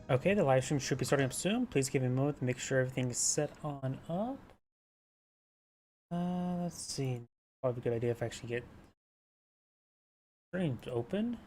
Okay, the live stream should be starting up soon. Please give me a moment to make sure everything is set on up. Let's see. Probably a good idea if I actually get screen open.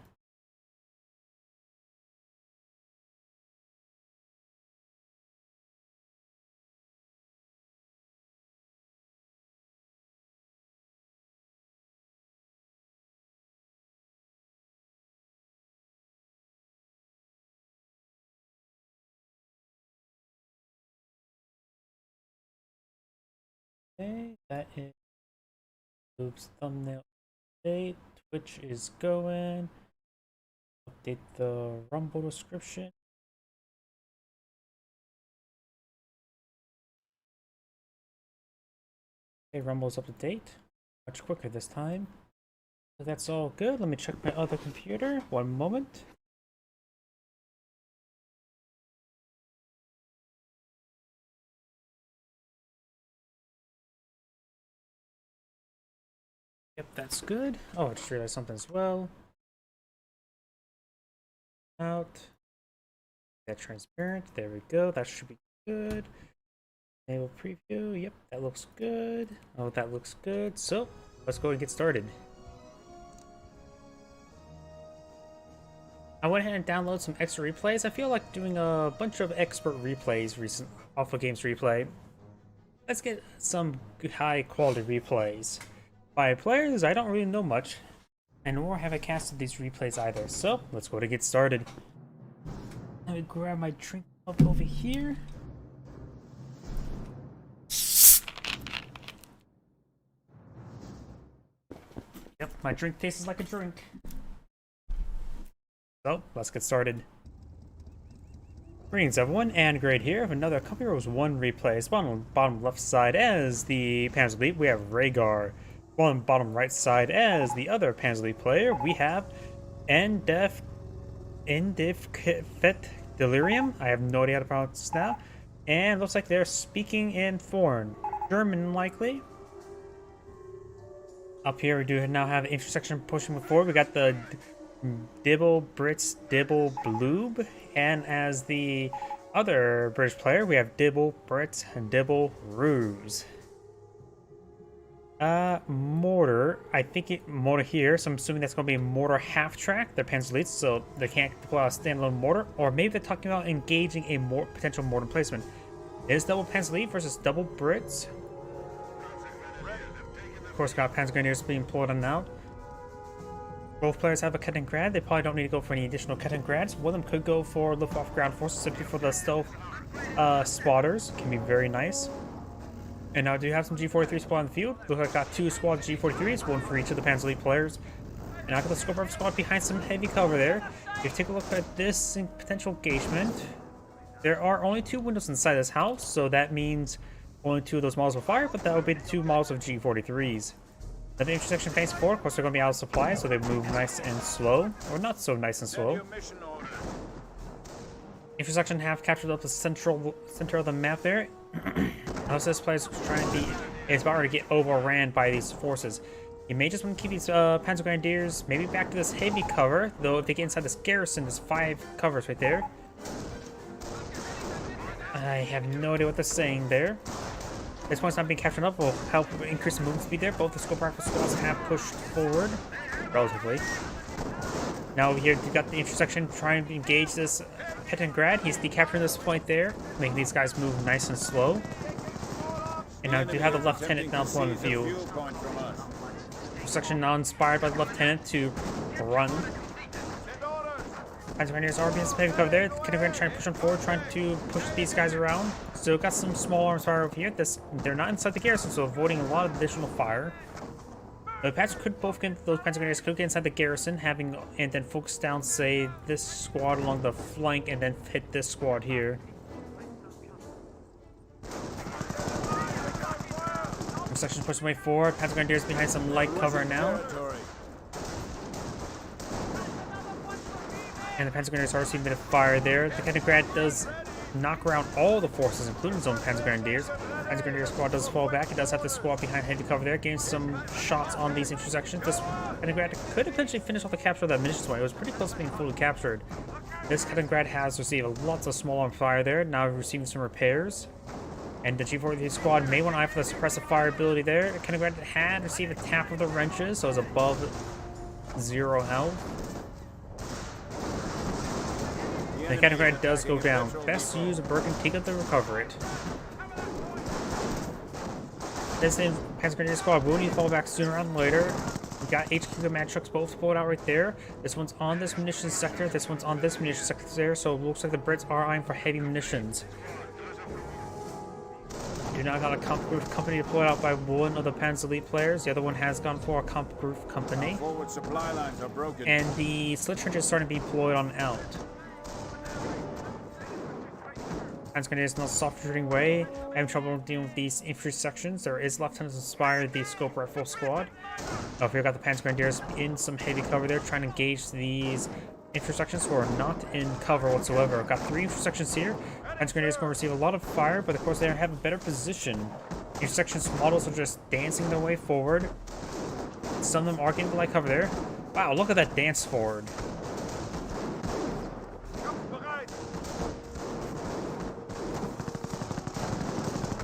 Okay, that is oops thumbnail update. Twitch is going. Update the Rumble description. Okay, Rumble's up to date. Much quicker this time. So that's all good. Let me check my other computer. One moment. Yep, that's good. Oh, I just realized something as well. Out. That transparent. There we go. That should be good. Enable preview. Yep, that looks good. Oh, that looks good. So, let's go and get started. I went ahead and downloaded some extra replays. I feel like doing a bunch of expert replays recent off of Games Replay. Let's get some high quality replays. By players, I don't really know much, and nor have I casted these replays either. So, let's go to get started. Let me grab my drink up over here. Yep, my drink tastes like a drink. So, let's get started. Greetings everyone, and Grade here of another Company Heroes 1 replay. Bottom left side as the Panzer Elite, we have Rhaegar. Bottom right side as the other Panzer Elite player, we have Indifet Delirium. I have no idea how to pronounce this now. And looks like they're speaking in foreign. German likely. Up here we do now have the intersection pushing forward. We got the Dibble Brits Dibble Bloob, and as the other British player we have Dibble Brits and Dibble Ruse. Mortar, I think mortar here, so I'm assuming that's going to be a mortar half track. They're Panzer Elites, so they can't pull out a standalone mortar, or maybe they're talking about engaging a potential mortar placement. Is double Panzer Elite versus double Brits. Of course, got Panzer Grenadiers being pulled in and out. Both players have a Kettengrad. They probably don't need to go for any additional Kettengrads. One of them could go for Luftwaffe ground forces simply for the stealth spotters. Can be very nice. And now I do have some G43 squad in the field. Looks like I got 2 squads G43s, one for each of the Panzer Elite players. And I got the Scorpion squad behind some heavy cover there. If you take a look at this potential engagement, there are only 2 windows inside this house, so that means only 2 of those models will fire, but that would be the 2 models of G43s. Now the intersection phase 4, of course, they're going to be out of supply, so they move nice and slow, or not so nice and slow. Intersection have captured up the center of the map there. Now this place is about to get overran by these forces. You may just want to keep these Panzer Grenadiers maybe back to this heavy cover, though if they get inside this garrison, there's 5 covers right there. I have no idea what they're saying there. This one's not being captured up will help increase the movement speed there. Both the scope rifle squads have pushed forward, relatively. Now over here, you got the intersection trying to engage this Kettengrad. He's decapturing this point there, making these guys move nice and slow. And now you have the lieutenant now pulling the field. Intersection now inspired by the lieutenant to run. Panzer Grenadiers are being heavy cover there. Kettengrad trying to push them forward, trying to push these guys around. Still got some small arms fire over here. They're not inside the garrison, so avoiding a lot of additional fire. The Panzer could both get those Panzer Grenadiers could get inside the garrison, and then focus down, say, this squad along the flank, and then hit this squad here. Section pushing way forward. Panzer Grenadiers behind some light cover now. And the Panzer Grenadiers are receiving a bit of fire there. The Kettengrad does knock around all the forces, including his own Panzer Grenadiers. Panzer Grenadier squad does fall back. It does have the squad behind heavy cover there, getting some shots on these intersections. This Kettengrad could eventually finish off the capture of that munitions point. It was pretty close to being fully captured. This Kaliningrad has received lots of small arm fire there, now receiving some repairs. And the G43 squad may want to eye for the suppressive fire ability there. Kaliningrad had received a tap of the wrenches, so it's above 0 health. And Kaliningrad does go down. Best to use a Bergen Tiga to recover it. This Panzer Grenadier squad will need to fall back sooner rather than later. We got HQ command trucks both pulled out right there. This one's on this munitions sector, this one's on this munitions sector there, so it looks like the Brits are eyeing for heavy munitions. Do not got a comp group company deployed out by one of the Panzer Elite players. The other one has gone for a comp group company. Forward supply lines are broken. And the slit trench is starting to be deployed on out. Panzer Grenadier is not soft shooting way. Having trouble dealing with these infantry sections. There is Lieutenant Inspired, the scope rifle squad. Over here, got the Panzer Grenadiers in some heavy cover there, trying to engage these infantry sections who are not in cover whatsoever. Got 3 infantry sections here. Panzer Grenadiers going to receive a lot of fire, but of course they have a better position. Infantry sections models are just dancing their way forward. Some of them are getting light cover there. Wow, look at that dance forward.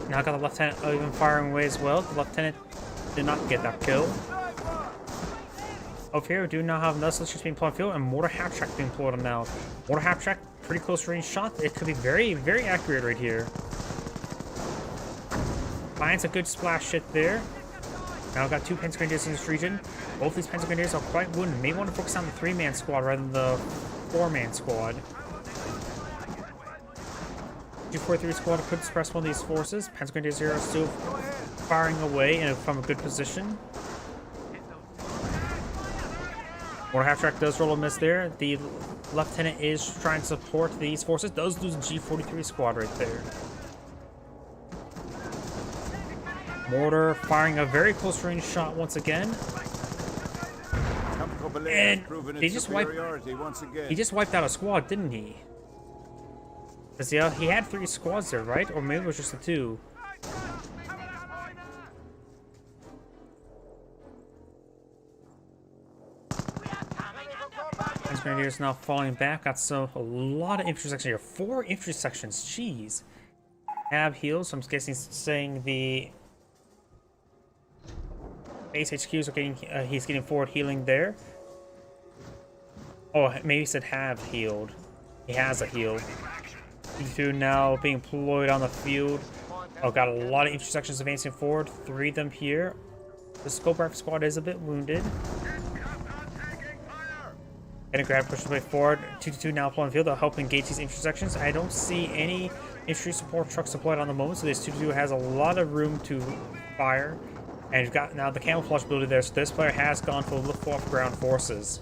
Now got the lieutenant even firing away as well. The lieutenant did not get that kill. Over here, we do now have another solution being deployed on field and mortar half track being deployed on now. Mortar half track, pretty close range shot. It could be very, very accurate right here. Finds a good splash hit there. Now got 2 Panzer Grenadiers in this region. Both these Panzer Grenadiers are quite wounded. May want to focus on the 3-man squad rather than the 4-man squad. G43 squad could suppress one of these forces. Panzer Grenadiers here are still firing away and from a good position. Mortar half track does roll a miss there. The lieutenant is trying to support these forces. Does lose a G43 squad right there. Mortar firing a very close range shot once again. And he just wiped out a squad, didn't he? Because yeah, he had 3 squads there, right? Or maybe it was just the 2. Panzer Grenadiers now falling back. Got a lot of infantry sections here. 4 infantry sections. Jeez. Have heals. So I'm guessing saying the base HQs are getting. He's getting forward healing there. Oh, maybe he said have healed. He has a heal. Two now being deployed on the field. Oh, got a lot of infantry sections advancing forward. 3 of them here. The scope rifle squad is a bit wounded. Kaliningrad pushes way forward. 222 now deployed on the field to help engage these infantry sections. I don't see any infantry support trucks deployed on the moment, so this 222 has a lot of room to fire. And you've got now the camouflage ability there, so this player has gone for Luftwaffe ground forces.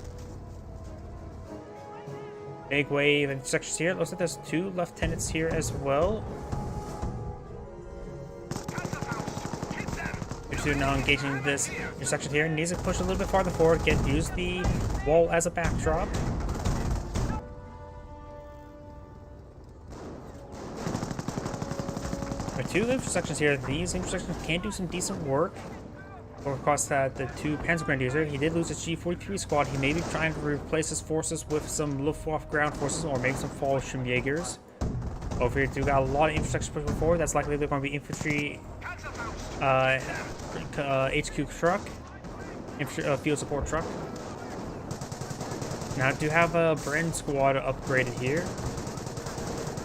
Big wave and sections here. It looks like there's 2 lieutenants here as well. Now engaging this intersection here. Needs to push a little bit farther forward. Use the wall as a backdrop. With 2 intersections here, these intersections can do some decent work. Of course, the 2 Panzer Grenadiers, he did lose his G43 squad. He may be trying to replace his forces with some Luftwaffe ground forces or maybe some Fallschirmjägers. Over here, we got a lot of intersections pushing forward. That's likely they're going to be infantry HQ truck, field support truck. Now I do have a Bren squad upgraded here.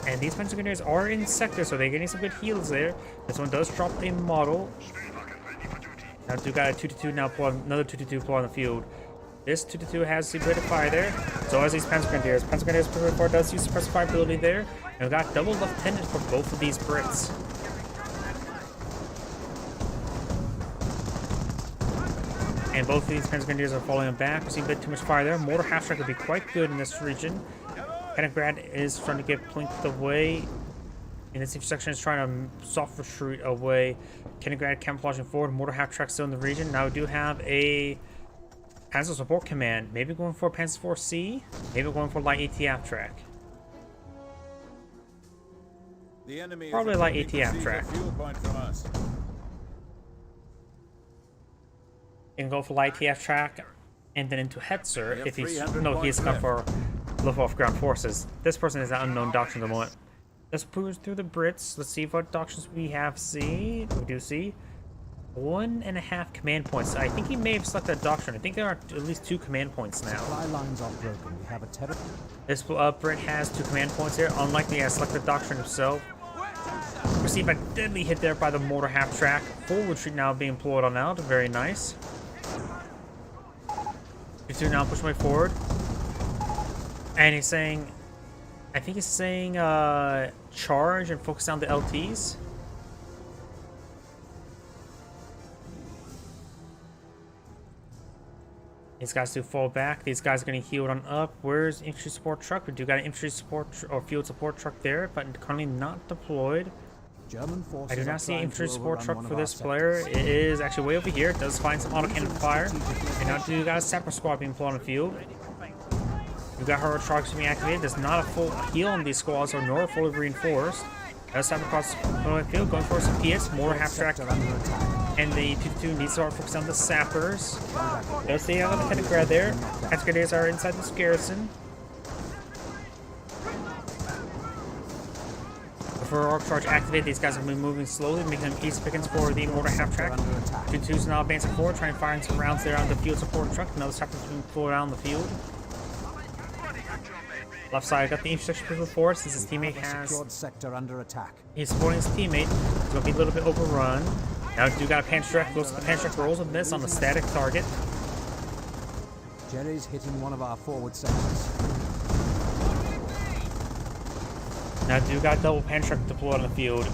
And these Panzer Grenadiers are in sector, so they're getting some good heals there. This one does drop a model. Now I do got a 222 now, another 222 deployed on the field. This 222 has the rate of fire there, so as these Panzer Grenadiers. Panzer Grenadiers before does use suppressive fire ability there. And we got double lieutenant for both of these Brits. And both of these Panzer Grenadiers are falling back. We see a bit too much fire there. Mortar half track would be quite good in this region. Kaliningrad is trying to get plinked away. And this intersection is trying to soft retreat away. Kaliningrad camouflaging forward. Mortar half track still in the region. Now we do have a Panzer Support Command. Maybe going for Panzer IV C. Maybe going for light ATF track. Probably light ATF track. You can go for light ATF track and then into Hetzer if he's... No, he's gone for Luftwaffe ground forces. This person is an unknown doctrine at the moment. Let's cruise through the Brits. Let's see what doctrines we have. We do see 1.5 command points. I think he may have selected a doctrine. I think there are at least 2 command points now. Supply lines are broken. We have a terrible. This Brit has 2 command points here. Unlikely he has selected a doctrine himself. Received a deadly hit there by the mortar half track. Full retreat now being employed on out. Very nice. Two now push my way forward. And he's saying, I think he's saying charge and focus on the LTs. These guys do fall back. These guys are going to heal on up. Where's infantry support truck? We do got an infantry support or field support truck there, but currently not deployed. German forces I do not see an infantry support overrun truck one for of our this player. sectors. It is actually way over here. It does find some autocannon fire. And now do got a sapper squad being put on the field. You got her trucks being activated. There's not a full heal on these squads or nor fully reinforced. That's sapper squads on the field, going for some PS, more half track. Sector under attack. And the 2-2 needs to start focusing on the sappers. There's the lieutenant grad there. Grenadiers are inside this garrison. For our charge activated, these guys are moving slowly, making them easy pickings for the mortar half track. 2-2's now advancing forward, trying to fire some rounds there on the field support truck. Another sapper's being pulled around the field. Left side, got the infrastructure force since his teammate has. Secured sector under attack. He's supporting his teammate. He's going to be a little bit overrun. Now, do got a Panzertrack. Goes to the Panzertrack, rolls a miss on the static target. Jerry's hitting one of our forward sectors. Now, do got double Panzertrack deployed on the field.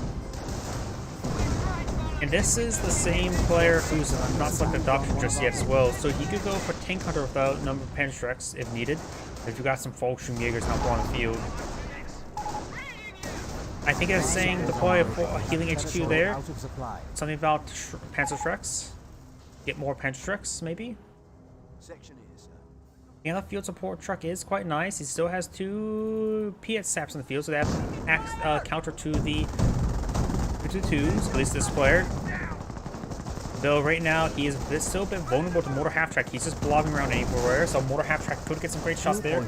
And this is the same player who's not selected doctrine just yet as well. So he could go for Tank Hunter without a number of Panzertracks if needed. If you got some Volkswagen now on the field. I think it's saying deploy a healing HQ there. Out of supply. Something about Panzertracks. Get more Panzertracks, maybe? Section here, sir. Yeah, the field support truck is quite nice. He still has 2 PS saps in the field, so they have counter to the 2-2s, at least this player. Though right now he is still a bit vulnerable to mortar half track. He's just blobbing around everywhere, so mortar half track could get some great shots there.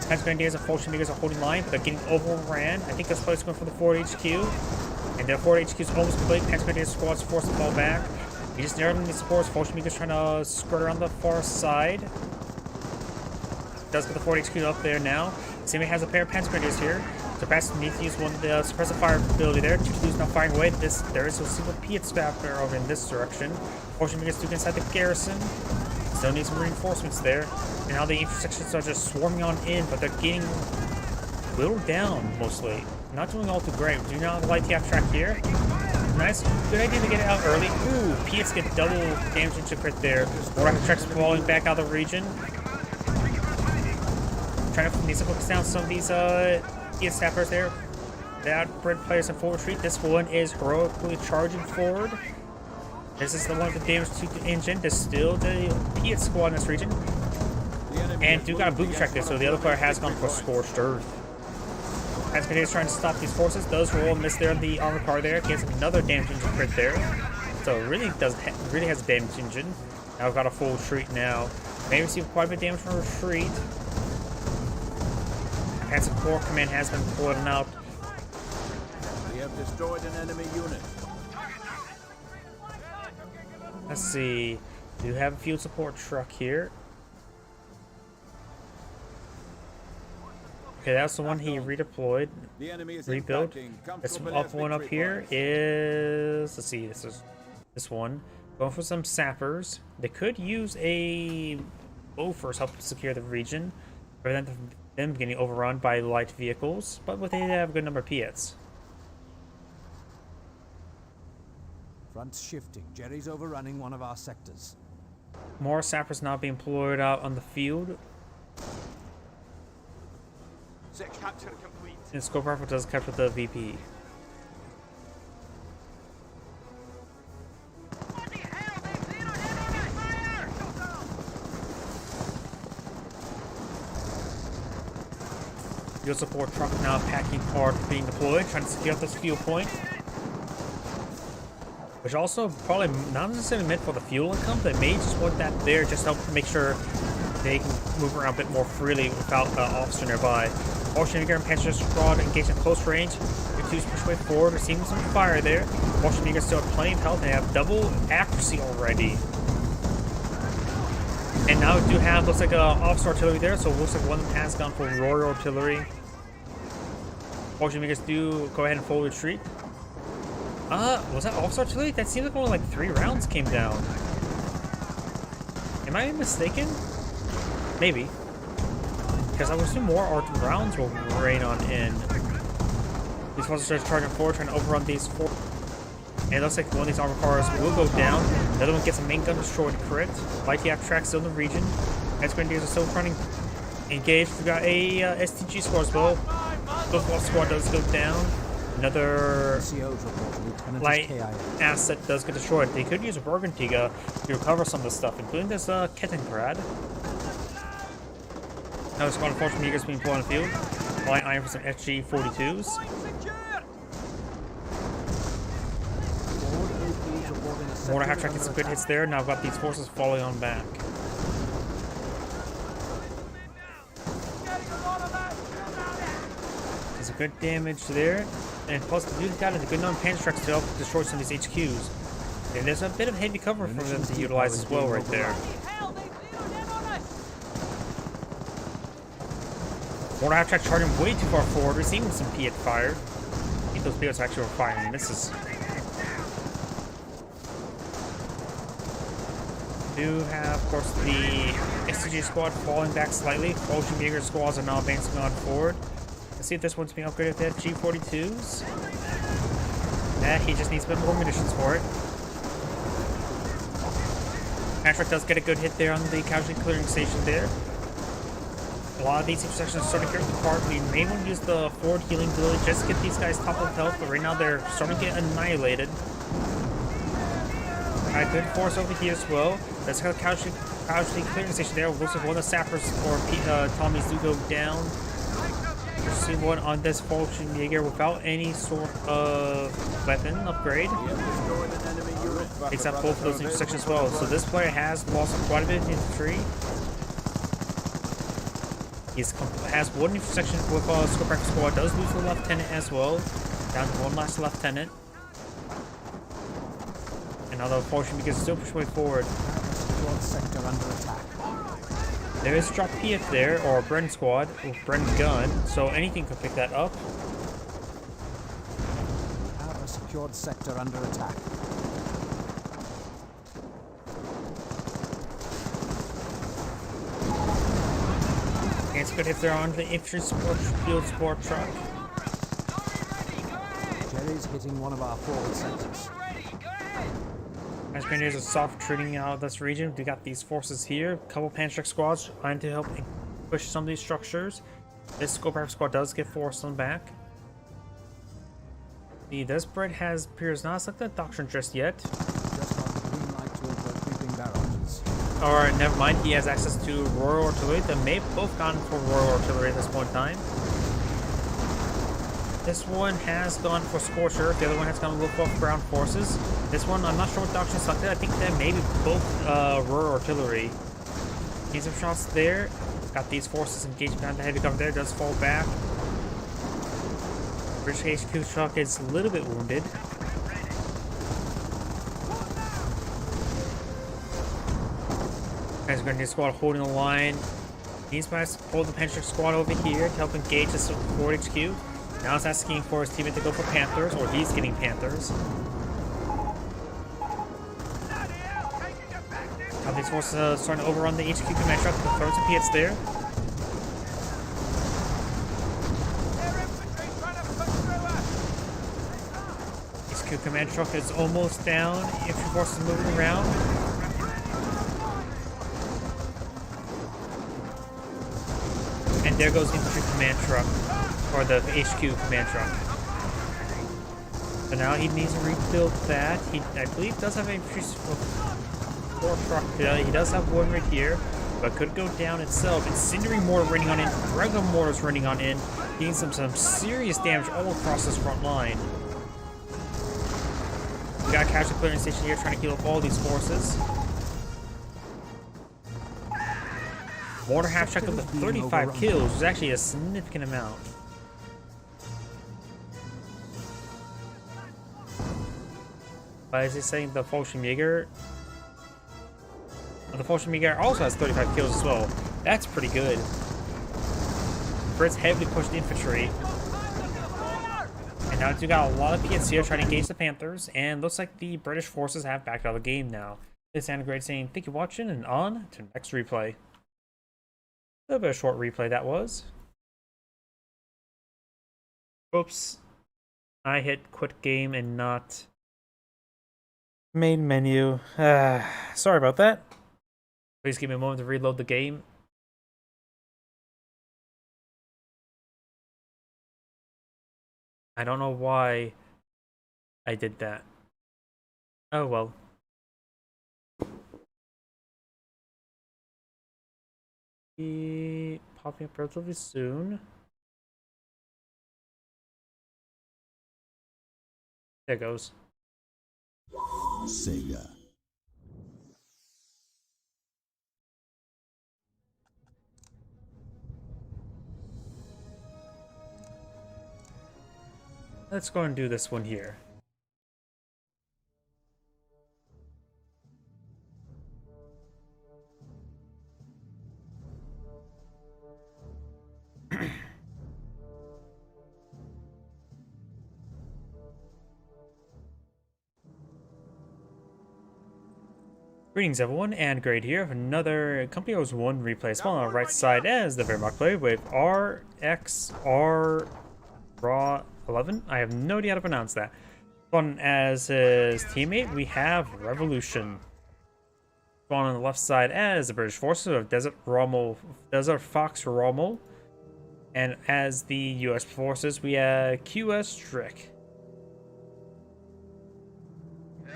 Tank Grenadiers and Fulton Makers are holding line, but they're getting overran. I think this player's going for the forward HQ. And the forward HQ is almost complete. Tank Grenadiers squad's forced to fall back. He just narrowed the supports. Fulton Makers trying to skirt around the far side. Does get the forward HQ up there now. Simi has a pair of Panzer Grenadiers here. Suppressed needs to use one of the suppressive fire ability there. 2-2's now firing away. There is a single Piet Spapper over in this direction. Fortunately, gets to inside the garrison. Still needs some reinforcements there. And now the intersections are just swarming on in, but they're getting whittled down mostly. Not doing all too great. Do not light the track here. Nice, good idea to get it out early. Ooh, Piets get double damage into crit there. More tracks falling back out of the region. Trying to need to focus down some of these PS sappers there. That Brit players in full retreat. This one is heroically charging forward. This is the one with the damage to the engine. There's still the PS squad in this region. And do got a booby track there, so the other player has gone for Scorched Earth. As is trying to stop these forces, does roll and miss there on the armor car there. He has another damage engine crit there. So it really has a damage engine. Now we've got a full retreat now. May receive quite a bit of damage from retreat. Panzer Corps command has been pulled out. We have destroyed an enemy unit. Let's see. Do you have a field support truck here? Okay, that's the one he redeployed, The enemy is rebuilt. impacting. Come This to up one up victory here points. is, let's see, this one. Going for some sappers. They could use a Bofors help secure the region, prevent them getting overrun by light vehicles, but they have a good number of Piets. Front's shifting. Jerry's overrunning one of our sectors. More sappers now being employed out on the field. Capture complete. And Scope Rifle does capture the VP. Field support truck now packing hard being deployed, trying to secure this fuel point. Which also probably not necessarily meant for the fuel income, they may just want that there just to help make sure they can move around a bit more freely without officer nearby. Bolshevik and Panzer Squad engaged in close range. The twos push way forward, receiving some fire there. Bolshevik still have plenty of health, they have double accuracy already. And now we do have, looks like officer artillery there, so it looks like one of them has gone for Royal Artillery. Bolsheviks do go ahead and full retreat. Was that officer artillery? That seems like only like 3 rounds came down. Am I mistaken? Maybe. Because I would assume more rounds will rain on in. These forces start charging forward, trying to overrun these 4. And it looks like one of these armor cars will go down. The other one gets a main gun destroyed crit. Light the tracks still in the region. As Grenadiers are still running engaged. We've got a STG squad as well. Luftwaffe squad does go down. Another light asset does get destroyed. They could use a Burgundiga to recover some of this stuff, including this Kettengrad. Another squad of Bolsheviks being pulled on the field. Light iron for some SG-42s. Mortar half track gets some good hits there. Now I've got these forces falling on back. There's a good damage there. And plus, the dude's got a good number of Panzer trucks to help destroy some of these HQs. And there's a bit of heavy cover for them to utilize as well right there. Mortar half track charging way too far forward, receiving some Piat fire. I think those Piats actually were firing misses. Do have, of course, the STG squad falling back slightly. Bolshevik squads are now advancing on forward. Let's see if this one's being upgraded with the G42s. Nah, he just needs a bit more munitions for it. Patrick does get a good hit there on the casualty clearing station there. A lot of these sections are starting to get apart. We may want to use the forward healing ability just to get these guys top of health, but right now they're starting to get annihilated. Got a good force over here as well. Let's got a casualty clearing station there. Looks like one of the sappers or Tommies do go down. See one on this Bolshevik without any sort of weapon upgrade. Except both of those intersections as well. So this player has lost quite a bit of infantry. He has one intersection with Scorpion squad. Does lose the lieutenant as well. Down to one last lieutenant. And although Bolshevik is still pushing way forward. Sector under attack. There is a drop PF there, or a Bren squad with Bren gun, so anything could pick that up. We have a secured sector under attack. And it's good if they're on the infantry field support truck. Jerry's hitting one of our forward sectors. As Grenadiers are soft retreating out of this region, we got these forces here. A couple Panzer squads trying to help push some of these structures. This Scorpion squad does get forced on back. This Brit appears not like the doctrine just yet. Just got the green light to avert creeping barrages. Alright, never mind. He has access to Royal Artillery. They may have both gone for Royal Artillery at this point in time. This one has gone for Scorcher. The other one has gone with Luftwaffe ground forces. This one, I'm not sure what doctrine selected. I think that maybe both Royal Artillery. Need some shots there. Got these forces engaged behind the heavy cover there. Does fall back. British HQ truck is a little bit wounded. Guys, Grenadier squad holding the line. These guys hold the Panzer squad over here to help engage this forward HQ. Now it's asking for his teammate to go for Panthers, or he's getting Panthers. Now these forces are starting to overrun the HQ command truck. The throws some Piats there. HQ command truck is almost down. Infantry forces are moving around. And there goes infantry command truck. Or the HQ command truck. So now he needs to rebuild that. He, I believe, does have a four truck. He does have one right here, but could go down itself. Incendiary mortar running on in. Regular mortars running on in. Getting some serious damage all across this front line. We got a casualty clearing station here trying to heal up all these forces. Mortar half check with the 35 kills is actually a significant amount. But is it saying the Fallschirmjäger? The Fallschirmjäger also has 35 kills as well. That's pretty good. For its heavily pushed infantry. And now you got a lot of PNC trying to engage the Panthers, and looks like the British forces have backed out of the game now. This is Anna Great saying thank you for watching, and on to the next replay. A little bit of a short replay that was. Oops. I hit quit game and not main menu. Sorry about that. Please give me a moment to reload the game. I don't know why I did that. Oh well. Be popping up relatively soon. There it goes. Sega. Let's go and do this one here. Greetings everyone, and Great here with another Company Heroes 1 replay. Spawn on the right side as the Wehrmacht player with RXR Raw 11. I have no idea how to pronounce that. Spawn as his teammate, we have Revolution. Spawn on the left side as the British forces of Desert Fox Rommel. And as the US forces, we have QS Strick.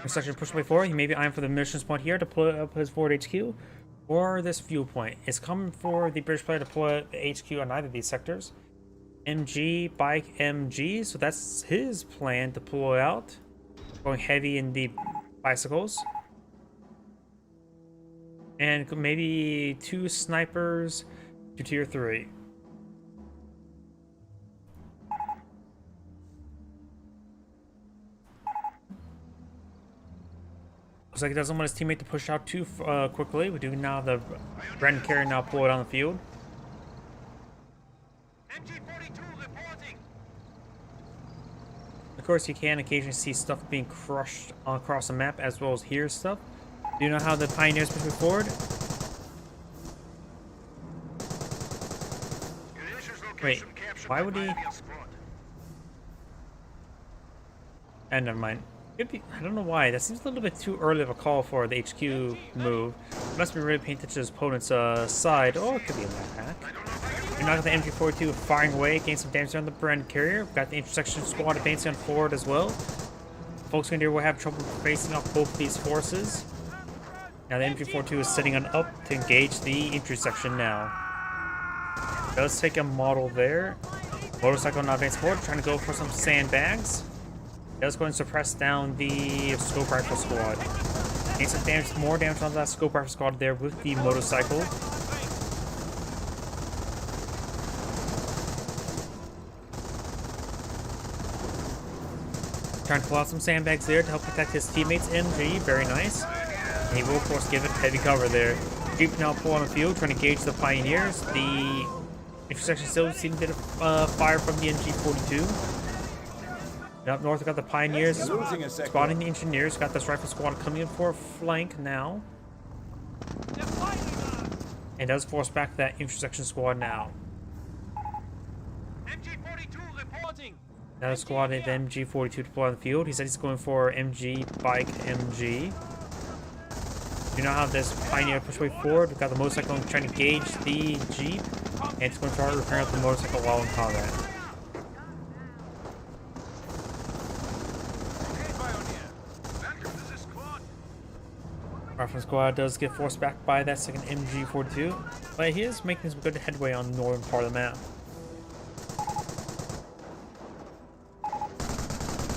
Section push way forward. He may be eyeing for the missions point here to pull up his forward HQ, or this fuel point. It's common for the British player to pull up the HQ on either of these sectors. MG, bike MG, so that's his plan to pull out. Going heavy in the bicycles. And maybe 2 snipers to tier 3. Looks like he doesn't want his teammate to push out too quickly. We do now have the Bren carrier now pull it on the field. MG42 reporting. Of course, you can occasionally see stuff being crushed across the map, as well as here stuff. Do you know how the Pioneers push forward? Wait, why would he? And never mind. I don't know why. That seems a little bit too early of a call for the HQ move. He must be really paying attention to his opponent's side. Oh, it could be a map hack. We now got the MG42 firing away, gain some damage on the Bren carrier. We've got the intersection squad advancing on forward as well. Folks in here will have trouble facing off both of these forces. Now the MG42 is sitting on up to engage the intersection now. Does take a model there. Motorcycle now advancing forward, trying to go for some sandbags. Does go and suppress down the scope rifle squad. Gain some damage, more damage on that scope rifle squad there with the motorcycle. Trying to pull out some sandbags there to help protect his teammates. MG, very nice. And he will of course give it heavy cover there. Jeep now pull on the field, trying to engage the Pioneers. The intersection still seems to fire from the MG42. Up north, we got the Pioneers spotting the Engineers. Got this rifle squad coming in for a flank now. And does force back that intersection squad now. MG42 reporting. Another squad at MG42 to deploy on the field. He said he's going for MG, bike, MG. You know how this Pioneer push way forward. We've got the motorcycle trying to gauge the Jeep. And it's going to start repairing up the motorcycle while in combat. Rifle squad does get forced back by that second MG42, but he is making some good headway on the northern part of the map.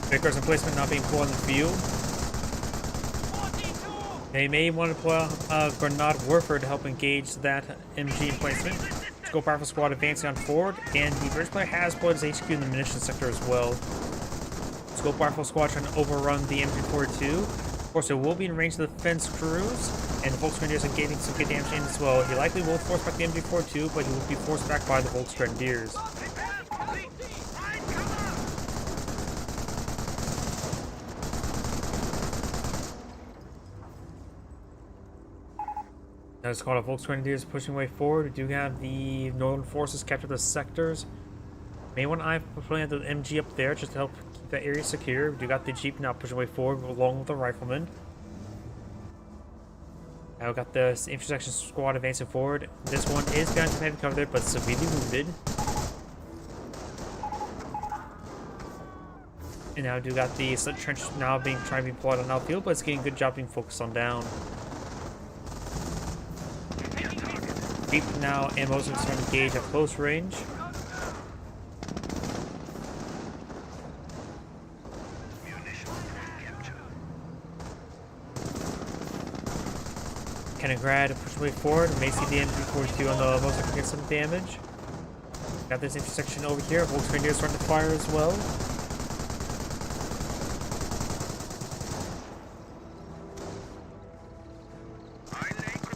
Vickers and placement not being pulled on the field. They may want to pull out Grenade Warfare to help engage that MG emplacement. Scope Rifle Squad advancing on forward, and the British player has deployed his HQ in the munitions sector as well. Scope Rifle Squad trying to overrun the MG42. Of course, it will be in range of the Fence crews, and the Volksgrenadiers are gaining some good damage in as well. He likely will force back the MG42, but he will be forced back by the Volksgrenadiers. Now it's called a Volksgrenadiers pushing way forward. We do have the Northern forces capture the sectors. May want to put the MG up there just to help keep that area secure. We do got the Jeep now pushing way forward along with the riflemen. Now we got the intersection squad advancing forward. This one is going to heavy cover there, but severely wounded. And now we do got the slit trench now trying to be pulled out on outfield, but it's getting a good job being focused on down. Jeep now and most of them starting to engage at close range. Kaliningrad push way forward. May see the MG42 on the most get some damage. Got this intersection over here. Volksgrenadiers starting to fire as well.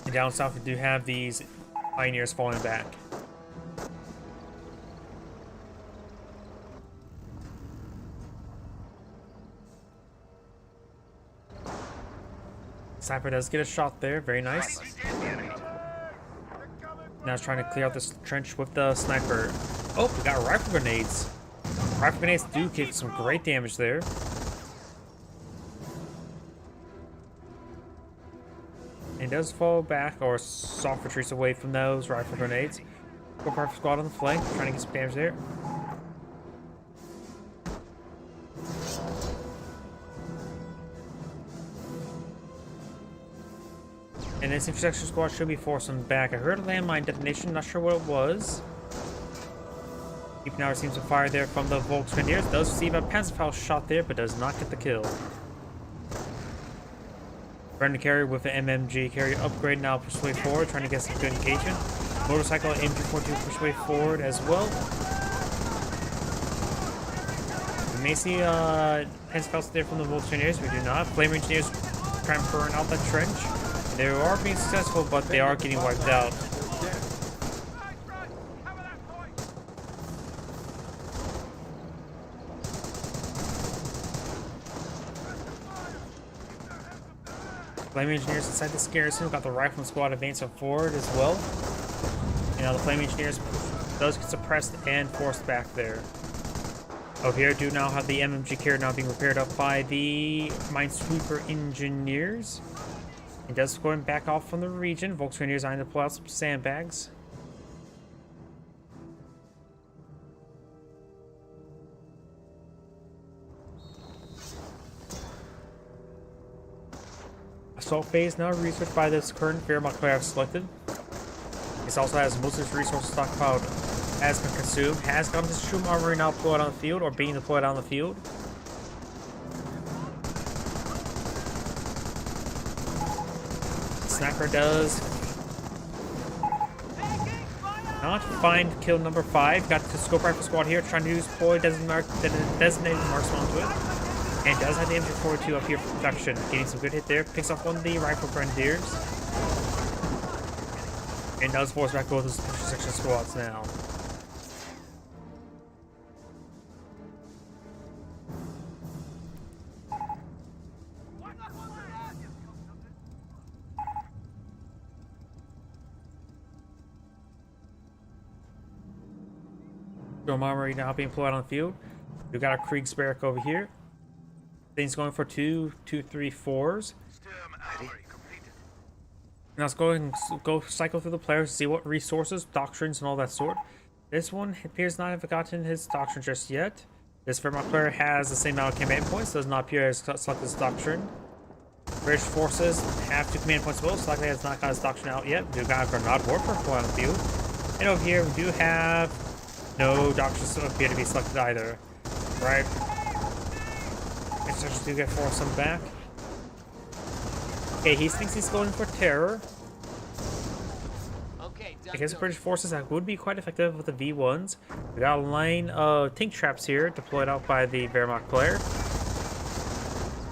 And down south we do have these Pioneers falling back. Sniper does get a shot there, very nice. Now he's trying to clear out this trench with the sniper. Oh, we got rifle grenades. Rifle grenades do kick some great damage there. And does fall back or soft retreats away from those rifle grenades. Go Rifle Squad on the flank, trying to get some damage there. And this intersection squad should be forcing back. I heard a landmine detonation, not sure what it was. Keep now receives some fire there from the Volksgrenadiers. Does receive a Panzerfaust shot there, but does not get the kill. Brendan carrier with the MMG carrier upgrade now push way forward, trying to get some good engagement. Motorcycle MG42 push way forward as well. We may see Panzerfaust there from the Volksgrenadiers. We do not. Flame Engineers try and burn out that trench. They are being successful, but they are getting wiped out. Flame Engineers inside this garrison. We've got the Rifleman Squad advancing forward as well. And now the Flame Engineers does get suppressed and forced back there. Over here, do now have the MMG carrier now being repaired up by the Minesweeper Engineers. It does going back off from the region. Volksgrenadiers are going to pull out some sandbags. Assault phase now researched by this current Wehrmacht player I've selected. This also has most of its resources stockpiled, has been consumed, has gotten this Shroom armory now deployed on the field or being deployed on the field. Sniper does not find kill number 5. Got the Scope Rifle Squad here trying to use deploy designated marksman onto it. And does have the MG42 up here for production. Getting some good hit there. Picks off one of the Rifle Grenadiers. And does force back both of his section squads now. Storm armory now being employed on the field. We've got a Kriegsberg over here. Things going for 2, 2, 3, 4s. Now let's go ahead and go cycle through the players, see what resources, doctrines, and all that sort. This one appears not to have gotten his doctrine just yet. This Wehrmacht player has the same amount of command points, does not appear as selected his doctrine. British forces have 2 command points as well, so likely has not got his doctrine out yet. We do got a Grenade Warfare on the field. And over here we do have no doctrines that appear to be selected either. Right. Instructions do get forced them back. Okay, he thinks he's going for terror. Okay, Against British forces, that would be quite effective with the V1s. We got a line of tank traps here deployed out by the Wehrmacht player.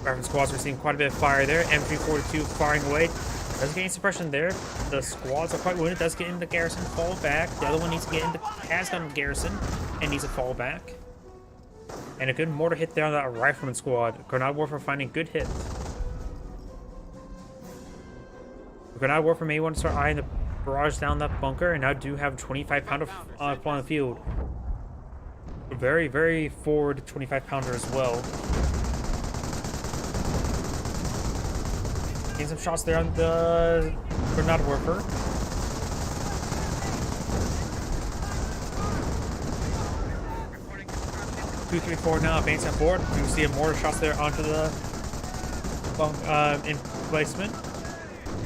Rifle squads receiving quite a bit of fire there. M342 firing away. Does gain suppression there. The squads are quite wounded. Does get into the garrison, fall back. The other one needs to get into has got a garrison and needs to fall back. And a good mortar hit there on that rifleman squad. Grenade Warfare finding good hits. Grenade Warfare may want to start eyeing the barrage down that bunker, and now do have 25 pounder on the field. Very, very forward 25 pounder as well. Getting some shots there on the Grenade Warfare. Two, 3, 4 now advancing forward. You see a mortar shots there onto the emplacement.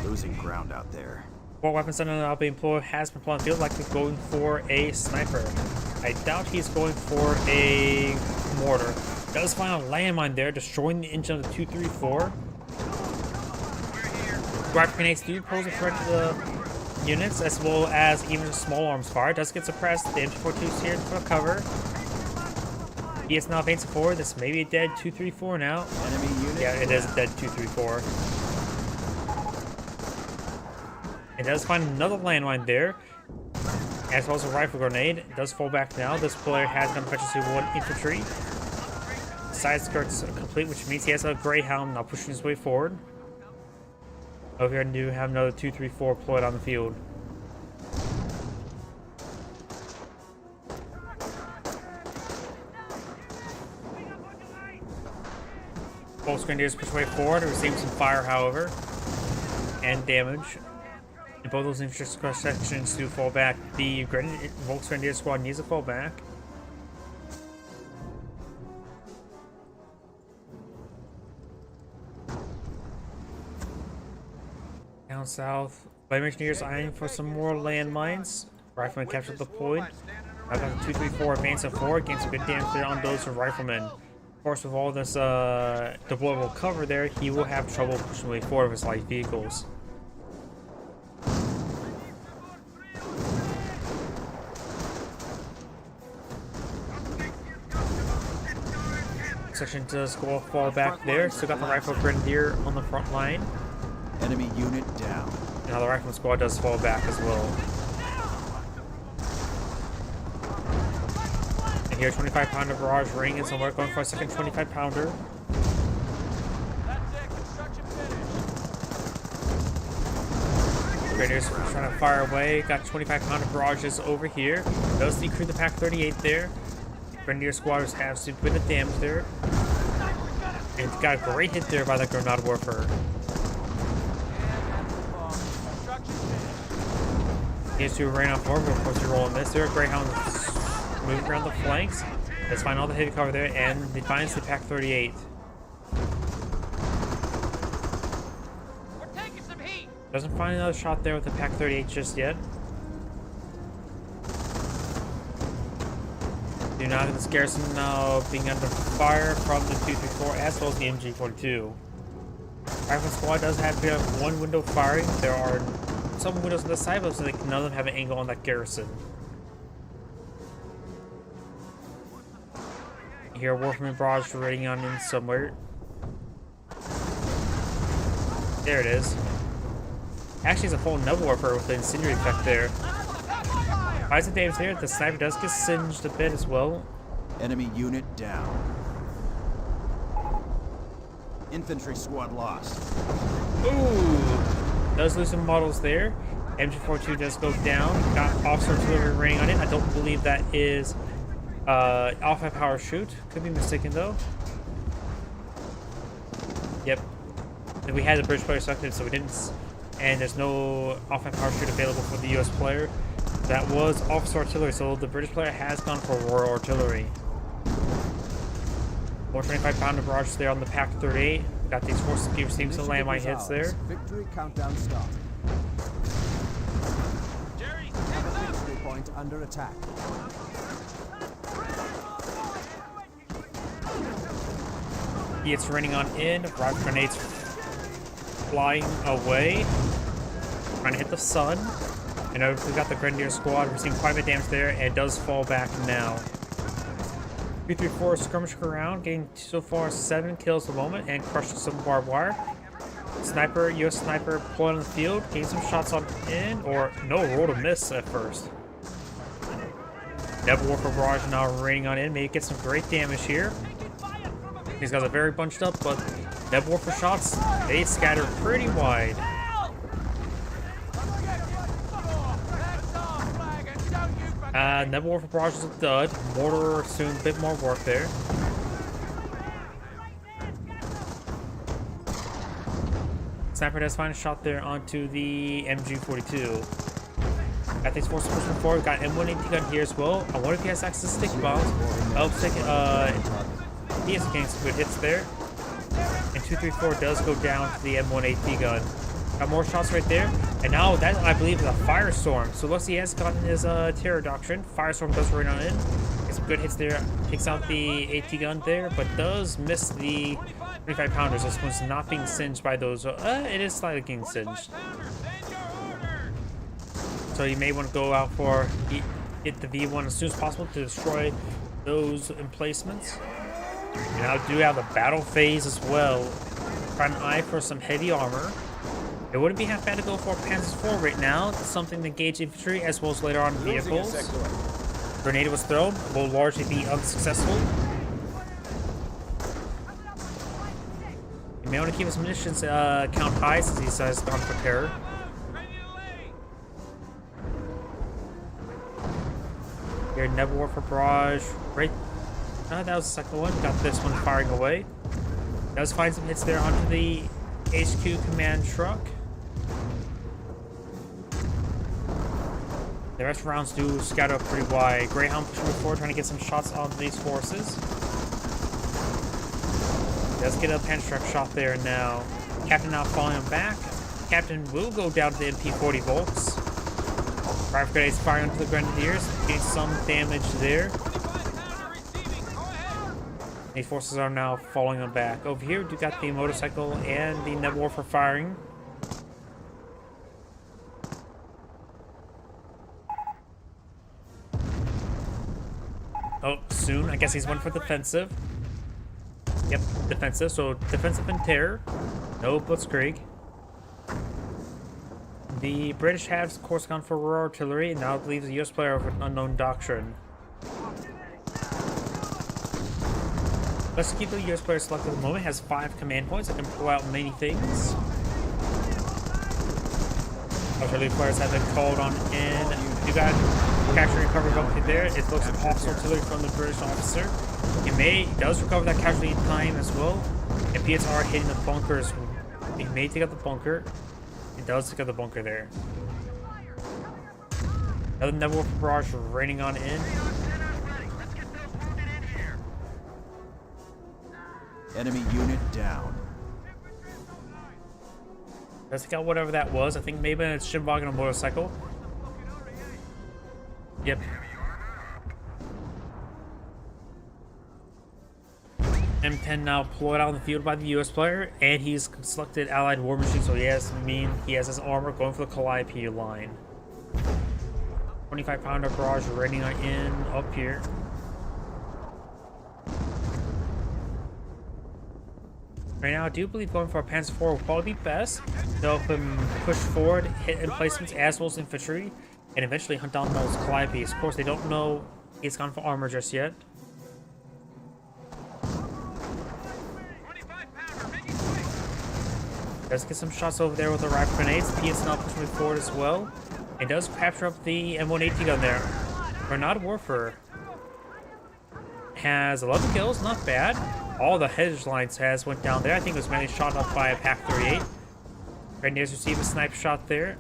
Losing ground out there. What weapons center now being employed has been put on the field, likely going for a sniper. I doubt he's going for a mortar. Does find a landmine there, destroying the engine of the 234. Rapid grenades do pose a threat to the units, as well as even small arms fire. Does get suppressed. The MG42 is here for cover. He is now advancing forward. This may be a dead 234 now. Enemy unit. Yeah, it is a dead 234. It does find another landmine there, as well as a rifle grenade. It does fall back now. This player has gun efficiency 1 infantry. Side skirts complete, which means he has a Greyhound now pushing his way forward. Over here, do have another 234 deployed on the field. Both Grenadiers push way forward, receiving some fire, however, and damage. And both those infantry sections do fall back. The Volksgrenadier squad needs to fall back. Down south, Flame Engineers eyeing for some more landmines. Riflemen captured the deployed. I've got the 234 advancing forward, getting some good damage there on those riflemen. Of course, with all this deployable cover there, he will have trouble pushing way forward with his light vehicles. Section does go fall back there. Still got the rifle grenadier on the front line. Enemy unit down. Now the rifleman squad does fall back as well. And here, 25 pounder barrage ring and somewhere going for a second 25 pounder. That's it. Construction finished. Grenadiers trying to fire away. Got 25 pounder barrages over here. Does decrease the Pak 38 there. Grenadier squatters have some bit of damage there. And it's got a great hit there by the Grenade Warfare. Here's to rain on forward, but of course you're rolling this there. Greyhound moving around the flanks. Let's find all the heavy cover there and defines the Pak 38. We're taking some heat. Doesn't find another shot there with the Pak 38 just yet. Do not get this garrison now being under fire from the 234 as well as the MG42. Rifle squad does have one window firing. There are some windows on the side, but so none of them have an angle on that garrison. Here, Wolfman barrage raiding on in somewhere. There it is. Actually, it's a full Nebel Warfare with the incendiary effect there. Finds the damage there. The sniper does get singed a bit as well. Enemy unit down. Infantry squad lost. Ooh! Does lose some models there. MG42 does go down. Got officer artillery rating on it. I don't believe that is alpha power shoot. Could be mistaken though. Yep. We had the British player selected, so we didn't. And there's no alpha power shoot available for the US player. That was officer artillery, so the British player has gone for Royal Artillery. More 25 pounder barrage there on the Pak 38. Got these forces receiving some landmine hits there. Victory countdown start. Jerry, Victory point under attack. It's raining on in. Rifle grenades flying away, trying to hit the sun. And we got the Grenadier squad. We're seeing quite a bit of damage there, and it does fall back now. 334 skirmishing around, getting so far 7 kills at the moment, and crushing some barbed wire. Sniper, US sniper, pulling on the field, getting some shots on in, or no, roll to miss at first. Nebula Warfare Barrage now raining on in, maybe get some great damage here. These guys are very bunched up, but Nebula Warfare shots, they scatter pretty wide. Nebula Warfare Barrage is a dud. Mortar soon, a bit more work there. Sniper does find a shot there onto the MG42. Got these forces pushing forward. Got M180 gun here as well. I wonder if he has access to sticky bombs. Helps take, he is getting some good hits there. And 234 does go down to the M180 gun. Got more shots right there. And now that, I believe, is a Firestorm. So looks he has gotten his terror doctrine. Firestorm does rain on in. Gets some good hits there. Takes out the AT gun there, but does miss the 25 pounders. This one's not being singed by those. It is slightly getting singed. So you may want to go out for hit the V1 as soon as possible to destroy those emplacements. And now do have the battle phase as well. Try an eye for some heavy armor. It wouldn't be half bad to go for Panzer IV right now. Something to engage infantry as well as later on vehicles. Grenade was thrown, will largely be unsuccessful. You may want to keep his munitions count high since he has gone for terror. Here, Nebula Warfare Barrage. Right. That was the second one. Got this one firing away. Does find some hits there onto the HQ command truck. The rest of the rounds do scatter up pretty wide. Greyhound pushing forward, trying to get some shots on these forces. Does get a Panzertrack shot there now. Captain now falling him back. Captain will go down to the MP40 Volks. Rifle grenades firing onto the Grenadiers, getting some damage there. These forces are now falling them back. Over here, we got the motorcycle and the Nebula Warfare firing. Oh, soon. I guess he's one for defensive. Yep, defensive. So defensive and terror. No blitzkrieg. The British have, of course, gone for Royal Artillery, and now leaves the US player with an unknown doctrine. Let's keep the US player selected at the moment. Has 5 command points that can pull out many things. Artillery players have been called on in. You got capture and recovery bumpy there. It looks like hostile artillery from the British officer. He does recover that casualty time as well. And PSR hitting the bunkers. He may take out the bunker. It does take out the bunker there. Another Nebula Warfare Barrage raining on in. Enemy unit down. Let's take out whatever that was. I think maybe it's Shinbog on a motorcycle. Yep. M10 now deployed out in the field by the US player, and he's selected Allied War Machine, so he has his armor going for the Calliope line. 25 pounder barrage raining in up here. Right now, I do believe going for a Panzer IV will probably be best to help him push forward, hit emplacements as well as infantry, and eventually hunt down those Calliopes. Of course, they don't know he's gone for armor just yet. Does get some shots over there with the rifle grenades. PS now pushing forward as well. It does capture up the M180 gun there. Grenade Warfare has 11 kills, not bad. All the hedge lines went down there. I think it was mainly shot up by a PAC-38. Grenadiers receive a sniper shot there.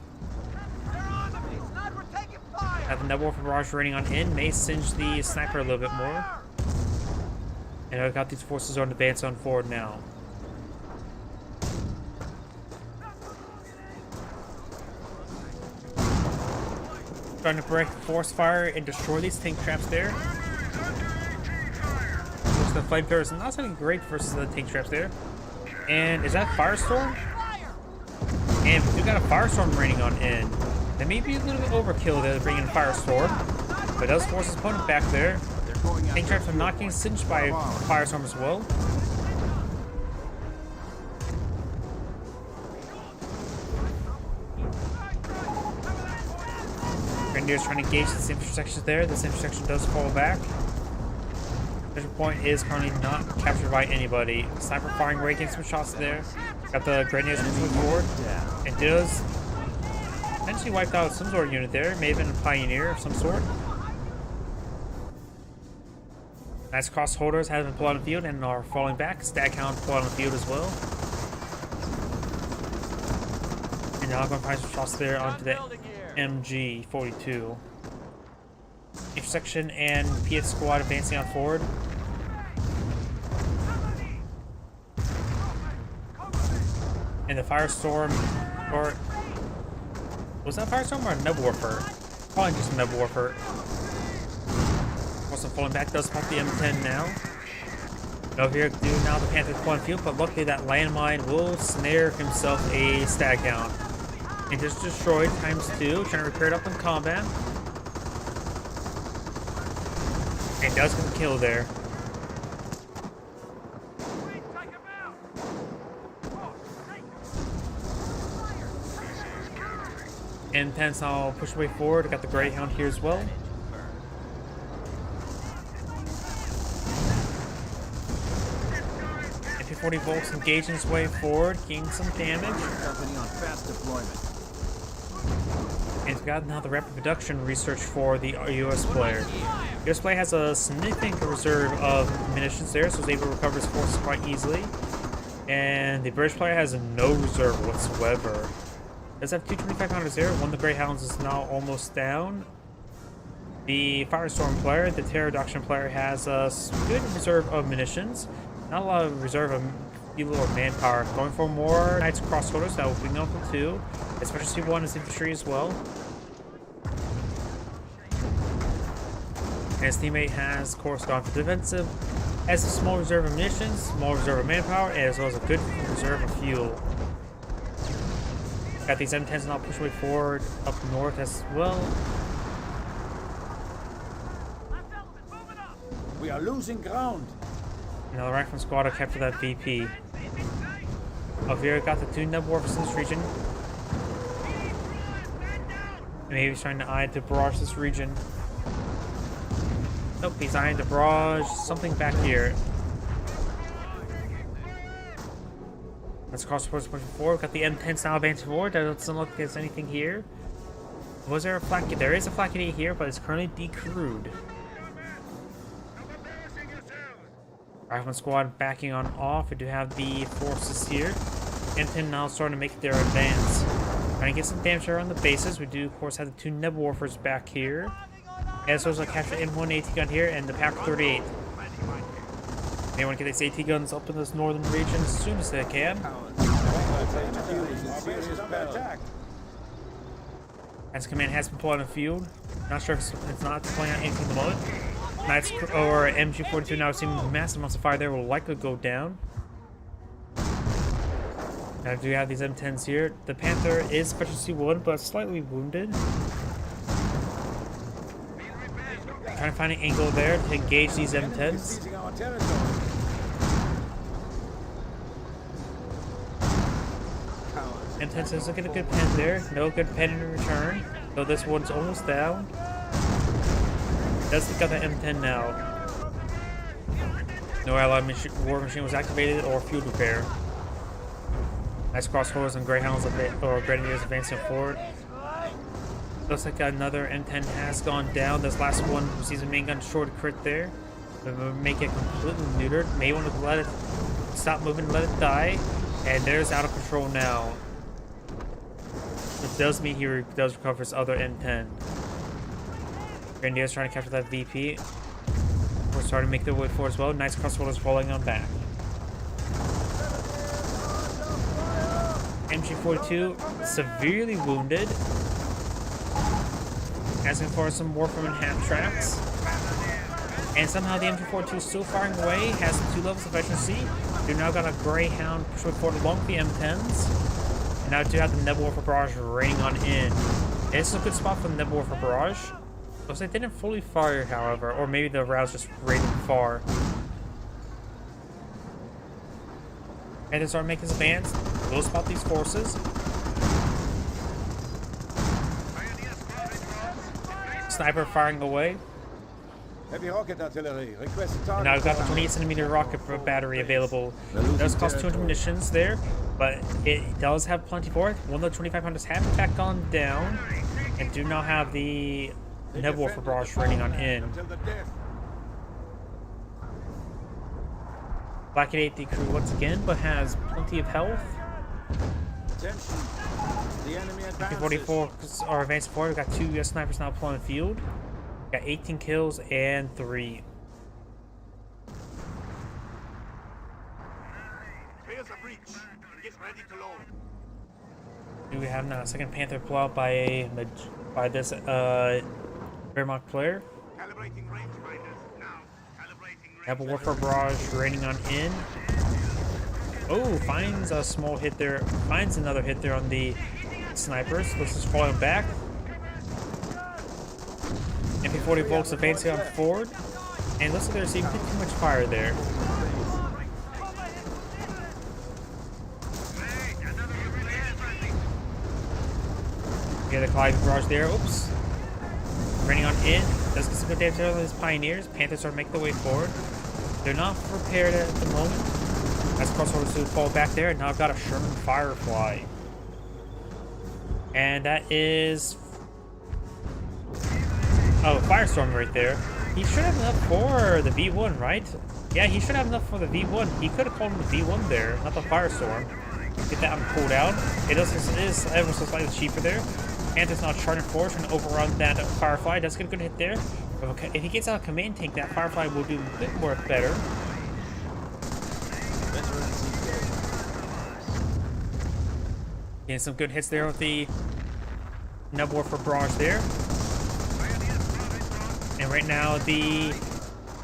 Have the Nebula Warfare Barrage raining on in. May singe the sniper a little bit more. And I've got these forces on advance on forward now. Trying to break force fire and destroy these tank traps there. The flamethrower is not something great versus the tank traps there. And is that Firestorm? And we do got a Firestorm raining on in. That may be a little bit overkill there to bring in Firestorm, but it does force his opponent back there. They're going Tank after traps are not getting singed by Firestorm as well. Grenadiers trying to engage this intersection there. This intersection does fall back. Treasure point is currently not captured by anybody. Sniper firing away, getting some shots there. Got the Grenadiers moving forward. It does potentially wiped out some sort of unit there. May have been a Pioneer of some sort. Nice cross holders have been pulled on the field and are falling back. Staghound pulled on the field as well. And now going to find some shots there onto the MG42. Intersection and PS squad advancing on forward. And the Firestorm, or was that Firestorm or a Nebwarfer? Probably just a Nebwarfer. Also falling back, does pop the M10 now. Over here, do now the Panther's pulling field, but luckily that landmine will snare himself a Staghound. And just destroyed ×2, trying to repair it up in combat. And does get the kill there. M10's now push way forward. Got the Greyhound here as well. MP40 Volks engaging his way forward, gaining some damage. company on fast deployment. And we've got now the rapid production research for the US player. The US player has a significant reserve of munitions there, so he's able to recover his forces quite easily. And the British player has no reserve whatsoever. Does have 2 2500s there. One of the Greyhounds is now almost down. The Firestorm player, the Pterodactyl player, has a good reserve of munitions. Not a lot of reserve of little manpower. Going for more Knights Crossholders, that will bring up to 2. Especially C1 is infantry as well. And his teammate has, of course, gone for defensive. Has a small reserve of munitions, small reserve of manpower, as well as a good reserve of fuel. Got these M10s now push way forward up north as well. We are losing ground. Now the Rifleman squad will capture that VP. Over got the 2 Nebwarfers in this region. Maybe he's trying to eye to barrage this region. Nope, he's eyeing to barrage something back here. Let's cross towards pushing forward. Got the M10s now advancing forward. That doesn't look like there's anything here. Was there a flak? There is a flak here, but it's currently decrewed. Rifleman squad backing on off. We do have the forces here. M10 now starting to make their advance. Trying to get some damage around the bases. We do, of course, have the 2 Nebwarfers back here. As well as a capture M1 AT gun here and the Pack 38. They want to get these AT guns up in this northern region as soon as they can. As command has been pulled on the field. Not sure if it's not pulling out anything at the moment. Knights or MG42 now seeing massive amounts of fire there will likely go down. Now do have these M10s here. The Panther is special C1 but slightly wounded. Trying to find an angle there to engage these M10s. M10 doesn't get a good pen there. No good pen in return. Though this one's almost down. Does pick up the M10 now. No allied war machine was activated or field repair. Nice crossholders and Greyhounds or Grenadiers advancing forward. Looks like another M10 has gone down. This last one receives a main gun short crit there. Make it completely neutered. May want to let it stop moving, let it die. And there's out of control now. It does mean he does recover his other M10. Grenadiers trying to capture that VP. We're starting to make their way forward as well. Nice crossholders falling on back. MG42 severely wounded. Asking for some more from half tracks. And somehow the MG42 is still firing away. Has 2 levels of efficiency. We've now got a Greyhound push forward along with the M10s. And now I do have the Nebelwerfer Barrage raining on in. And this is a good spot for the Nebelwerfer Barrage. Looks like they didn't fully fire, however, or maybe the rounds just rated far. And they start making his advance. Go spot these forces. Sniper firing away. Heavy rocket artillery. Request target. And now I've got the 28cm rocket battery available. It does cost 200 munitions there, but it does have plenty for it. One of the 2500s have in fact gone down, and do not have the Nebelwerfer Barrage raining on in. Until the death. Black 8 the crew once again, but has plenty of health. Attention. The enemy advances. P-44 are advancing forward. We've got 2 US snipers now deploying the field. Got 18 kills and 3. Clears a breach. Get ready to load. Do we have now a second Panther pull out by this Wehrmacht player? Calibrating rangefinders. Now. Calibrating Nebelwerfer Barrage raining on in. Oh, finds a small hit there. Finds another hit there on the snipers. This is falling back. MP-40 Volks advancing on forward. And looks like they're receiving too much fire there. Get the Clive Barrage there. Oops. Raining on in. Does get some good damage on these Pioneers. Panthers are making their way forward. They're not prepared at the moment. As crossovers to fall back there. And now I've got a Sherman Firefly. And that is... oh, Firestorm right there. He should have enough for the V1, right? Yeah, he should have enough for the V1. He could have called him the V1 there, not the Firestorm. Get that one pulled out. It is ever so slightly cheaper there. Panther's not charging forward, trying to overrun that Firefly. Does get a good hit there. If he gets out a command tank, that Firefly will do a bit more better. Getting some good hits there with the Nebelwerfer Barrage there. And right now the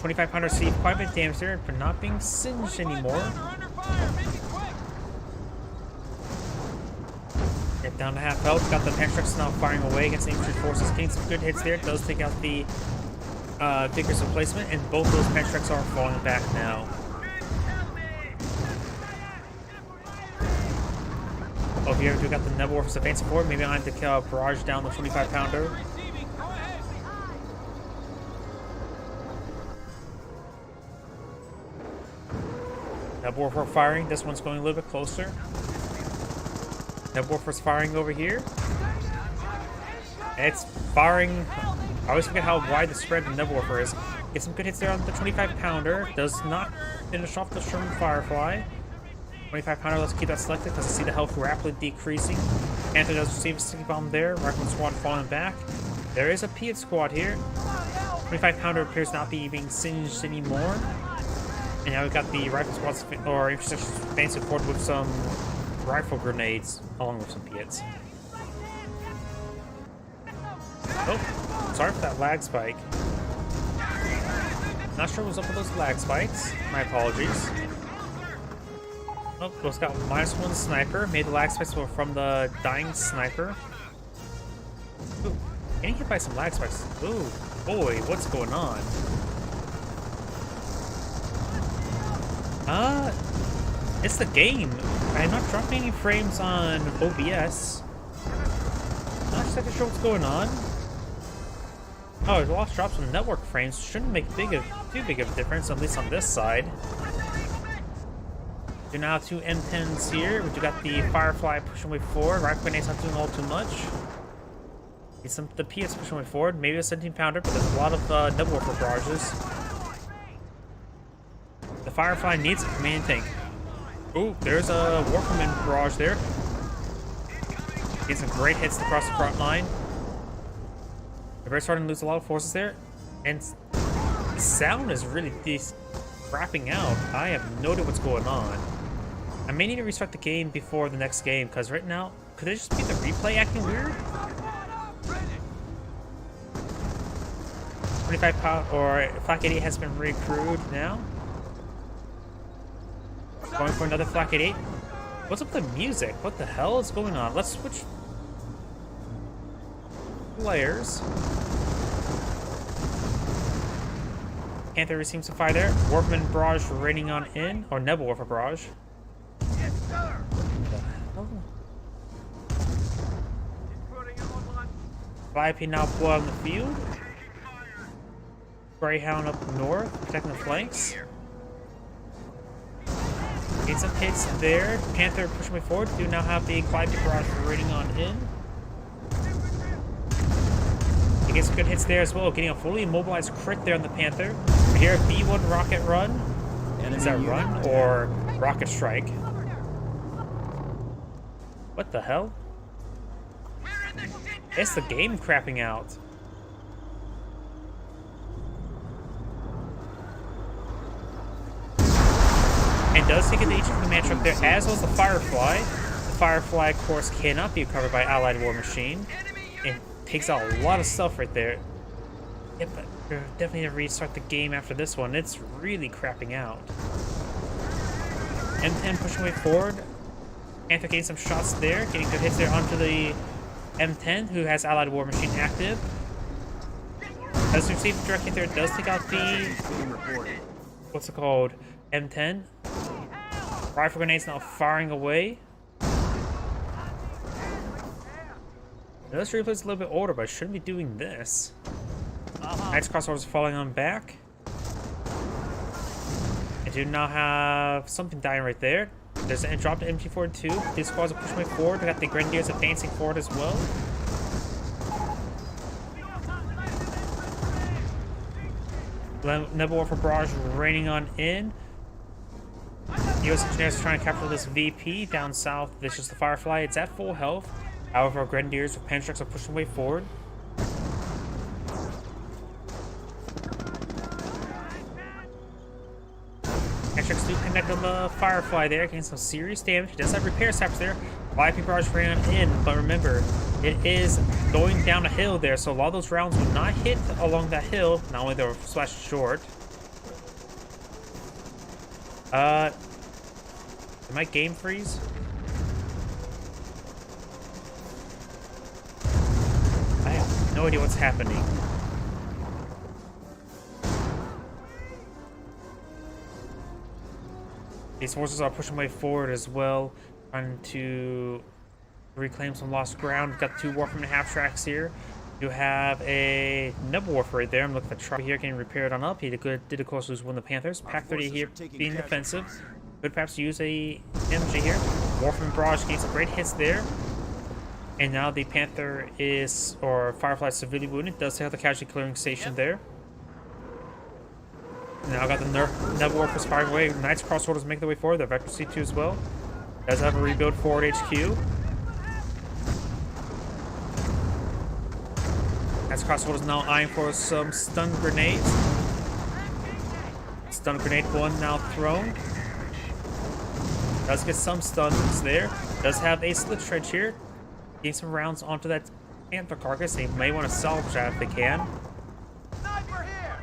2500 received quite a bit of damage there, but not being singed anymore. Get down to half health. Got the Pantrax now firing away against the infantry forces. Getting some good hits there. It does take out the Vickers replacement, and both those Pantrax are falling back now. Oh, here we got the Nebelwerfer's advancing forward. Maybe I have to barrage down the 25 pounder. Nebelwerfer firing. This one's going a little bit closer. Nebelwerfer's firing over here. It's firing. I always forget how wide the spread of Nebelwerfer is. Get some good hits there on the 25 pounder. Does not finish off the Sherman Firefly. 25 pounder, let's keep that selected because I see the health rapidly decreasing. Panther does receive a sticky bomb there. Rifleman squad falling back. There is a Piet squad here. 25 pounder appears not being singed anymore. And now we've got the rifle squads or intercessors advancing forward with some rifle grenades along with some Piets. Oh, sorry for that lag spike. Not sure what's up with those lag spikes. My apologies. Oh, it's got -1 sniper. Made the lag spikes from the dying sniper. Ooh, getting hit by some lag spikes. Ooh, boy, what's going on? It's the game. I'm not dropping any frames on OBS. Not exactly sure what's going on. Oh, the lost drops on network frames shouldn't make too big of a difference, at least on this side. Do now 2 M10s here. We do got the Firefly pushing way forward. Rifle grenades not doing all too much. Get some the PS pushing way forward. Maybe a 17 pounder, but there's a lot of Nebelwerfer barrages. The Firefly needs a command tank. Ooh, there's a Warcoming barrage there. Getting some great hits across the front line. They're starting to lose a lot of forces there. And the sound is really crapping out. I have no idea what's going on. I may need to restart the game before the next game, because right now, could it just be the replay acting weird? 25 pound or Flak 88 has been recrewed now. Going for another Flak 88. What's up with the music? What the hell is going on? Let's switch players. Panther receives some fire there. Warfman Barrage raining on in, or Nebel Warfare Barrage. Yes, sir. What the hell? Just putting it on. 5P now blow on the field. Greyhound up north, protecting the flanks. Get some hits there. Panther pushing way forward. Do now have the 5P Barrage raining on in. He gets some good hits there as well, getting a fully immobilized crit there on the Panther. We hear a B1 rocket run. Is that run or rocket strike? What the hell? We're in the shit. It's the game crapping out. And does take it the HQ command truck there, as well as the Firefly. The Firefly, of course, cannot be recovered by Allied War Machine. It takes out a lot of stuff right there. Yep, but we're definitely gonna restart the game after this one. It's really crapping out. M10 pushing way forward. Panther getting some shots there, getting good hits there onto the M10, who has Allied War Machine active. Does receive a direct hit there, does take out the, what's it called, M10. Rifle grenades now firing away. Now, this replay is a little bit older, but I shouldn't be doing this. Knight's Crossbows falling on back. I do now have something dying right there. There's a drop to MG42. These squads are pushing way forward. We got the Grenadiers advancing forward as well. Nebel Warfare Barrage raining on in. U.S. Engineers are trying to capture this VP down south. This is the Firefly. It's at full health. However, our Grenadiers with Pantrax are pushing way forward. Pantrax do connect on the Firefly there, getting some serious damage. He does have repair saps there. 5P Barrage raining on in, but remember, it is going down a hill there, so a lot of those rounds will not hit along that hill. Not only they're splashed short. Did my game freeze? I have no idea what's happening. These forces are pushing way forward as well, trying to reclaim some lost ground. We've got 2 Warframe half tracks here. You have a Nebel Warfare right there. I'm looking at the truck here getting repaired on up. He did of course lose one of the Panthers. Pack 30 here being defensive. Could perhaps use a MG here. Warframe Barrage gains some great hits there. And now the Panther is, or Firefly severely wounded. Does have the casualty clearing station there. Now got the Nebel Warfare firing away. Knights Crossorders make their way forward. The Vector C2 as well. Does have a rebuild forward HQ. Knights Crossorders now eyeing for some stun grenades. Stun grenade 1 now thrown. Does get some stuns there. Does have a slit trench here. Getting some rounds onto that Panther carcass. They may want to salvage that if they can. Sniper here.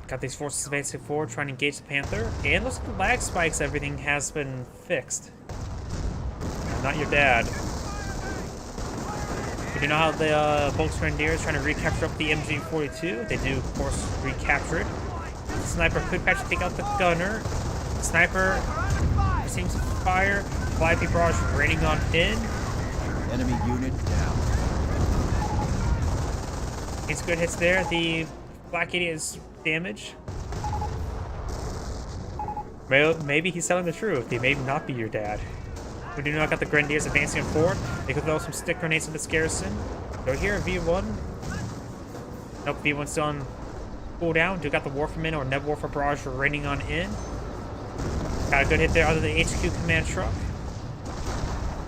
Got these forces advancing forward, trying to engage the Panther. And looks like the lag spikes, everything has been fixed. Not your dad. We do know how the Volks Grenadiers trying to recapture up the MG42. They do, of course, recapture it. The sniper could patch take out the gunner. The sniper seems to fire. 5P Barrage raining on in. Enemy unit down. Gets good hits there. The Black Idiot is damaged. Maybe he's telling the truth. He may not be your dad. We do not got the Grenadiers advancing forward. They could throw some stick grenades in this garrison. So here, V1. Nope, V1's still on cooldown. Do got the Warframe or Nebel Warfare Barrage raining on in. Got a good hit there under the HQ command truck.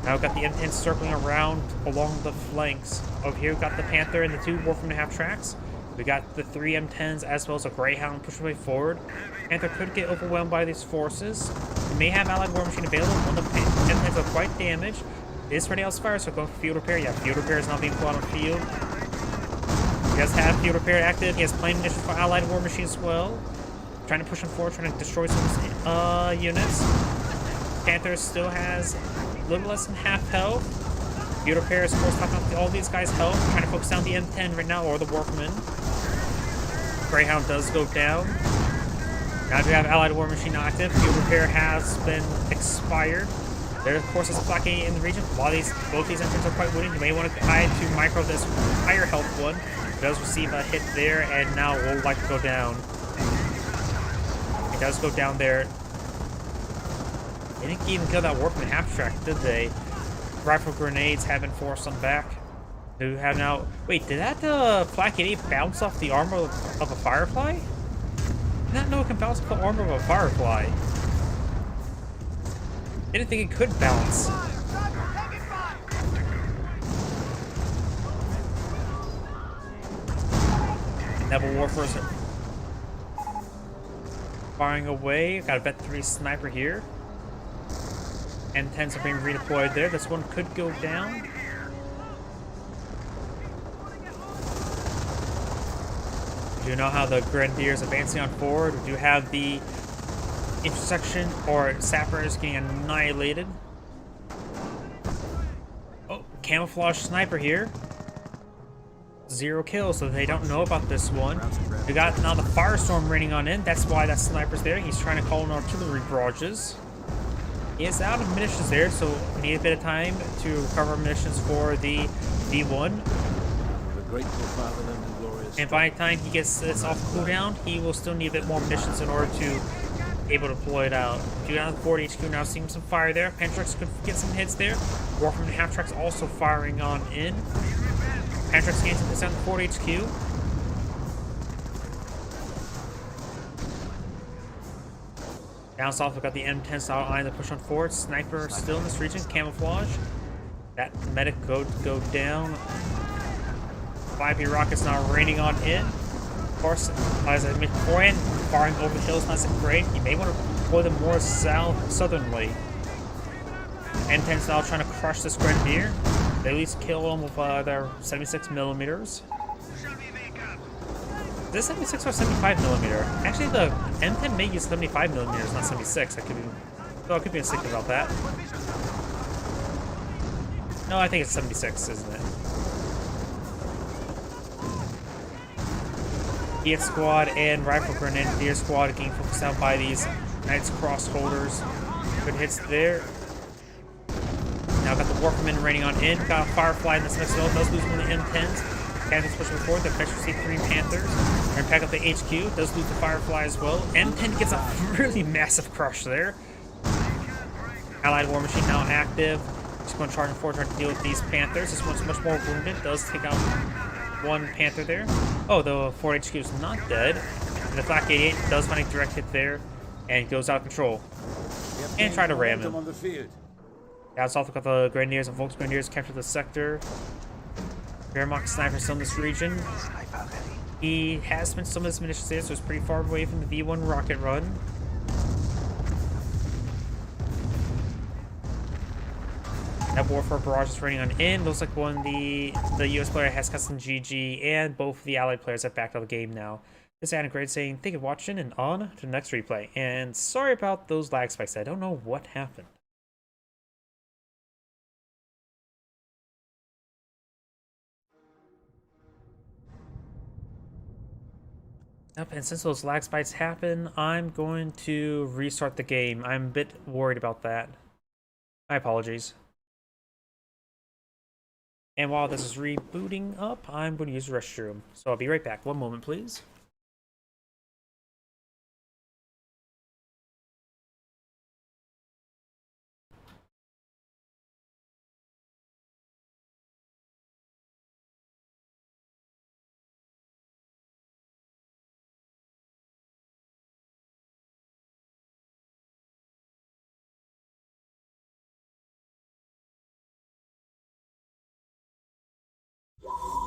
Now we've got the M10 circling around along the flanks. Over here, we've got the Panther and the 2 Warframe half tracks. We got the 3 M10s as well as a Greyhound pushing way forward. Panther could get overwhelmed by these forces. We may have Allied War Machine available. One of the M10s are quite damaged. It is ready out fire, so go for field repair. Yeah, field repair is not being put on the field. He does have field repair active. He has plane munitions for Allied War Machine as well. trying to push him forward, trying to destroy some units. Panther still has a little less than half health. Field Repair is, of course, talking about all these guys' health, trying to focus down the M10 right now, or the Workman. Greyhound does go down. Now we have Allied War Machine active. Field Repair has been expired. There, of course, is a Flak 8 in the region. While both these engines are quite wounded, you may want to try to micro this higher health one. It does receive a hit there, and now will likely go down. It does go down there. They didn't even kill that Workman half-track, did they? Rifle grenades have been forced on back. Who have now... Wait, did that Flak 8 bounce off the armor of a Firefly? Did not know it can bounce off the armor of a Firefly. Didn't think it could bounce. Nebel Warforce firing away. Got a Bet 3 sniper here. M10s are being redeployed there. This one could go down. We do know how the Grenadiers advancing on forward. We do have the intersection or sappers getting annihilated. Oh, camouflage sniper here. 0 kills, so they don't know about this one. We got now the Firestorm raining on in. That's why that sniper's there. He's trying to call in artillery barrages. He is out of munitions there, so we need a bit of time to recover munitions for the V1. And by the time he gets this off cooldown, he will still need a bit more munitions in order to be able to deploy it out. Do down the Ford HQ now, seeing some fire there. Pantrax could get some hits there. Warframe and Half-Track's also firing on in. Pantrax gains some hits on the Ford HQ. Down south, we've got the M10 style line that push on forward. Sniper still in this region. Camouflage. That medic go down. 5B rockets now raining on in. Of course, as I mentioned beforehand, firing over the hills not so great. You may want to deploy them more southernly. M10 style trying to crush this Grenadier. They at least kill them with their 76 millimeters. Is this 76 or 75 millimeter? Actually, the M10 may use 75 millimeters, not 76. I could be, I could be mistaken about that. No, I think it's 76, isn't it? Fiat Squad and Rifle Grenadier Squad getting focused out by these Knights Cross holders. Good hits there. Now got the Warfman raining on in. Got a Firefly in this next zone. Does lose one of the M10s. Panthers pushing forward. The Fetch receive 3 Panthers. We're gonna pack up the HQ. Does lose the Firefly as well. M10 gets a really massive crush there. Allied War Machine now active. Just going to charge forward, trying to deal with these Panthers. This one's much more wounded. Does take out 1 Panther there. Oh, the Ford HQ is not dead. And the Flak 88 does find a direct hit there and goes out of control. And try to ram him. Down south, we've got the Grenadiers and Volks Grenadiers capture the sector. Wehrmacht sniper still in this region. He has spent some of his munitions there, so it's pretty far away from the V1 rocket run. That Warfare Barrage is running on in. Looks like one the US player has got some GG, and both the Allied players have backed out of the game now. This is Adam Grade saying thank you for watching, and on to the next replay. And sorry about those lag spikes. I don't know what happened. Yep, and since those lag spikes happen, I'm going to restart the game. I'm a bit worried about that. My apologies. And while this is rebooting up, I'm going to use the restroom. So I'll be right back. One moment, please.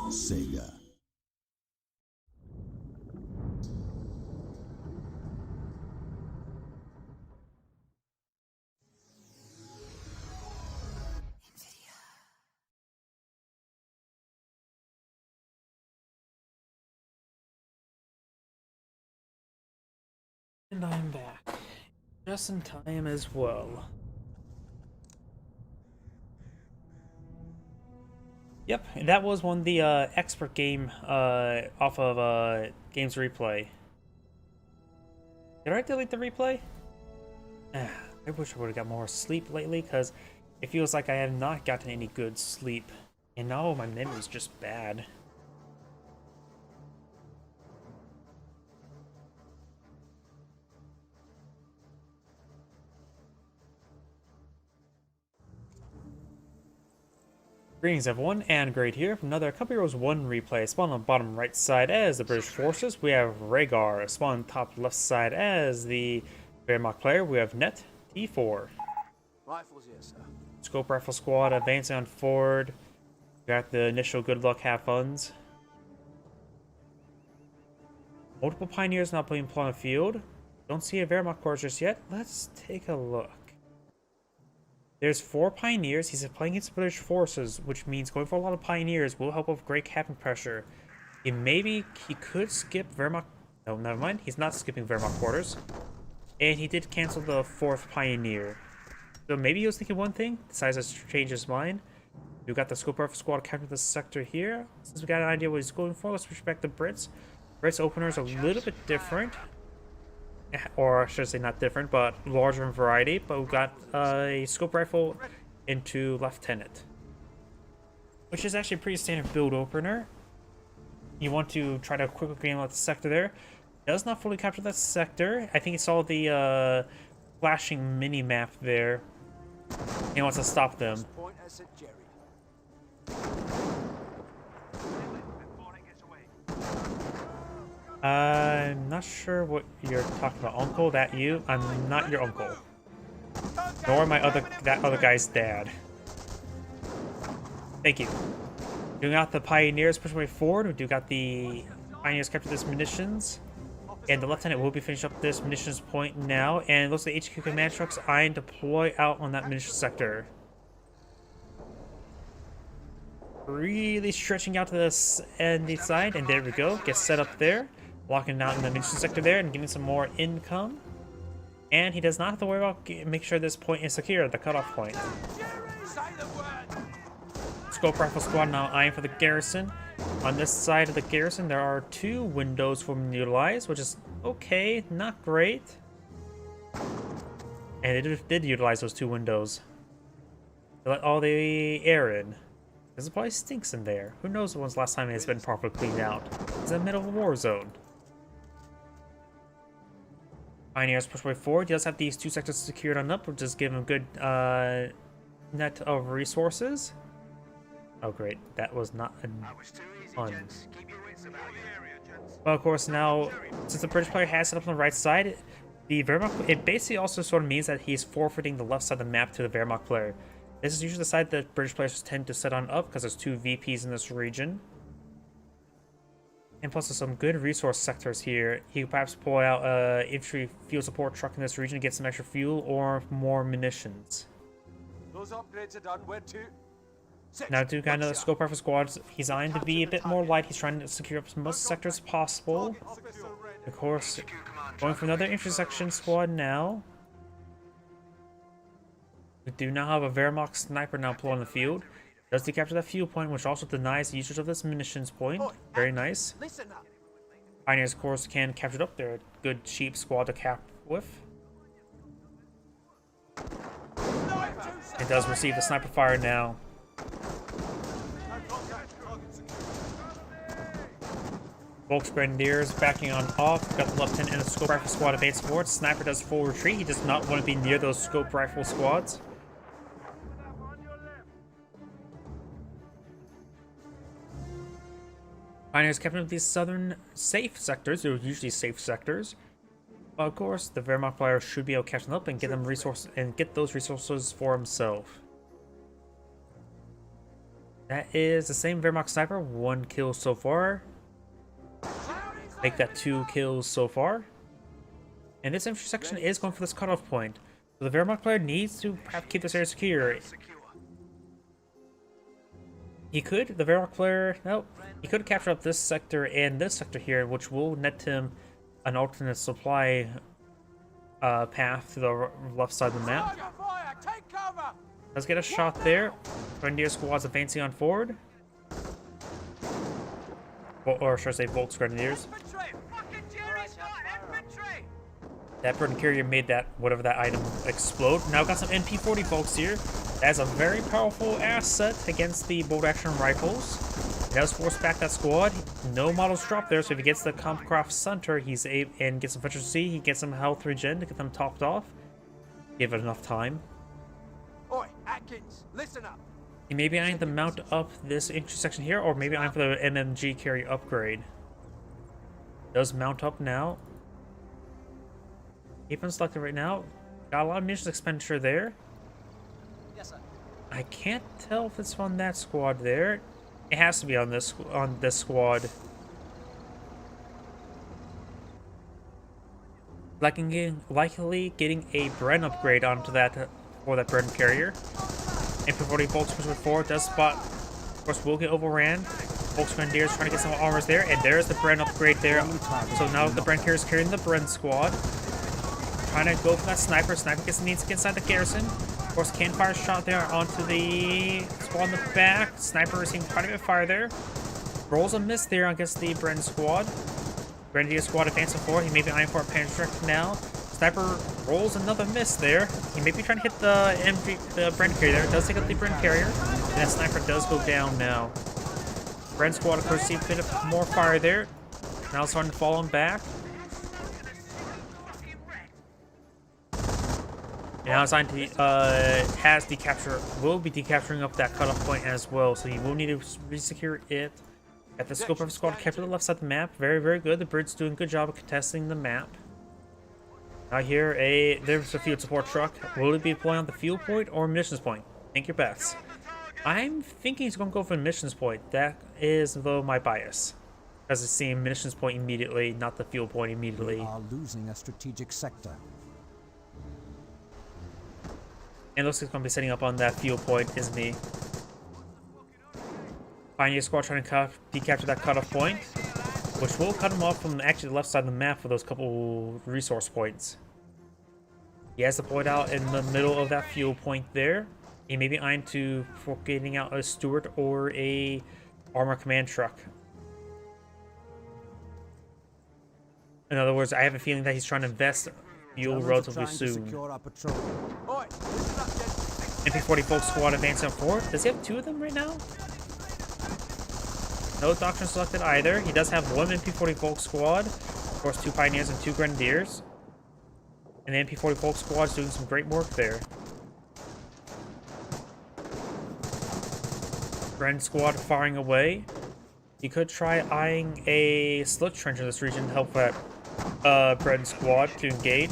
Sega. And I'm back. Just in time as well. Yep, that was one of the expert game off of Games Replay. Did I delete the replay? I wish I would have got more sleep lately, because it feels like I have not gotten any good sleep. And now my memory's just bad. Greetings everyone, and Great here from another Company Heroes 1 replay. Spawn on the bottom right side as the British forces. We have Rhaegar. Spawn on the top left side as the Wehrmacht player. We have Net T4. Rifles here, sir. Scope Rifle Squad advancing on forward. Got the initial good luck, have funs. Multiple Pioneers not being put on the field. Don't see a Wehrmacht corps just yet. Let's take a look. There's 4 Pioneers. He's playing against British forces, which means going for a lot of Pioneers will help with great capping pressure. He could skip Wehrmacht. No, never mind. He's not skipping Wehrmacht quarters. And he did cancel the 4th Pioneer. So maybe he was thinking one thing, decides to change his mind. We've got the Scope Rifle Squad capturing this sector here. Since we got an idea what he's going for, let's switch back to Brits. Brits opener is a little bit different. Or I should say not different, but larger in variety. But we've got a Scope Rifle into Lieutenant, which is actually a pretty standard build opener. You want to try to quickly gain out the sector there. Does not fully capture that sector. I think he saw the flashing mini-map there. He wants to stop them. Point us at Jerry. I'm not sure what you're talking about, Uncle. That you? I'm not your uncle. Nor that other guy's dad. Thank you. Doing out the Pioneers, push way forward. We do got the Pioneers capture this munitions. And the Lieutenant will be finishing up this munitions point now. And it looks like HQ command trucks eyeing deploy out on that munitions sector. Really stretching out to this end side. And there we go. Get set up there. Locking down in the munitions sector there and getting some more income. And he does not have to worry about make sure this point is secure, the cutoff point. Scope Rifle Squad now eyeing for the garrison. On this side of the garrison, there are 2 windows for him to utilize, which is okay, not great. And it did utilize those 2 windows to let all the air in. Because it probably stinks in there. Who knows when's the last time it's been properly cleaned out. It's in the middle of a war zone. Pioneers push way forward. He does have these 2 sectors secured on up, which just give him good net of resources. Oh great, that was not fun. Well, of course, now since the British player has set up on the right side, the Wehrmacht, it basically also sort of means that he's forfeiting the left side of the map to the Wehrmacht player. This is usually the side that British players tend to set on up because there's 2 VPs in this region. And plus there's some good resource sectors here. He could perhaps pull out infantry fuel support truck in this region to get some extra fuel or more munitions. Those upgrades are done. Where to? Now to kind of Scope Rifle Squads, he's eyeing to be a bit more light. He's trying to secure up as most sectors as possible. Of course, going for another intersection squad now. We do now have a Wehrmacht sniper now pulled on the field. Does he capture that fuel point, which also denies the usage of this munitions point. Very nice. Pioneers, of course, can capture it up there. Good cheap squad to cap with. It does receive the sniper fire now. Volks Grenadiers backing on off. Got the Lieutenant and the Scope Rifle Squad advancing forward. Sniper does full retreat. He does not want to be near those Scope Rifle Squads. Pioneers capturing these southern safe sectors. They're usually safe sectors. But of course, the Wehrmacht player should be able to catch them up and get them resources and get those resources for himself. That is the same Wehrmacht sniper. 1 kill so far. Make that 2 kills so far. And this infantry section is going for this cutoff point. So the Wehrmacht player needs to keep this area secure. He could, the Wehrmacht player, no, he could capture up this sector and this sector here, which will net him an alternate supply path to the left side of the map. Target fire! Take cover! Let's get a shot there. Grenadier squad's advancing on forward. Or should I say Volk's Grenadiers. Infantry! Fucking Jerry's got infantry! That burden carrier made that, whatever that item, explode. Now got some MP40 Volks here. That's a very powerful asset against the bolt action rifles. He does force back that squad. No models drop there, so if he gets the Compcroft Center, he's able and gets some efficiency, he gets some health regen to get them topped off. Give it enough time. Oi, Atkins, listen up. He may be eyeing to mount up this intersection here, or maybe eyeing for the MMG carry upgrade. Does mount up now. Keep him selected right now. Got a lot of munitions expenditure there. Yes, sir. I can't tell if it's on that squad there. It has to be on this squad. Likely getting a Bren upgrade onto that for that Bren carrier. MP40 Volks pushing forward does spot. Of course, will get overran. Volks Grenadiers trying to get some armors there, and there's the Bren upgrade there. So now the Bren carrier is carrying the Bren squad. Trying to go for that sniper. Sniper needs to get inside the garrison. Of course, can't fire a shot there onto the squad in the back. Sniper receiving quite a bit of fire there. Rolls a miss there against the Bren squad. Grenadier squad advancing forward. He may be eyeing for a penetrator now. Sniper rolls another miss there. He may be trying to hit the Bren carrier there. It does take out the Bren carrier. And that sniper does go down now. Bren squad, of course, see a bit of more fire there. Now it's starting to fall on back. And now it's time to will be decapturing up that cutoff point as well. So you will need to resecure it. At the scope of squad capture the left side of the map. Very, very good. The Brits doing a good job of contesting the map. Now here, there's a field support truck. Will it be deploying on the fuel point or munitions point? Think your bets. I'm thinking he's going to go for munitions point. That is, though, my bias. Because it's seeing munitions point immediately, not the fuel point immediately. We are losing a strategic sector. And it looks like he's going to be setting up on that fuel point, isn't he? Pioneer squad trying to decapture that cutoff point, which will cut him off from actually the left side of the map for those couple resource points. He has deployed out in the middle of that fuel point there. He may be eyeing for getting out a Stuart or a armor command truck. In other words, I have a feeling that he's trying to invest fuel relatively soon. Oi, listen up, gents. MP40 Volk squad advancing forward. Does he have two of them right now? No doctrine selected either. He does have one MP40 Volk squad. Of course, 2 Pioneers and 2 Grenadiers. And the MP40 Volk squad is doing some great work there. Bren squad firing away. He could try eyeing a slit trench in this region to help that Bren squad to engage.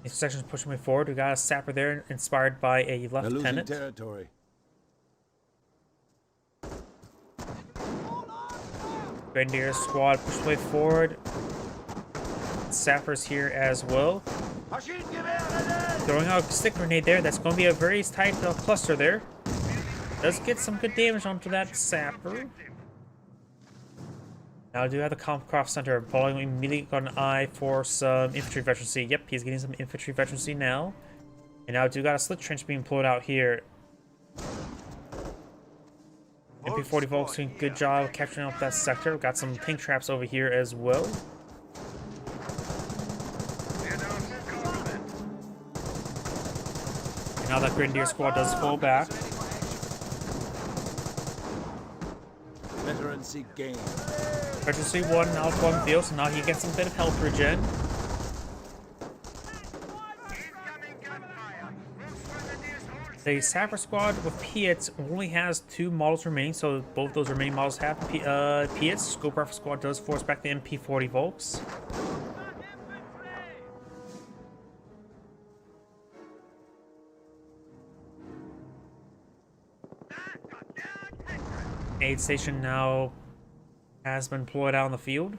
These sections pushing me forward. We got a sapper there, inspired by a They're losing lieutenant. territory. Grenadier squad push way forward. Sappers here as well. Throwing out a stick grenade there. That's going to be a very tight cluster there. Does get some good damage onto that sapper. Now I do have the Compcroft Center. Following immediately got an eye for some infantry veterancy. Yep, he's getting some infantry veterancy now. And now I do got a slit trench being pulled out here. MP40 Volks doing a good job capturing up that sector. Got some ping traps over here as well. And now that Grenadier squad does fall back. Veterancy gained. Veterancy 1 now on field, so now he gets a bit of health regen. The Sapper squad with Piets only has 2 models remaining, so both those remaining models have Piets. Scope Rifle squad does force back the MP40 Volks. Aid station now has been deployed out on the field.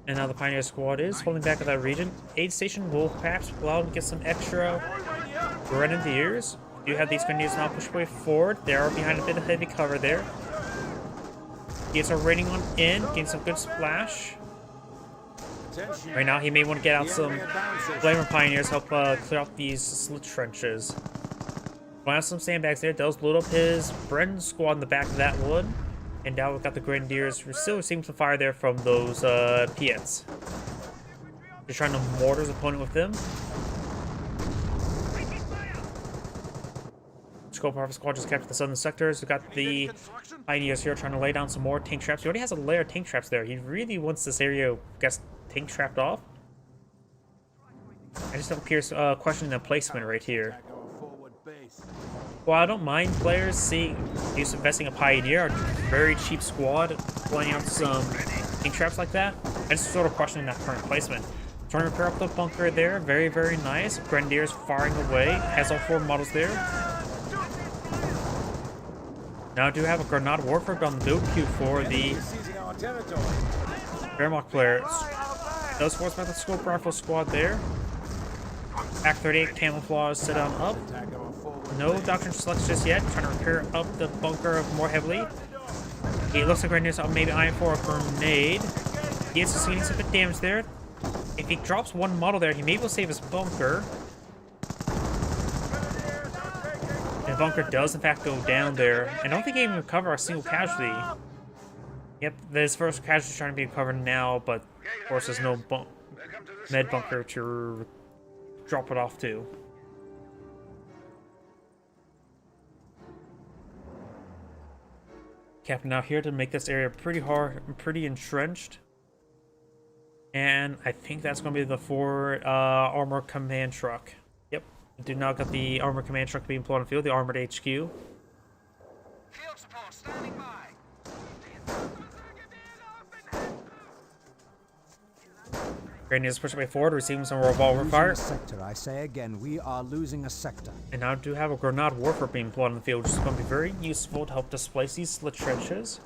And now the Pioneer Squad is holding back at that region. Aid station will perhaps allow them to get some extra Grenadiers. You have these Grenadiers now push way forward. They are behind a bit of heavy cover there. Gates are raining on in, getting some good splash. Right now, he may want to get out some Flamer Pioneers, help clear out these slit trenches. Find out some sandbags there. Does load up his Bren squad in the back of that one. And now we've got the Grenadiers. We're still receiving some fire there from those Piets. They're trying to mortar his opponent with them. Scope Harvest Squad just captured the southern sectors. We've got the Pioneers here trying to lay down some more tank traps. He already has a layer of tank traps there. He really wants this area, I guess, tank trapped off. I just don't appear questioning the placement right here. Well, I don't mind players seeing use investing a Pioneer, a very cheap squad, playing out some tank traps like that. I just sort of questioning that current placement. Trying to repair up the bunker there. Very, very nice. Grenadiers firing away. Has all 4 models there. Now I do have a Granada Warfare on the build queue for the Wehrmacht player. Does force by the Scope Rifle squad there. Act 38 camouflage set on up. No Doctrine selects just yet. Trying to repair up the bunker more heavily. He looks like Grenadiers are maybe eyeing for a grenade. He is succeeding some good damage there. If he drops 1 model there, he may be able to save his bunker. The bunker does in fact go down there. I don't think he even recover a single casualty. Yep, this first casualty is trying to be recovered now, but of course there's no med bunker to drop it off to. Captain out here to make this area pretty hard, pretty entrenched. And I think that's going to be the 4 armor command truck. Yep, we do now got the armor command truck being put on the field, the armored HQ. Field support standing by. Grenadiers push way forward, receiving some revolver fire. Losing a sector, I say again, we are losing a sector. And now I do have a Grenade Warfare being put on the field, which is going to be very useful to help displace these slit trenches.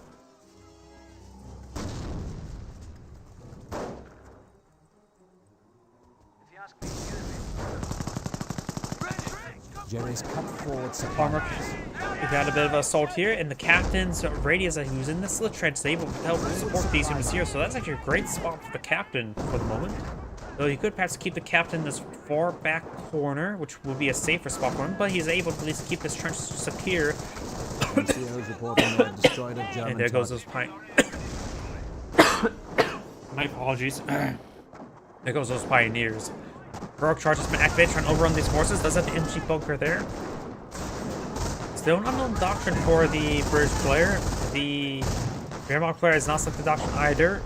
Jerry's cut forward Armor. supplies. We got a bit of assault here, and the captain's radius that he was in the slit trench is able to help support these units here, so that's actually a great spot for the captain for the moment. Though you could perhaps keep the captain in this far back corner, which would be a safer spot for him, but he's able to at least keep this trench secure. NCO's reporting they have destroyed a German And there goes target. those My apologies. There goes those Pioneers. Heroic charge has been activated, trying to overrun these forces. Does have the MG bunker there. Still an unknown doctrine for the British player. The Wehrmacht player has not selected the doctrine either.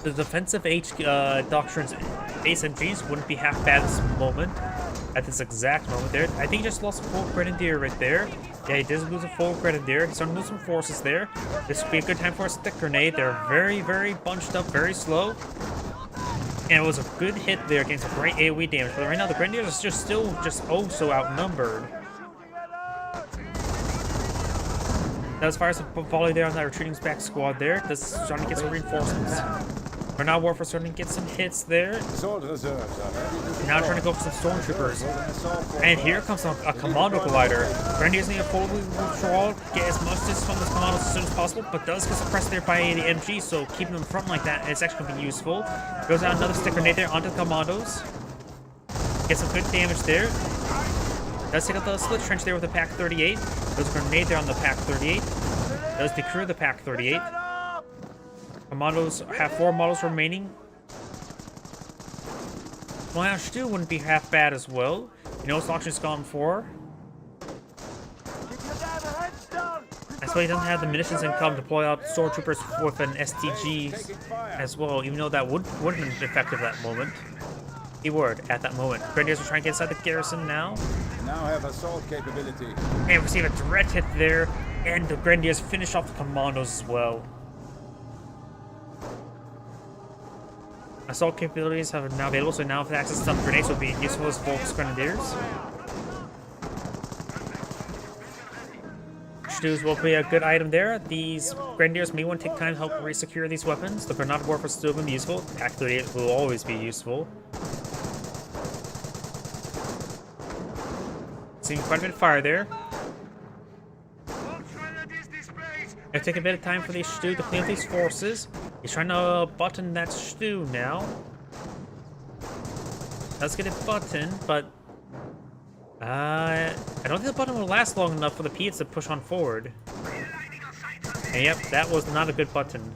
The defensive doctrines, base MGs, wouldn't be half bad at this moment. At this exact moment there. I think he just lost a full Grenadier right there. Yeah, he does lose a full Grenadier. He's starting to lose some forces there. This would be a good time for a stick grenade. They're very, very bunched up, very slow. And it was a good hit there against a great AoE damage. But right now, the Grenadiers are just still oh so outnumbered. That was fires a volley there on that retreating back squad there. This is starting to get some reinforcements. We're now Warfare starting to get some hits there. Now trying to go for some stormtroopers. And here comes a commando collider. Grenadiers need a full withdrawal, get as much distance from this commando as soon as possible, but does get suppressed there by the MG, so keeping them front like that is actually going to be useful. Goes out another stick grenade there onto the commandos. Get some good damage there. Does take out the slit trench there with the Pack 38. There's a grenade there on the Pack 38. Does decrew the Pack 38. Commandos have 4 models remaining. Flash 2 wouldn't be half bad as well. You know, Slaughter's gone for. That's why he doesn't have the munitions income to deploy out stormtroopers with an STG as well, even though that wouldn't have been effective at that moment. He would at that moment. Grenadiers are trying to get inside the garrison now. Now have assault capability. And receive a direct hit there, and the Grenadiers finish off the commandos as well. Assault capabilities have now available, so now if access to some grenades will be useful as Volk's Grenadiers. Stews will be a good item there. These Grenadiers may want to take time to help resecure these weapons. The Granada Warfare still will be useful. Actually, it will always be useful. Seeing quite a bit of fire there. It'll take a bit of time for these Stew to clean up these forces. He's trying to button that Stew now. Does get it buttoned, but I don't think the button will last long enough for the Peds to push on forward. And yep, that was not a good button.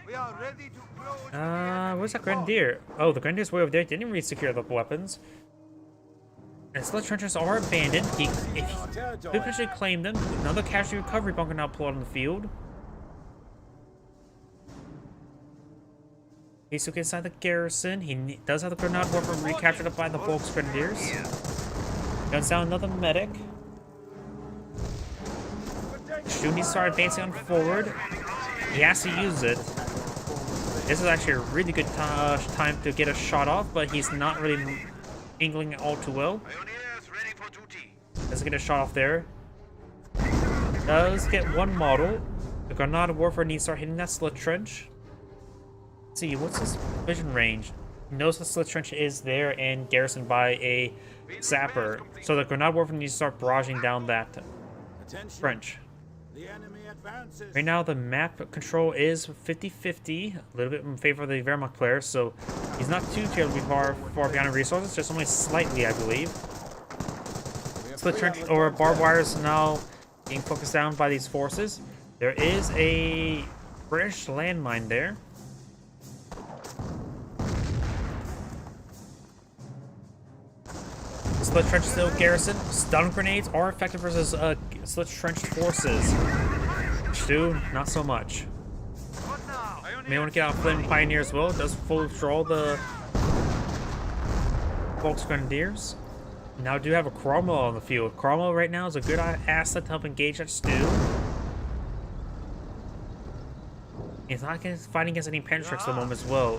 We are ready to close. Where's that Grenadier? Oh, the Grenadier's way over there. Didn't re-secure the weapons. And Sludge Trenchers are abandoned. He could potentially claim them. Another casualty recovery bunker now pulled on the field. He's looking inside the garrison. He does have the Granada Warfare recaptured up by the Volks Grenadiers. Guns down another medic. Stu needs to start advancing on forward. He has to use it. This is actually a really good time to get a shot off, but he's not really angling it all too well. Pioneers ready for duty. Doesn't get a shot off there. Does get one model. The Granada Warfare needs to start hitting that slit trench. Let's see, what's his vision range? He knows the slit trench is there and garrisoned by a zapper. So the Granada Warfare needs to start barraging down that trench. The enemy advances. Right now, the map control is 50-50, a little bit in favor of the Wehrmacht player, so he's not too terribly far behind in resources, just only slightly, I believe. Split trench or barbed wire is now being focused down by these forces. There is a British landmine there. Split trench still garrison. Stun grenades are effective versus split trench forces. Stu, not so much. May want to get out Flame Pioneer as well. Does full withdraw the Volks Grenadiers. Now do have a Cromwell on the field. Cromwell right now is a good asset to help engage that Stu. He's not fighting against any Pentrix at the moment as well.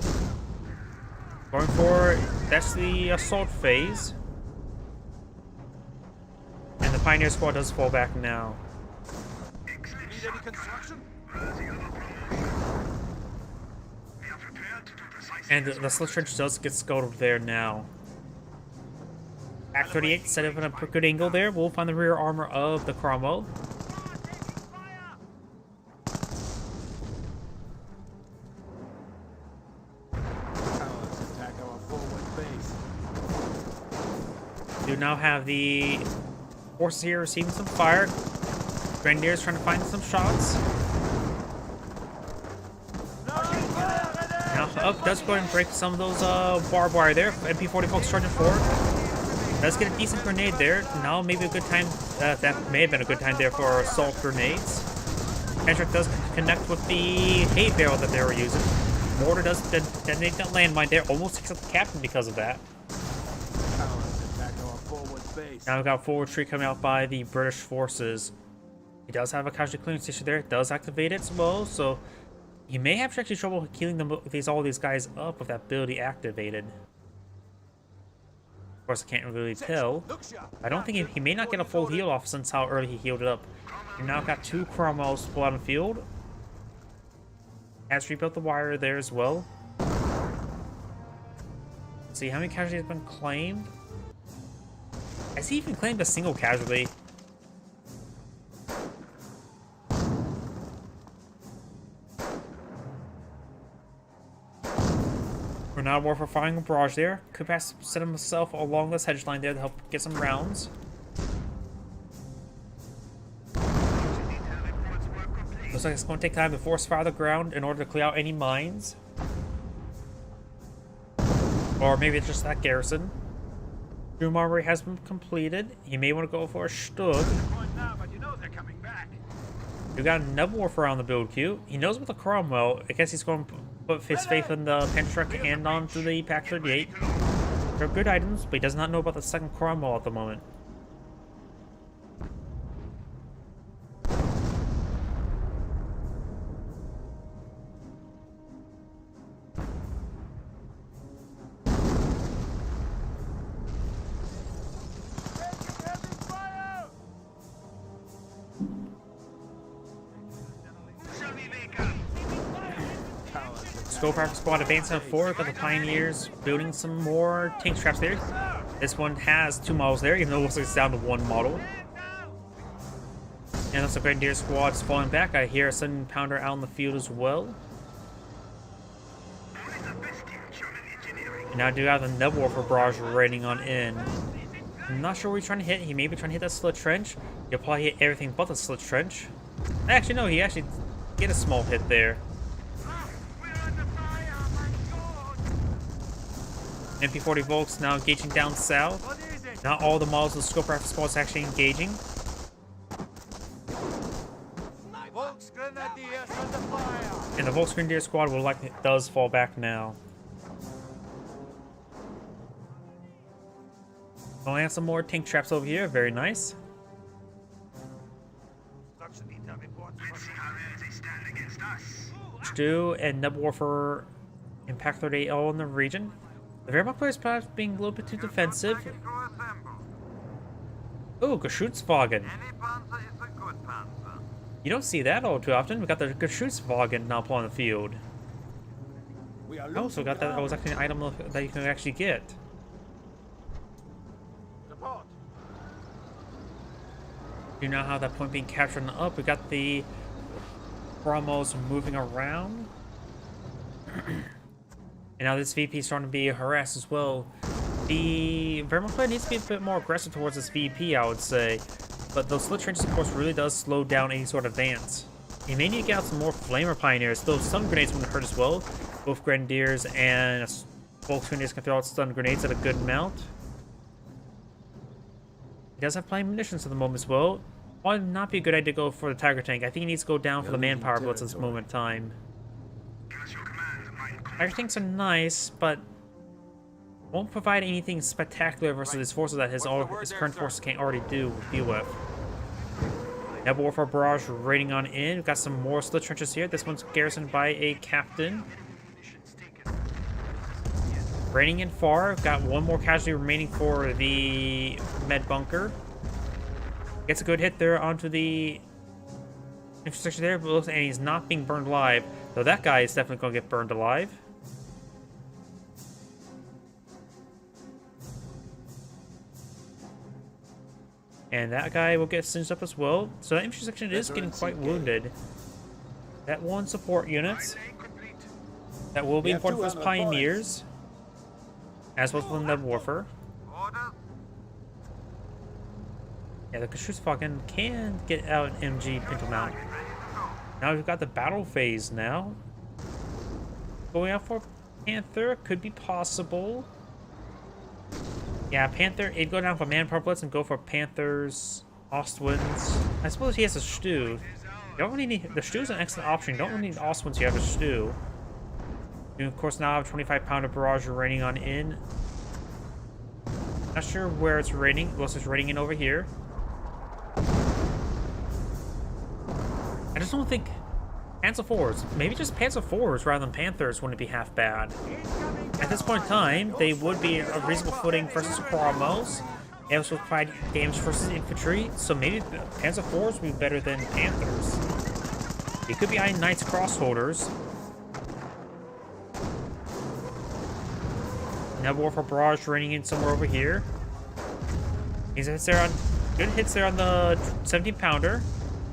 Going for, that's the assault phase. And the Pioneer Squad does fall back now. Need any construction? And the slit trench does get sculled over there now. Act 38 set up in a good angle there. We'll find the rear armor of the Cromwell. Attack our forward base. Do now have the forces here receiving some fire. Grenadiers trying to find some shots. Now up does go and break some of those barbed wire there. MP40 folks charging forward. Does get a decent grenade there. Now maybe a good time. That may have been a good time there for assault grenades. Pentrick does connect with the hay barrel that they were using. Mortar does detonate that landmine there. Almost takes out the captain because of that. Attack our forward base. Now we've got forward retreat coming out by the British forces. He does have a casualty clearance station there. It does activate it as well, so he may have actually trouble healing them all these guys up with that ability activated. Of course, I can't really tell. I don't think he may not get a full heal off since how early he healed it up. We now got two Cromwells pulled on the field. Has rebuilt the wire there as well. Let's see how many casualties have been claimed. Has he even claimed a single casualty? Granada Warfare firing a barrage there. Could perhaps set himself along this hedge line there to help get some rounds. Looks like it's going to take time to force fire the ground in order to clear out any mines. Or maybe it's just that garrison. Doom armory has been completed. He may want to go for a Stug. We got another Warfare on the build queue. He knows about the Cromwell. I guess he's going to put his faith in the Pentrick and onto the Pack 38. They're good items, but he does not know about the second Cromwell at the moment. Scope Rifle Squad advancing forward. Got the Pioneers building some more tank traps there. This one has 2 models there, even though it looks like it's down to 1 model. And also Grenadier Squad is falling back. I hear a 7 pounder out in the field as well. And now I do have the Nebel Warfare Barrage raiding on in. I'm not sure what he's trying to hit. He may be trying to hit that slit trench. He'll probably hit everything but the slit trench. Actually, no, he actually get a small hit there. MP40 Volks now engaging down south. Not all the models of the Scope Rifle Squad is actually engaging. Volks Grenadiers under fire. And the Volks Grenadier Squad will likely does fall back now. We'll have some more tank traps over here. Very nice. Stu and Nebel Warfare Impact 38 all in the region. The Wehrmacht player is perhaps being a little bit too defensive. Oh, Geschützwagen. You don't see that all too often. We got the Geschützwagen now on the field. I also got that. That was actually an item that you can actually get. You know how that point being captured and up. We got the promos moving around. And now this VP is starting to be harassed as well. The Wehrmacht player needs to be a bit more aggressive towards this VP, I would say. But those slit trenches, of course, really does slow down any sort of advance. You may need to get out some more Flamer Pioneers. Those stun grenades would hurt as well. Both Grenadiers and both Grenadiers can throw out stun grenades at a good amount. He does have plenty of munitions at the moment as well. Probably not be a good idea to go for the Tiger tank. I think he needs to go down for the manpower blitz at this moment in time. Tiger tanks are nice, but won't provide anything spectacular versus his forces that his current forces can't already deal with. Nebel Warfare Barrage raiding on in. We've got some more slit trenches here. This one's garrisoned by a captain. Raining in far. Got 1 more casualty remaining for the med bunker. Gets a good hit there onto the infrastructure there, but and he's not being burned alive. Though that guy is definitely going to get burned alive. And that guy will get singed up as well. So that infrastructure is getting quite wounded. That 1 support units. That will be important for his Pioneers. As well as for the Nebel Warfare. Yeah, the Geschützwagen can get out an MG Pinto mount. Now we've got the battle phase now. Going out for Panther could be possible. Yeah, Panther, it'd go down for Manpower Blitz and go for Panthers, Ostwinds. I suppose he has a Stu. You don't really need, the Stu's an excellent option. You don't really need Ostwinds, you have a Stu. You, of course, now have 25 pounder barrage raining on in. Not sure where it's raining. Unless it's raining in over here. I just don't think Panzer IVs, maybe just Panzer IVs rather than Panthers wouldn't be half bad. At this point in time, they would be a reasonable footing versus Cromwells. They also provide damage versus infantry, so maybe Panzer IVs would be better than Panthers. It could be Iron Knights crossholders. Nebel Warfare Barrage raining in somewhere over here. He's hits there on good hits there on the 17 pounder.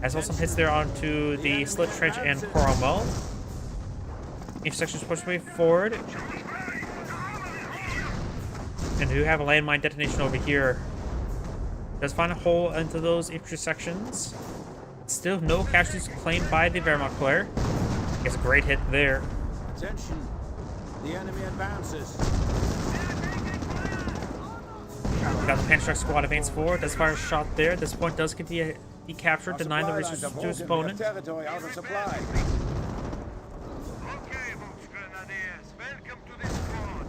As well as some hits there onto the Slit Trench and Cromwell. Intersections push way forward. And we do have a landmine detonation over here. Does find a hole into those intersections. Still no casualties claimed by the Wehrmacht player. Gets a great hit there. Attention, the enemy advances. Got the Panther Squad advance forward. Does fire a shot there. This point does get the captured, denying the resources to his opponent. Territory out of supply. Okay, Volks Grenadiers, welcome to this squad.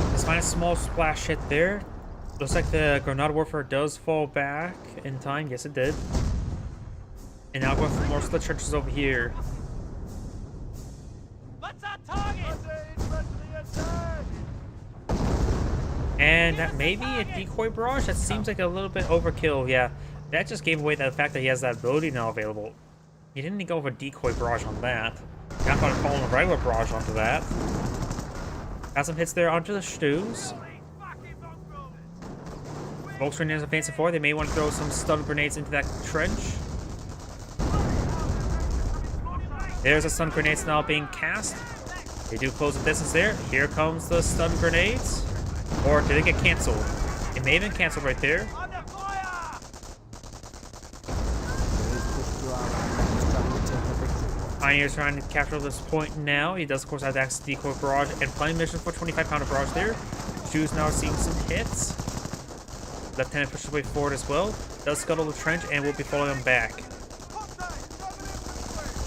Let's find a small splash hit there. Looks like the Granada Warfare does fall back in time. Yes, it did. And now going for more Slit Trenches over here. What's our target? And that may be a decoy barrage. That seems like a little bit overkill. Yeah, that just gave away the fact that he has that ability now available. You didn't need to go with a decoy barrage on that. Not going to call in a regular barrage onto that. Got some hits there onto the Stews. Volkswagen is advancing forward. They may want to throw some stun grenades into that trench. There's a stun grenades now being cast. They do close the distance there. Here comes the stun grenades. Or did it get cancelled? It may have been cancelled right there. Pioneer's trying to capture this point now. He does, of course, have the access to decoy barrage and plenty of mission for 25-pounder barrage there. Stews now seeing some hits. Lieutenant pushes his way forward as well. Does scuttle the trench and will be following him back.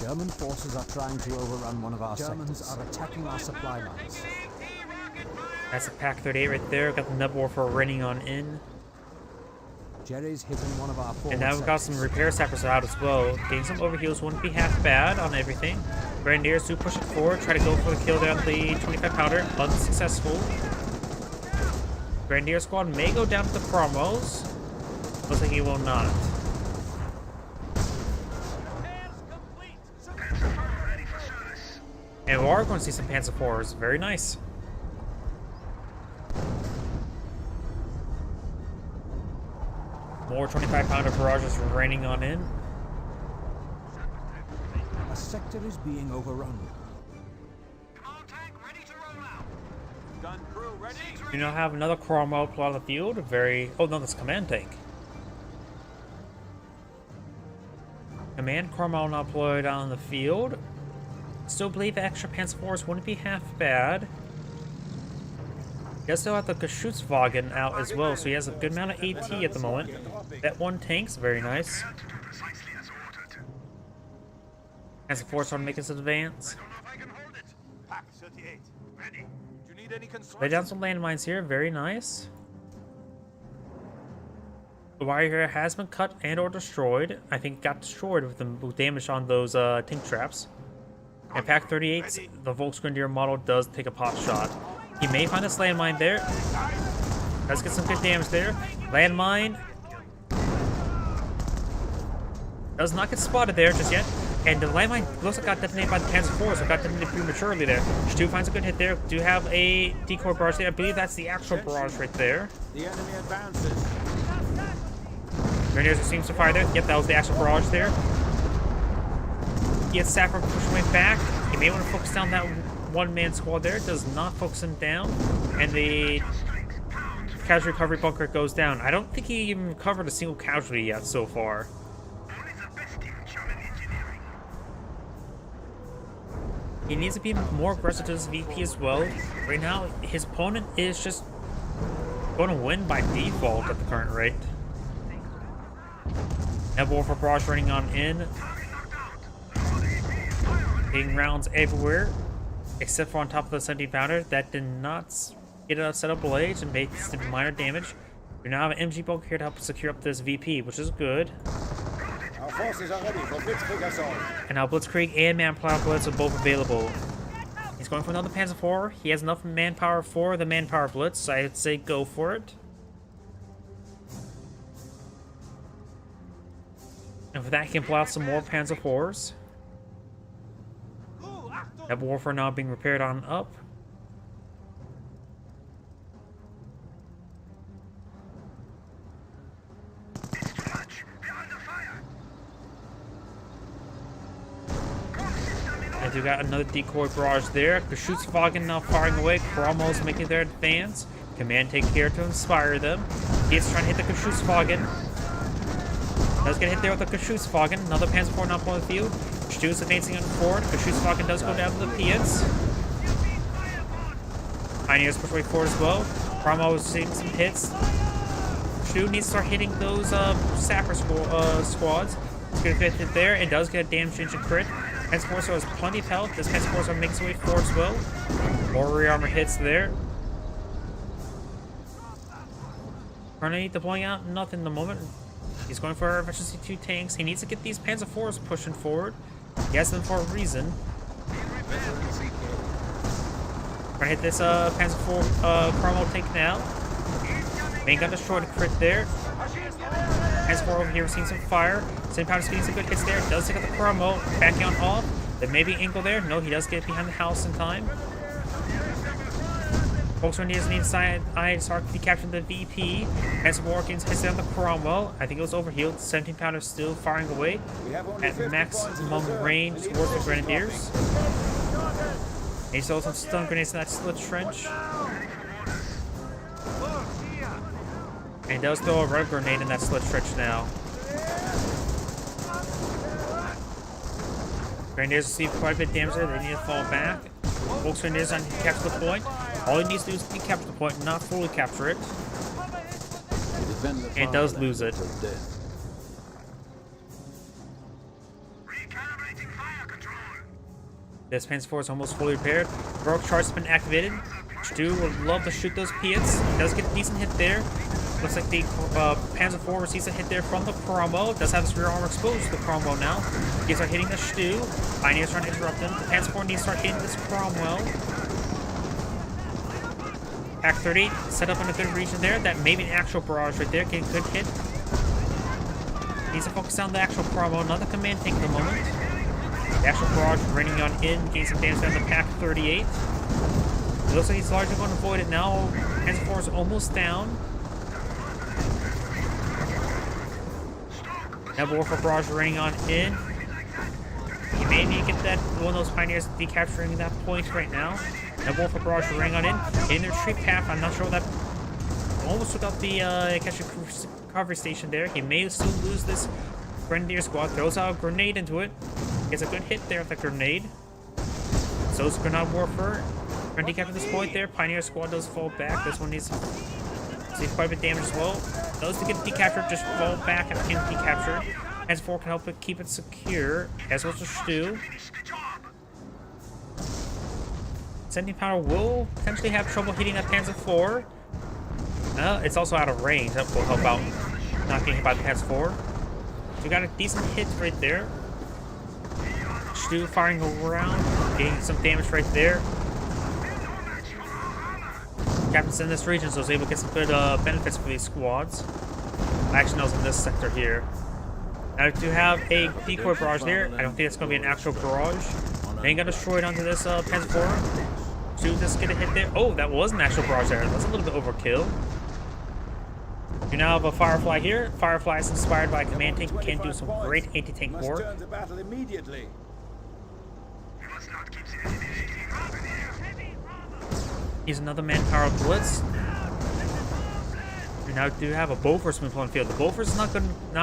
German forces are trying to overrun one of our Germans sectors. Are attacking our supply lines. That's a Pack 38 right there. Got the Nub Warfare running on in. Jerry's hitting one of our forward and now we've got some repair sappers out as well. Getting some overheals wouldn't be half bad on everything. Grenadiers do push it forward, try to go for the kill there on the 25-pounder. Unsuccessful. Grenadier squad may go down to the Cromwells. Looks like he will not. And we are going to see some Panzer IVs. Very nice. More 25-pounder barrages raining on in. A sector is being overrun. Command tank ready to roll out. Gun crew ready. You now have another Cromwell plot on the field. Very. Oh no, that's command tank. Command Cromwell now deployed on the field. Still believe extra Panzer IVs wouldn't be half bad. He does still have the Geschutzwagen out as well, so he has a good amount of AT at the moment. That one tank's very nice. Panzer IVs trying to make his advance. Pack 38. Ready. Do you need any Lay construction? down some landmines here, very nice. The wire here has been cut and or destroyed. I think it got destroyed with the damage on those tank traps. And Pack 38's, the Volksgrenadier model does take a pot shot. He may find this landmine there. Let's get some good damage there. Landmine. Does not get spotted there just yet. And the landmine looks like it got detonated by the Panzer IV, so it got detonated prematurely there. Stu finds a good hit there. Do have a decoy barrage there. I believe that's the actual barrage right there. The enemy advances. Grenadiers seems to fire there. Yep, that was the actual barrage there. He has Sapper pushing way back. He may want to focus down that one-man squad there. Does not focus him down. And the casualty recovery bunker goes down. I don't think he even recovered a single casualty yet so far. He needs to be more aggressive to his VP as well. Right now, his opponent is just going to win by default at the current rate. Nub Warfare barrage running on in. Hitting rounds everywhere, except for on top of the 70-pounder. That did not get a set up blaze and made some minor damage. We now have an MG bunker here to help secure up this VP, which is good. Our forces are ready for Blitzkrieg assault. And now Blitzkrieg and Manpower Blitz are both available. He's going for another Panzer IV. He has enough manpower for the Manpower Blitz, so I'd say go for it. And for that, he can pull out some more Panzer IVs. That Warfare now being repaired on up. And we got another decoy barrage there. Geschutzwagen now firing away. Cromwell's making their advance. Command take care to inspire them. He's trying to hit the Geschutzwagen. Does get hit there with the Geschutzwagen. Another Panzer IV now on the field. Stu's advancing on forward. Geschutzwagen does go down to the Piets. Pioneers push way forward as well. Cromwell is seeing some hits. Stu needs to start hitting those sapper squads. He's going to get hit there and does get a damage engine crit. Panzer IV has plenty of health. This Panzer IV makes his way forward as well. More rear armor hits there. Currently deploying out nothing in the moment. He's going for efficiency 2 tanks. He needs to get these Panzer IVs pushing forward. He has them for a reason. Trying to hit this Panzer IV Cromwell tank now. Main gun destroyed a crit there. As for over here, we're seeing some fire. St. Powder's getting some good hits there. Does take out the promo. Backing on off. There may be angle there. No, he does get behind the house in time. Folks on the inside, I start capturing the VP. As Morgan hits down the Cromwell. I think it was overhealed. 17 Pounder still firing away at maximum range towards the Grenadiers. He still some stun grenades in that slit trench. And he does throw a red grenade in that slit trench now. Grenadiers receive quite a bit of damage there. They need to fall back. Folks Grenadiers on to capture the point. All he needs to do is capture the point, not fully capture it. And does lose it. Recalibrating fire control. This Panzer IV is almost fully repaired. Baroque charge has been activated. Stu would love to shoot those Piats. He does get a decent hit there. Looks like the Panzer IV receives a hit there from the Cromwell. Does have his rear armor exposed to the Cromwell now. He start hitting the Stu. Pioneers trying to interrupt him. The Panzer IV needs to start hitting this Cromwell. Pack 38 set up in a good region there. That may be an actual barrage right there. Getting a good hit. Needs to focus on the actual Cromwell, not the command tank at the moment. The actual barrage raining on in, getting some damage down the Pack 38. It looks like he's largely going to avoid it now. Panzer IV is almost down. Now Warfare barrage raining on in. He may need to get that one of those Pioneers decapturing that point right now. Now Warfare barrage raining on in. In their retreat path, I'm not sure that almost took out the recovery station there. He may still lose this Grenadier squad. Throws out a grenade into it. Gets a good hit there with the grenade. So it's Grenade Warfare. Trying to decapture this point there. Pioneer squad does fall back. This one needs to see quite a bit of damage as well. Those to get decaptured just fall back and can't decapture. Panzer IV can help it keep it secure, as well as the Stu. 17 Pounder will potentially have trouble hitting that Panzer IV. It's also out of range. That will help out not getting hit by the Panzer IV. So we got a decent hit right there. Stu firing around, getting some damage right there. Captain's in this region, so he's able to get some good benefits for these squads. Actually, no, it's in this sector here. Now, to have a decoy barrage there, I don't think it's going to be an actual barrage. They ain't going to destroy it onto this Panzer IV. Stu just get a hit there. Oh, that was an actual barrage there. That's a little bit overkill. You now have a Firefly here. Firefly is inspired by a command tank, can do some great anti-tank work. Turn to battle immediately. He's another manpower blitz. We now do have a Bofors movement on the field. The Bofors is not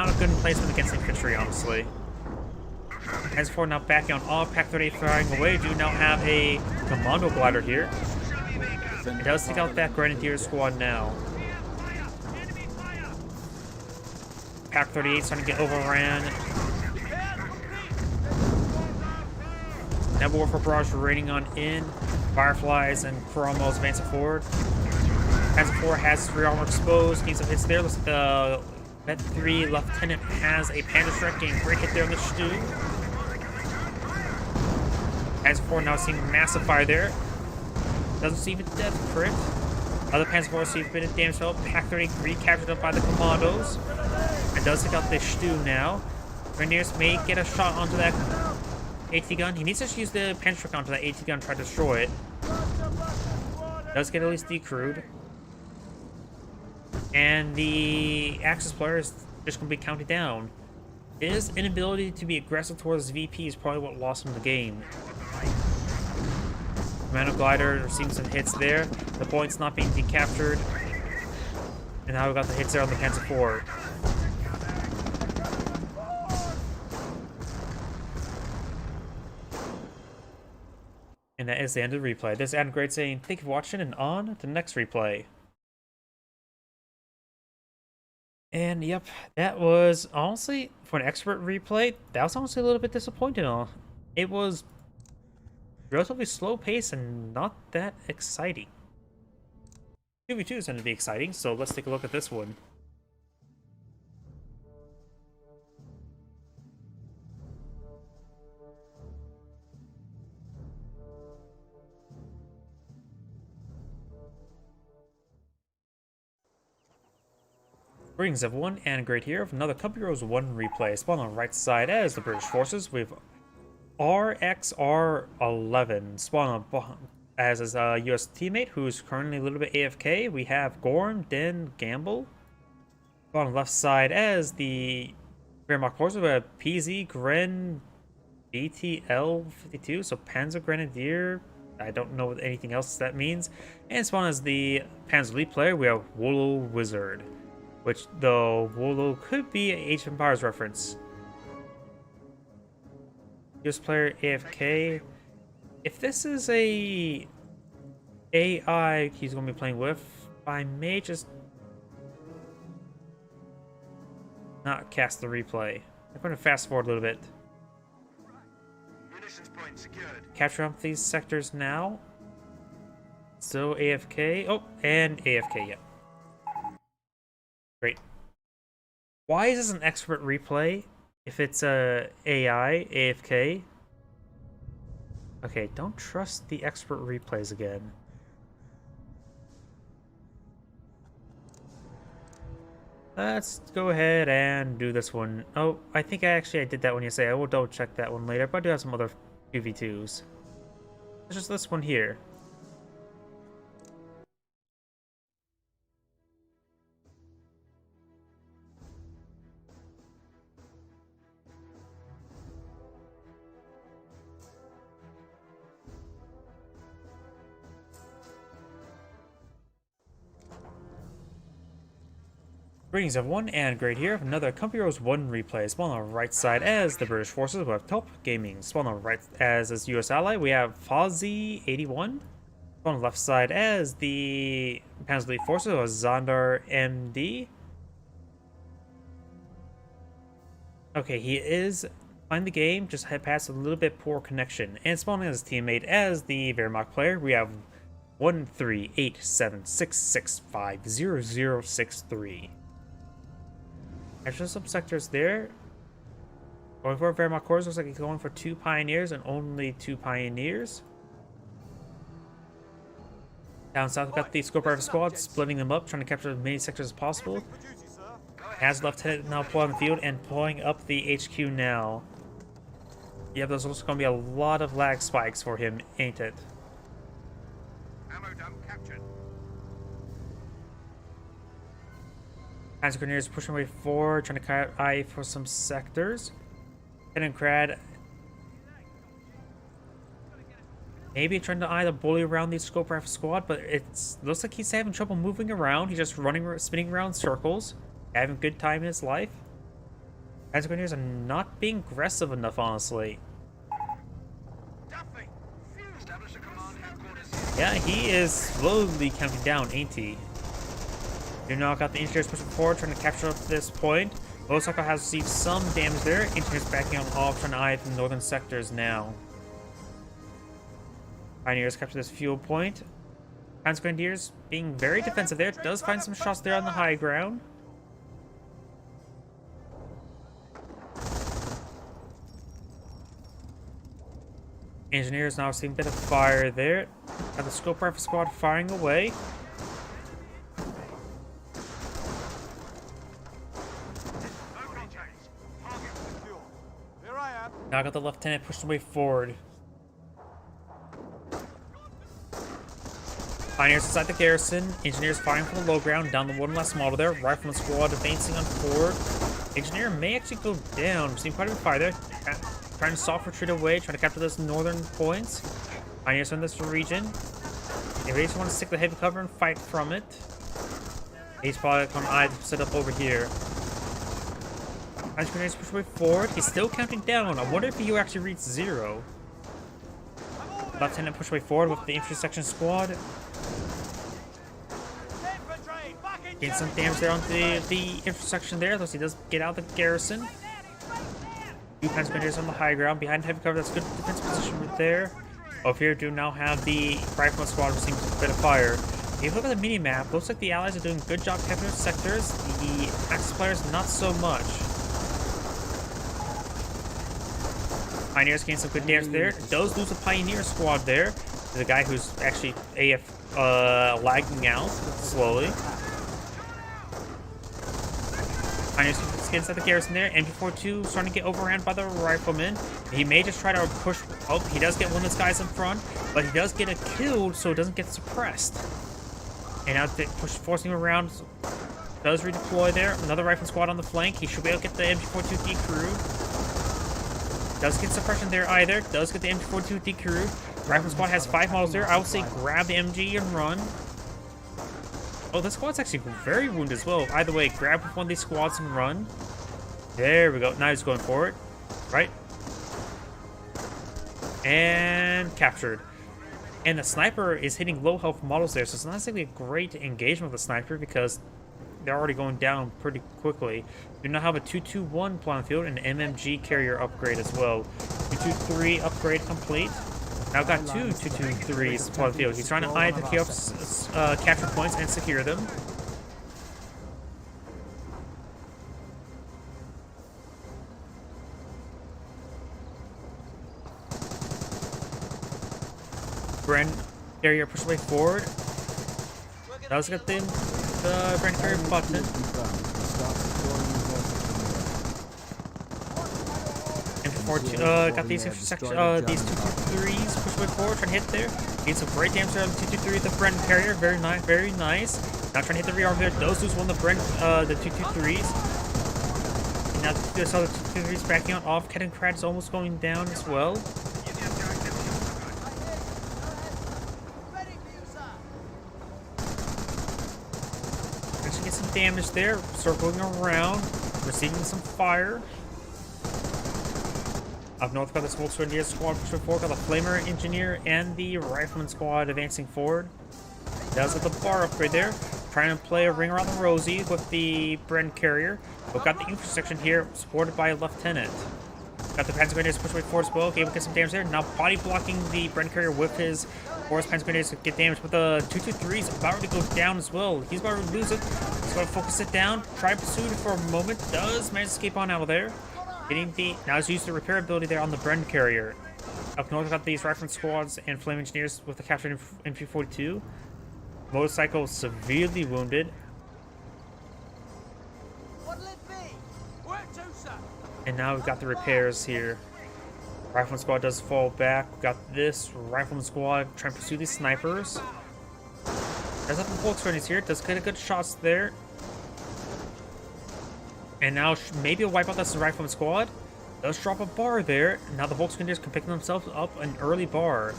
a good placement against infantry, honestly. As for now backing on off, Pack 38 firing away. Do now have a commando glider here. It does take out that Grenadier squad now. Pack 38 starting to get overran. Nebula Warfare barrage raining on in. Fireflies and Cromwell's advancing forward. Panzer IV has his rear armor exposed. Needs some hits there. Looks like the Med 3 Lieutenant has a Panzerschreck getting a great hit there on the Stu. Panzer IV now seeing massive fire there. Doesn't see even death crit. Other Panzer IV see a bit of damage help. Pack 30 recaptured up by the Commandos. And does take out the Stu now. Grenadiers may get a shot onto that AT gun. He needs to use the Panzerschreck onto that AT gun to try to destroy it. Does get at least decrewed. And the Axis player is just going to be counted down. His inability to be aggressive towards VP is probably what lost him the game. Commando Glider receiving some hits there. The point's not being decaptured. And now we got the hits there on the Panzer IV. And that is the end of the replay. This is Adam Great saying thank you for watching and on to the next replay. And yep, that was honestly, for an expert replay, that was honestly a little bit disappointing. It was relatively slow pace and not that exciting. 2v2 is going to be exciting, so let's take a look at this one. Greetings everyone, and great here with another Cup Heroes 1 replay. Spawn on the right side as the British forces with RXR11 spawn on as his US teammate who's currently a little bit AFK. We have Gorm, Den, Gamble. Spawn on the left side as the Wehrmacht forces with PZ, Gren, BTL-52, so Panzer Grenadier. I don't know what anything else that means. And spawn as the Panzer Elite player, we have Wolo Wizard. Which, though, Wolo could be an Age of Empires reference. US player AFK. If this is a AI he's going to be playing with, I may just not cast the replay. I'm going to fast forward a little bit. Munitions point secured. Capture up these sectors now. Still AFK. Oh, and AFK, yeah. Great. Why is this an expert replay if it's a AI AFK? Okay, don't trust the expert replays again. Let's go ahead and do this one. Oh, I think I did that one yesterday. I will double check that one later, but I do have some other 2v2s. It's just this one here. Greetings everyone, and great here with another Cup Heroes 1 replay. Spawn on the right side as the British forces, we have Top Gaming. Spawn on the right as his US ally, we have Fozzy81. Spawn on the left side as the Panzer Elite forces, we have Zondar MD. Okay, he is playing the game, just had passed a little bit poor connection. And spawning as his teammate as the Wehrmacht player, we have 13876650063. Extra some sectors there. Going for Wehrmacht cores, looks like he's going for 2 pioneers and only 2 pioneers. Down south, we've got the Scope Rifle squad, splitting them up, trying to capture as many sectors as possible. Has Lieutenant now pulled on the field and pulling up the HQ now. Yeah, there's also going to be a lot of lag spikes for him, ain't it? Ammo dump captured. Panzer Grenadiers pushing away forward, trying to eye for some sectors. Kaliningrad maybe trying to eye the bully around the Scope Rifle squad, but it looks like he's having trouble moving around. He's just spinning around circles, having a good time in his life. Panzer Grenadiers are not being aggressive enough, honestly. Duffy. Establish a command headquarters. Yeah, he is slowly counting down, ain't he? You now got the engineers pushing forward, trying to capture up this point. Osaka has received some damage there. Engineers backing up off, trying to eye the northern sectors now. Pioneers capture this fuel point. Panzer Grenadiers being very defensive there. Does find some shots there on the high ground. Engineers now seeing a bit of fire there. Got the Scope Rifle squad firing away. Here I am. Now got the lieutenant pushed away forward. Pioneers inside the garrison. Engineers firing from the low ground down the one last model there. Rifleman squad advancing on forward. Engineer may actually go down. We're seeing quite a bit of fire there. Trying to soft retreat away, trying to capture those northern points. Pioneers in this region. If they just want to stick the heavy cover and fight from it. He's probably going to set up over here. Panzer Grenadiers push away forward. He's still counting down. I wonder if he actually reached 0. Lieutenant push away forward with the infantry section squad. Getting some damage there on the intersection there, though he does get out of the garrison. 2 Panzer Grenadiers on the high ground behind heavy cover. That's a good defense position right there. Over here, do now have the Rifleman squad receiving a bit of fire. If you look at the mini map, looks like the Allies are doing a good job capturing sectors. The Axis players, not so much. Pioneers getting some good damage there. Does lose a Pioneer squad there. The guy who's actually lagging out slowly. Pioneers get inside the garrison there. MG42 starting to get overran by the riflemen. He may just try to push. Oh, he does get one of his guys in front, but he does get a kill, so it doesn't get suppressed. And now they forcing him around. Does redeploy there. Another rifle squad on the flank. He should be able to get the MG42 decrewed. Does get suppression there either. Does get the MG42 decrewed. Rifle squad has 5 models there. I would say grab the MG and run. Oh, this squad's actually very wounded as well. Either way, grab one of these squads and run. There we go. Now he's going for it. Right. And captured. And the sniper is hitting low health models there, so it's not exactly a great engagement with the sniper because they're already going down pretty quickly. We now have a 221 plan on the field and an MMG carrier upgrade as well. 223 upgrade complete. Now got 2 223s on the field. He's trying to either keep up capture points and secure them. Bren carrier push way forward. Does get the Bren carrier button. Got these 223s push way forward, trying to hit there. Need some great damage there on the 223 with the Bren carrier. Very nice, very nice. Now trying to hit the rearm there. Does lose one of the Bren, the 223s. Now this other 223s backing out off. Kettenkrad is almost going down as well. Actually get some damage there. Circling around, receiving some fire. Up north, got the Smoke Engineer squad pushing forward, got the Flamer Engineer and the Rifleman squad advancing forward. Does get the bar upgrade there. Trying to play a ring around the rosy with the Bren carrier. We've got the infantry section here supported by a lieutenant. Got the Panzer Grenadiers push way forward as well. Okay, we'll get some damage there. Now body blocking the Bren carrier with his Force Panzer Grenadiers to get damage. But the 223's about to go down as well. He's about to lose it. He's going to focus it down. Try to pursue it for a moment. Does manage to escape on out of there. Getting the now he's used the repair ability there on the Bren carrier. Up north, got these Rifleman squads and Flame Engineers with the captured MP42. Motorcycle severely wounded. What'll it be? Where to, sir? And now we've got the repairs here. Rifleman squad does fall back. We've got this Rifleman squad trying to pursue these snipers. There's up the Volkswagen here. Does get a good shots there. And now maybe a wipe out this Rifleman squad. Does drop a bar there. Now the Volkswagen can pick themselves up an early bar.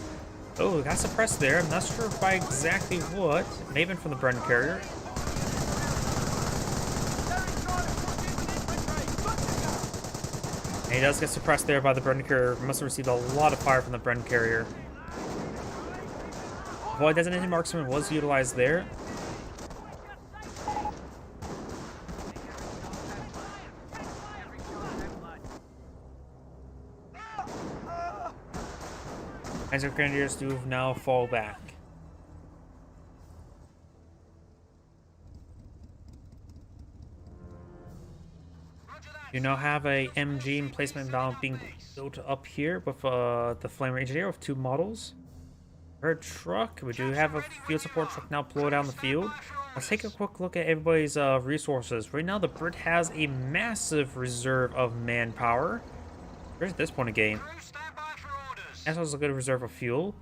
Oh, got suppressed there. I'm not sure by exactly what. May have been from the Bren carrier. And he does get suppressed there by the Bren carrier. Must have received a lot of fire from the Bren carrier. Void Designated Marksman was utilized there. Panzer Grenadiers do now fall back. You now have a MG emplacement now being built up here with the Flamer Engineer with 2 models. Bird truck. We do have a field support truck now blow down the field. Let's take a quick look at everybody's resources. Right now, the Brit has a massive reserve of manpower. Where's this point of game? As well as a good reserve of fuel.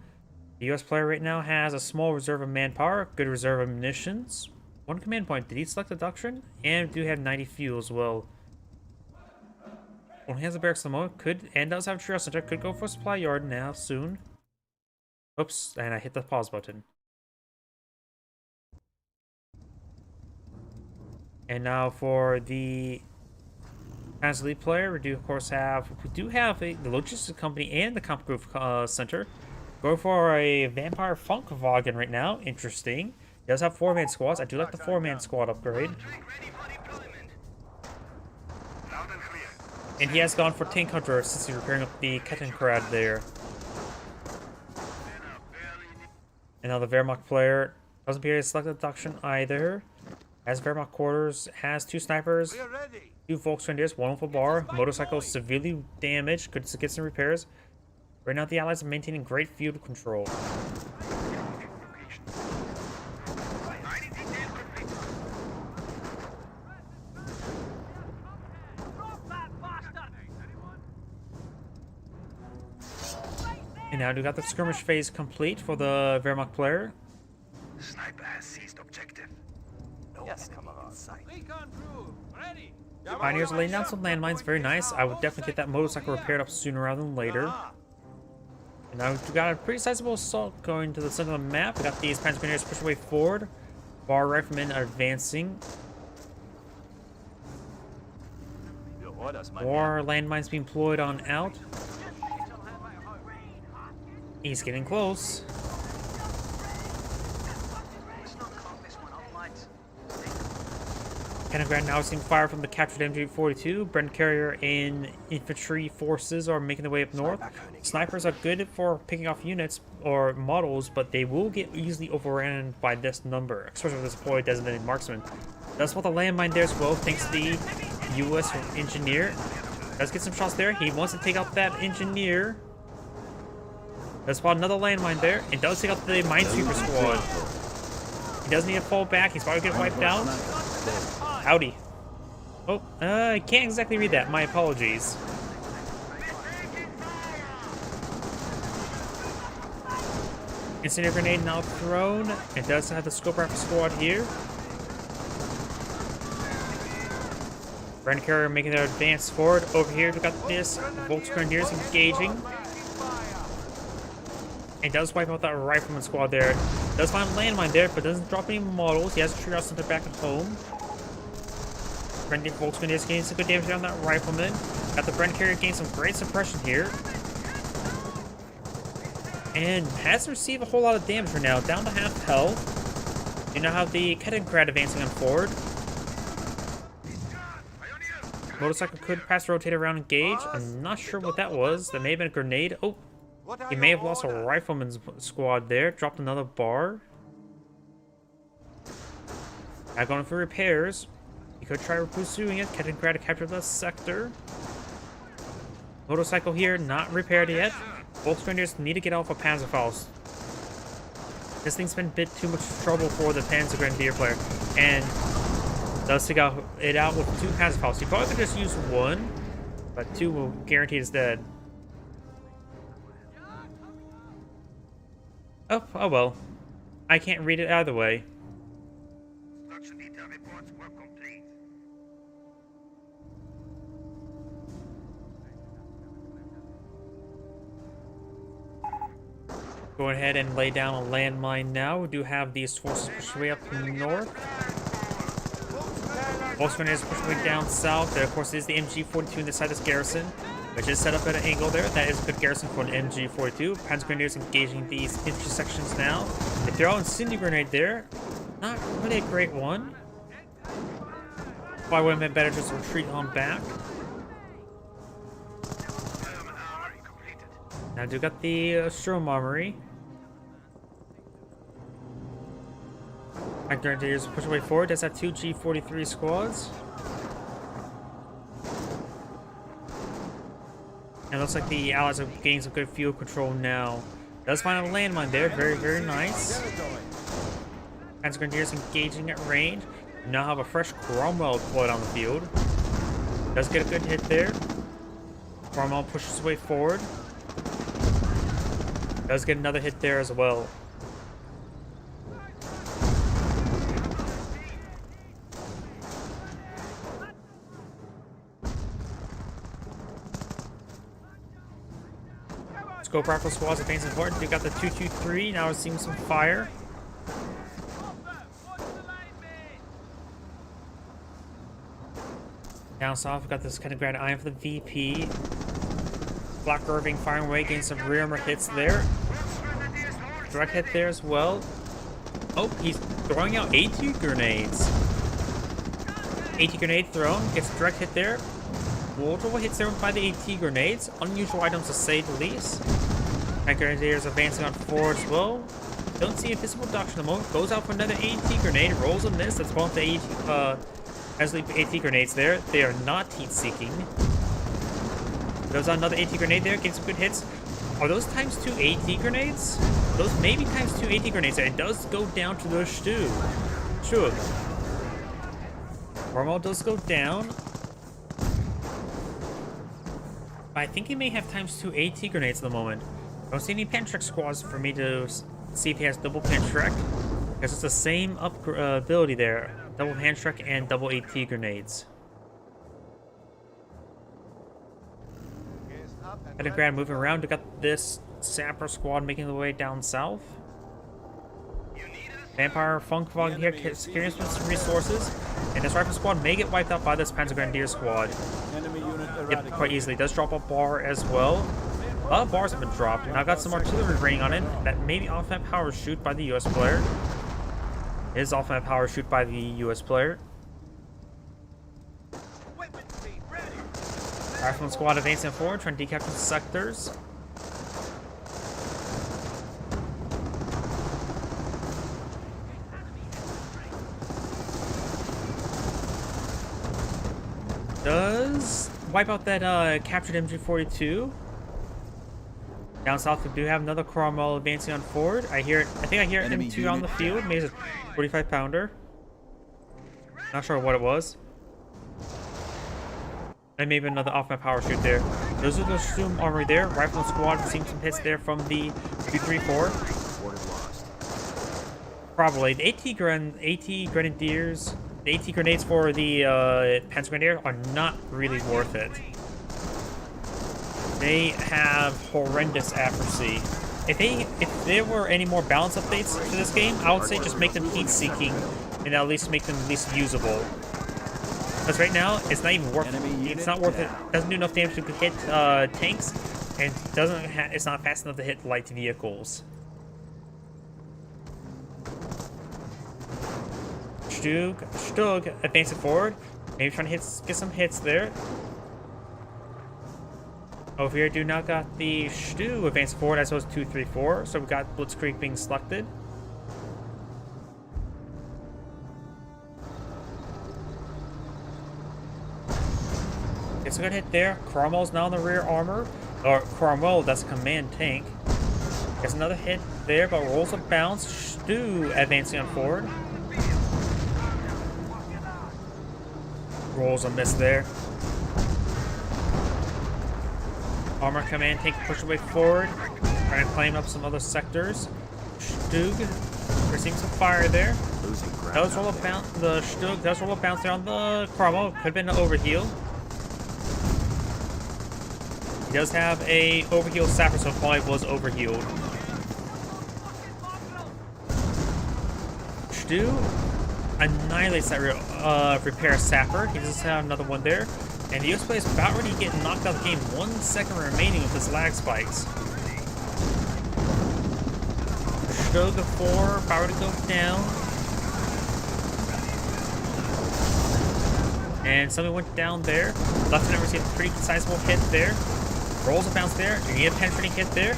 The US player right now has a small reserve of manpower, good reserve of munitions, 1 command point. Did he select the doctrine? And we do have 90 fuel as well. Only has a barracks at the moment. Could and does have a trio center. Could go for a supply yard now soon. Oops, and I hit the pause button. And now for the as lead player, we do of course have the logistics company and the Comp Group Center. Go for a Vampire Funkwagen right now. Interesting. He does have 4-man squads. I do like the 4-man squad upgrade. And he has gone for Tank Hunter since he's repairing up the Kettenkrad there. And now the Wehrmacht player doesn't appear to select the doctrine either. As Wehrmacht quarters has 2 snipers, 2 Volkswagen, 1 with a bar, motorcycle severely damaged, could get some repairs. Right now the Allies are maintaining great field control. And now we got the skirmish phase complete for the Wehrmacht player. Sniper has seized objective. No Yes, enemy in sight. Recon crew, ready. Pioneers laying down some landmines, very nice. I would definitely get that motorcycle repaired up sooner rather than later. And now we got a pretty sizable assault going to the center of the map. We got these Panzer Grenadiers push away forward. Bar riflemen are advancing. Your orders, my man. More landmines being deployed on out. He's getting close. Let's not cock this one up, mates. Cannon Grad now seeing fire from the captured MG42. Brent Carrier and infantry forces are making their way up north. Snipers are good for picking off units or models, but they will get easily overrun by this number, especially with this deployed designated marksman. That's what the landmine there as well, thanks to the US engineer. Let's get some shots there. He wants to take out that engineer. Let's spot another landmine there. It does take out the minesweeper squad. He does need to fall back. He's probably getting wiped out. Howdy. Oh, I can't exactly read that. My apologies. Incendiary grenade now thrown. It does have the scope rifle squad here. Brand carrier making their advance forward. Over here, we got this Volksgrenadiers engaging. It does wipe out that rifleman squad there. Does find a landmine there, but doesn't drop any models. He has a triage center back at home. Brent Volksgrenadiers getting some good damage on that rifleman. Got the Brent carrier getting some great suppression here. And hasn't received a whole lot of damage for now. Down to half health. You now have the Kettengrad advancing on forward. Motorcycle could pass rotate around engage. I'm not sure what that was. That may have been a grenade. Oh, he may have lost a rifleman's squad there. Dropped another bar. Now going for repairs. He could try pursuing it. Kettengrad to capture the sector. Motorcycle here, not repaired yet. Volksgrenadiers need to get off of Panzerfaust. This thing's been a bit too much trouble for the Panzer Grenadier player. And does take it out with 2 Panzerfausts. He probably could just use 1, but 2 will guarantee it's dead. Oh well. I can't read it either way. Structure detail reports were complete. Go ahead and lay down a landmine now. We do have these forces pushed way up north. Volksgrenadiers pushed way down south. There, of course, is the MG42 in the side of this garrison, which is set up at an angle there. That is a good garrison for an MG42. Panzer Grenadiers engaging these intersections now. If they're all incendiary grenade there, not really a great one. Probably would have been better just to retreat on back. Now do got the Strom Armory. Grenadiers push away forward. Does have 2 G43 squads. And it looks like the Allies are getting some good field control now. Does find a landmine there. Very, very nice. Panzer Grenadiers engaging at range. Now have a fresh Cromwell deployed on the field. Does get a good hit there. Cromwell pushes his way forward. Does get another hit there as well. Scope rifle squads advancing forward. We got the 223. Now we're seeing some fire. Down south, we got this kind of grand iron for the VP. Black Irving firing away, getting some rear armor hits there. Direct hit there as well. Oh, he's throwing out AT grenades. AT grenade thrown, gets a direct hit there. Multiple hits there by the AT grenades. Unusual items to say the least. And Grenadiers advancing on forward as well. Don't see a visible doctrine at the moment. Goes out for another AT grenade. Rolls a miss. That's one of the AT grenades there. They are not heat seeking. Goes out another AT grenade there. Getting some good hits. Are those times 2 AT grenades? Those may be times 2 AT grenades. It does go down to the stew. Sure. Cromwell does go down. I think he may have times 2 AT grenades at the moment. Don't see any Pantrek squads for me to see if he has double Pantrek. Because it's the same ability there. Double Pantrek and double AT grenades. Catting Grad moving around. We got this Sapper squad making their way down south. Vampire Funk Fog here experiencing some resources. And this Rifle squad may get wiped out by this Panzer Grenadier squad. Enemy unit Yep, eradicated. quite easily. It does drop a bar as well. A lot of bars have been dropped, and I've got some artillery raining on it. That may be off-map power shoot by the US player. It is off-map power shoot by the US player. Rifleman squad advancing forward, trying to decapture sectors. Does wipe out that captured MG42. Down south, we do have another Cromwell advancing on forward. I think I hear Enemy M2 on the unit field. Maybe it's a 45 pounder. Not sure what it was. And maybe another off-map power shoot there. Those are the Zoom armory there. Rifle squad seeing some hits there from the 234. Reported lost. Probably the AT grenadiers. The AT grenades for the Panzer Grenadier are not really worth it. They have horrendous accuracy. If there were any more balance updates to this game, I would say just make them heat-seeking and at least make them at least usable. Because right now, it's not even worth it. It's not worth it. Doesn't do enough damage to hit tanks, and it's not fast enough to hit light vehicles. Stug advancing forward. Maybe trying to get some hits there. Over here, do not got the Stu advancing forward as well as 234. So we got Blitzkrieg being selected. It's a good hit there. Cromwell's now in the rear armor. Or Cromwell, that's a command tank. There's another hit there, but rolls a bounce. Stu advancing on forward. Rolls a miss there. Armor command tank push away forward. Trying to claim up some other sectors. Stug, we're seeing some fire there. Losing ground. Does roll a bounce. The Stug does roll a bounce there on the Cromwell. Could have been an overheal. He does have a overheal sapper, so probably was overhealed. Stu annihilates that repair sapper. He does have another one there. And the US player is about ready to get knocked out of the game. 1 second remaining with his lag spikes. Stug of 4, about to go down. And somebody went down there. Lieutenant received a pretty sizable hit there. Rolls a bounce there. You need a penetrating hit there.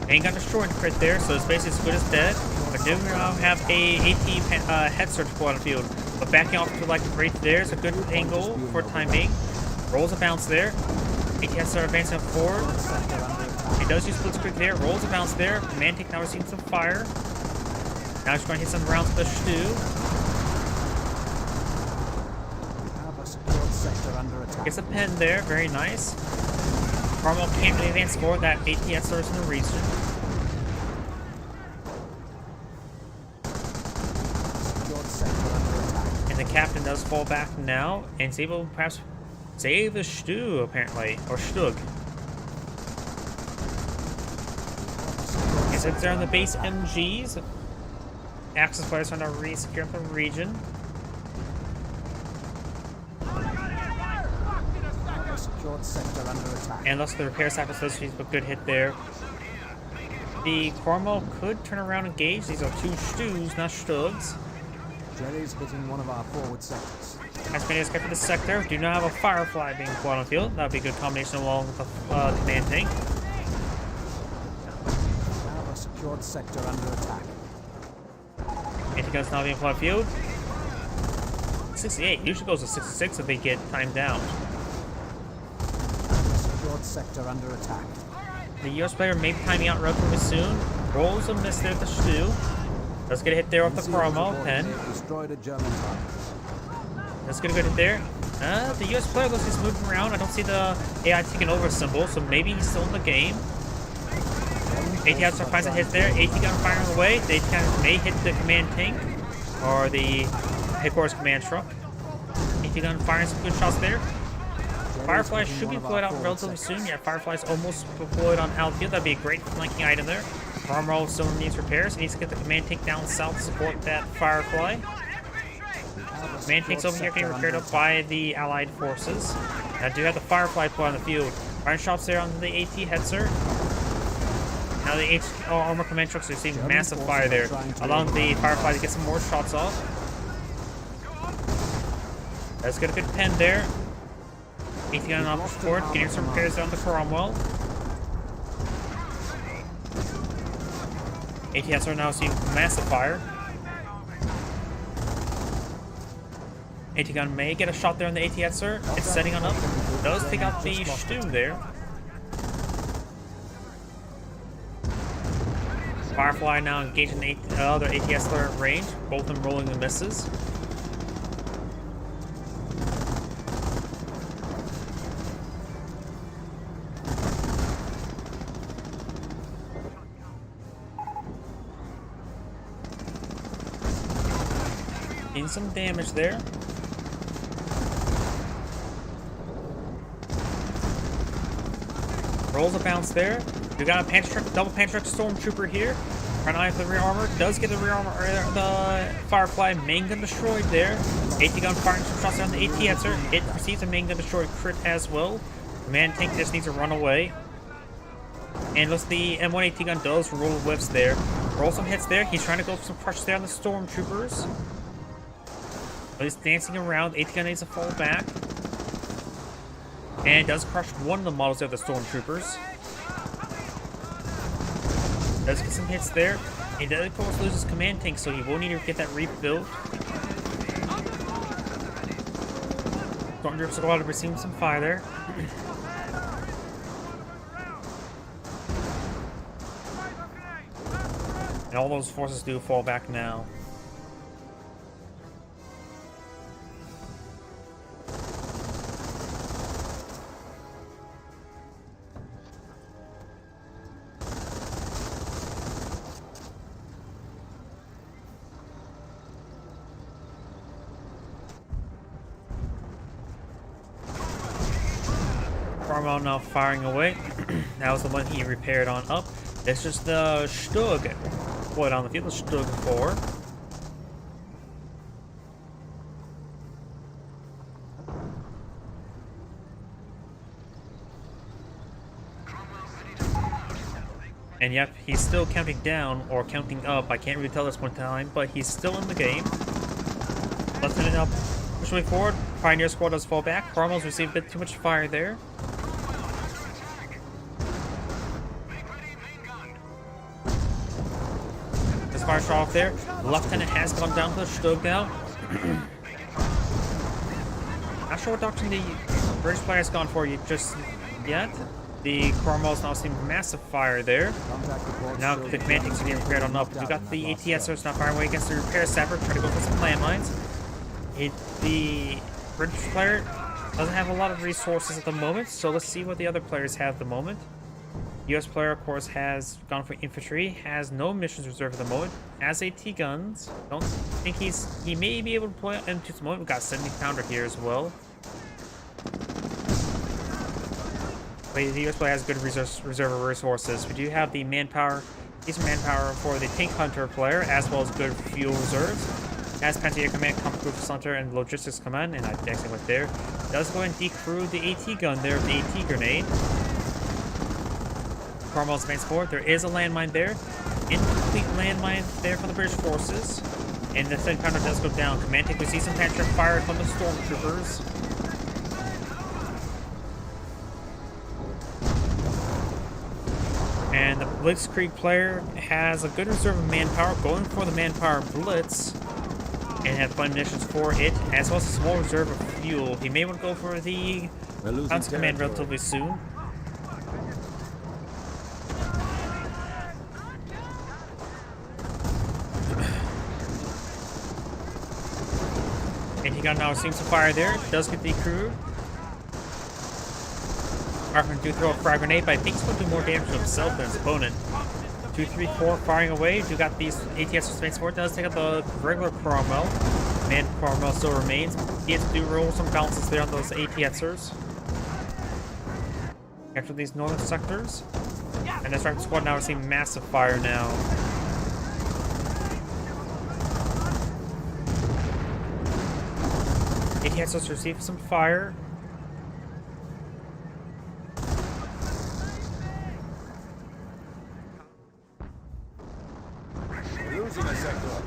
Ain't got destroyed crit there, so it's basically as good as dead. But do now have a AT head search on the field. But backing off to like right there is a good angle for time being. Rolls a bounce there. AT head start advancing forward. He does use Blitzkrieg there. Rolls a bounce there. Command tank now receiving some fire. Now he's going to hit some rounds with the Stu. Gets a pen there, very nice. Cromwell can't really advance forward, that ATS source in the region. And the captain does fall back now, and is able to perhaps save the Stu, apparently, or Stug. And since they're on the base MGs, Axis players are now re-securing the region. Sector under attack. And thus the repair sapper says she's a good hit there. The Cromwell could turn around and engage. These are 2 Stus, not Stugs. Jerry's hitting one of our forward sectors. Asmania's kept the sector. Do not have a Firefly being put on the field. That would be a good combination along with the command tank. Now a secured sector under attack. Anti-guns now being put on the field. 68. Usually goes to 66 if they get timed down. Sector under attack. The US player may be timing out relatively soon. Rolls a miss there with the Stu. Does get a hit there off the Cromwell. 10. Destroyed a German target. That's gonna go to there. The US player looks like he's moving around. I don't see the AI taking over symbol, so maybe he's still in the game. AT finds a hit there. AT gun firing away. They may hit the command tank or the headquarters command truck. AT gun firing some good shots there. Firefly should be deployed out relatively soon. Yeah, Firefly's almost deployed on outfield. That'd be a great flanking item there. Armor still needs repairs. He needs to get the command tank down south to support that Firefly. Command tank's over here getting repaired up by the allied forces. I do have the Firefly deployed on the field. Firing shots there on the AT Hetzer. Now the armor command trucks are seeing massive fire there, allowing the Firefly to get some more shots off. Let's get a good pen there. AT gun off forward, getting some repairs down to Cromwell. ATS are now seeing massive fire. AT gun may get a shot there on the ATSer. It's setting on up. Does take out the Sturm there. Firefly now engaging the other ATSer at range, both of them rolling the misses. Getting some damage there. Rolls a bounce there. We got a double Panther Truck Stormtrooper here. Front eye for the rear armor. Does get the rear armor, the Firefly main gun destroyed there. AT gun firing some shots down the AT answer. It receives a main gun destroyed crit as well. Command tank just needs to run away. And looks the M1 AT gun does roll whiffs there. Roll some hits there. He's trying to go for some crush there on the Stormtroopers. But he's dancing around. AT gun needs to fall back. And does crush one of the models of the Stormtroopers. Does get some hits there. He does, of course, lose his command tank, so he will need to get that rebuilt. Stormtroopers are allowed to receive some fire there. And all those forces do fall back now. Cromwell now firing away. That was the one he repaired on up. It's just the Stug deployed on the field, the Stug 4. And yep, he's still counting down or counting up. I can't really tell this one time, but he's still in the game. Lieutenant up, pushing forward. Pioneer squad does fall back. Cromwell's received a bit too much fire there. Fire shot off there. The lieutenant has gone down to the Stug now. Not sure what doctrine the British player has gone for just yet. The Cromwell's now seeing massive fire there. Now the command tanks are getting repaired on up. We got the ATSers now firing away against the repair sapper, trying to go for some landmines. The British player doesn't have a lot of resources at the moment, so let's see what the other players have at the moment. US player, of course, has gone for infantry, has no missions reserved at the moment, has AT guns. Don't think he may be able to deploy into the moment. We've got 70 pounder here as well. But the US player has good reserve of resources. We do have the manpower, decent manpower for the tank hunter player, as well as good fuel reserves. Has Panzer Command, Combat Group Center, and Logistics Command, and I actually went there. Does go and decrew the AT gun there with the AT grenade. Cromwell's advanced forward. There is a landmine there. Incomplete landmine there for the British forces. And the 10 pounder does go down. Command tank, we see some Panther fire from the Stormtroopers. And the Blitzkrieg player has a good reserve of manpower, going for the manpower blitz. And has plenty of munitions for it, as well as a small reserve of fuel. He may want to go for the Council Command relatively soon. got now seems to fire there. Does get the crew. Rifleman do throw a frag grenade, but I think he's going to do more damage to himself than his opponent. 2, 3, 4 firing away. Do got these ATS space support. Does take out the regular Cromwell. Man, Cromwell still remains. He has to do roll some bounces there on those ATSers. After these northern sectors. And this rifle squad now receiving massive fire now. ATSers receive some fire. Losing a sector.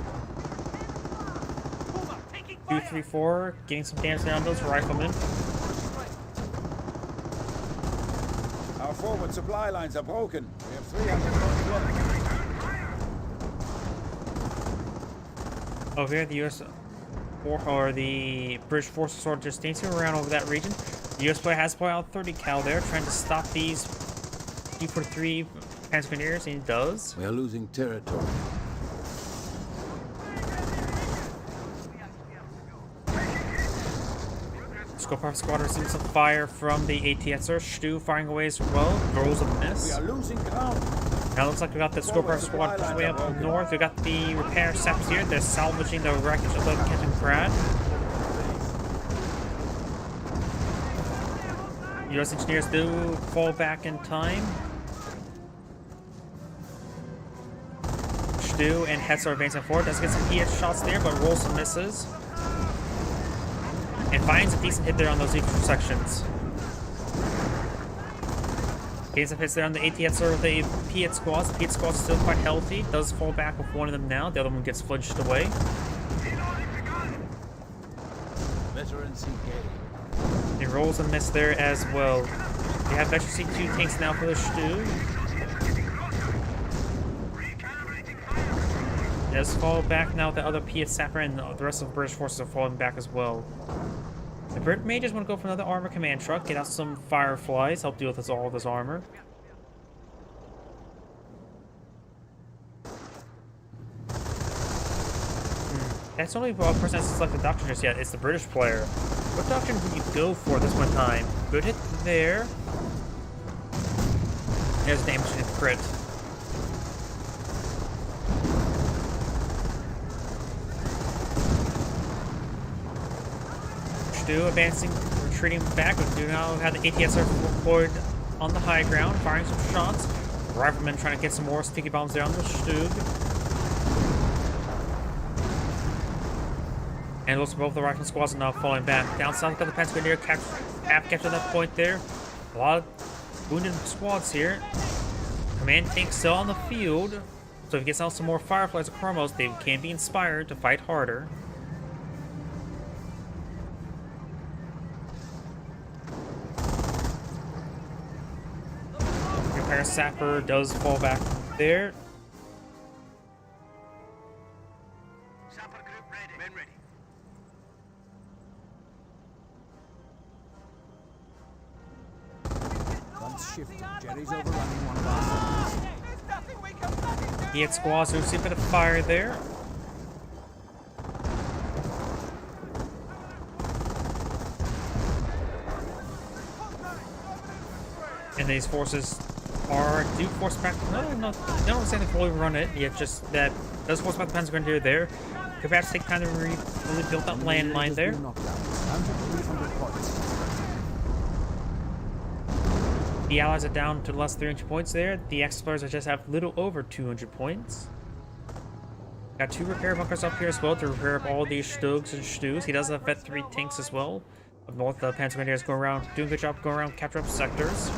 2, 3, 4, getting some damage down those riflemen. Our forward supply lines are broken. We have 300 points left. Over here, the US or the British forces sort of just dancing around over that region. The US player has put out 30 cal there, trying to stop these T-43 Panzer Grenadiers, and he does. We are losing territory. Scopeoff squad receiving some fire from the ATSR. Stu firing away as well. Rolls a We miss. are losing ground. Now it looks like we got the Scopeoff squad way up north. We got the repair saps here. They're salvaging the wreckage of the Kaliningrad. US engineers do fall back in time. Stu and Hetz are advancing forward. Does get some ES shots there, but rolls some misses. And finds a decent hit there on those sections. Gains some hits there on the ATSR with the Piet squads. The Piet squad's still quite healthy. Does fall back with one of them now. The other one gets flinched away. Veterans engaged. He rolls a miss there as well. We have Veteran C2 tanks now for the Stu. Does fall back now. The other Piet sapper and the rest of the British forces are falling back as well. The Brit may just want to go for another armor command truck, get out some Fireflies, help deal with all this armor. That's the only person that's selected doctrine just yet. It's the British player. What doctrine would you go for this one time? Good hit there. There's damage to the crit. Stu advancing, retreating back. We do now have the ATSR deployed on the high ground, firing some shots. Riflemen trying to get some more sticky bombs there on the Stug. And also both the rifle squads are now falling back. Down south, got the Panzer Grenadier half captured that point there. A lot of wounded squads here. Command tank still on the field. So if he gets out some more Fireflies or Chromos, they can be inspired to fight harder. Repair sapper does fall back there. Sapper group ready. Men ready. Front's shifting. Jerry's overrunning one of our sectors. He had squads, so we see a bit of fire there. And these forces do force back. No, they don't say they fully run it yet. Just that does force back the Panzer Grenadier there. Could perhaps take time to really build that landmine there. The Allies are down to less 300 points there. The Explorers just have little over 200 points. Got 2 repair bunkers up here as well to repair up all these Stugs and Stus. He does have Vet 3 tanks as well. Up north, the Panzer Grenadiers going around, doing a good job going around, capture up sectors.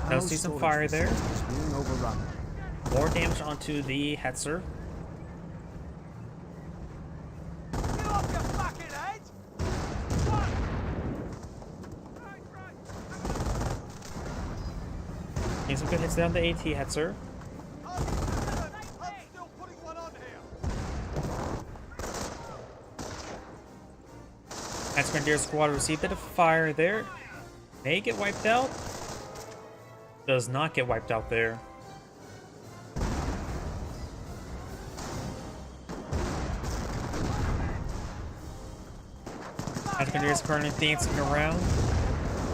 Now see some fire there. More damage onto the Hetzer. Getting some good hits down the AT Hetzer. Panzer Grenadier squad received a bit of fire there. May get wiped out. Does not get wiped out there. Engineers currently dancing around.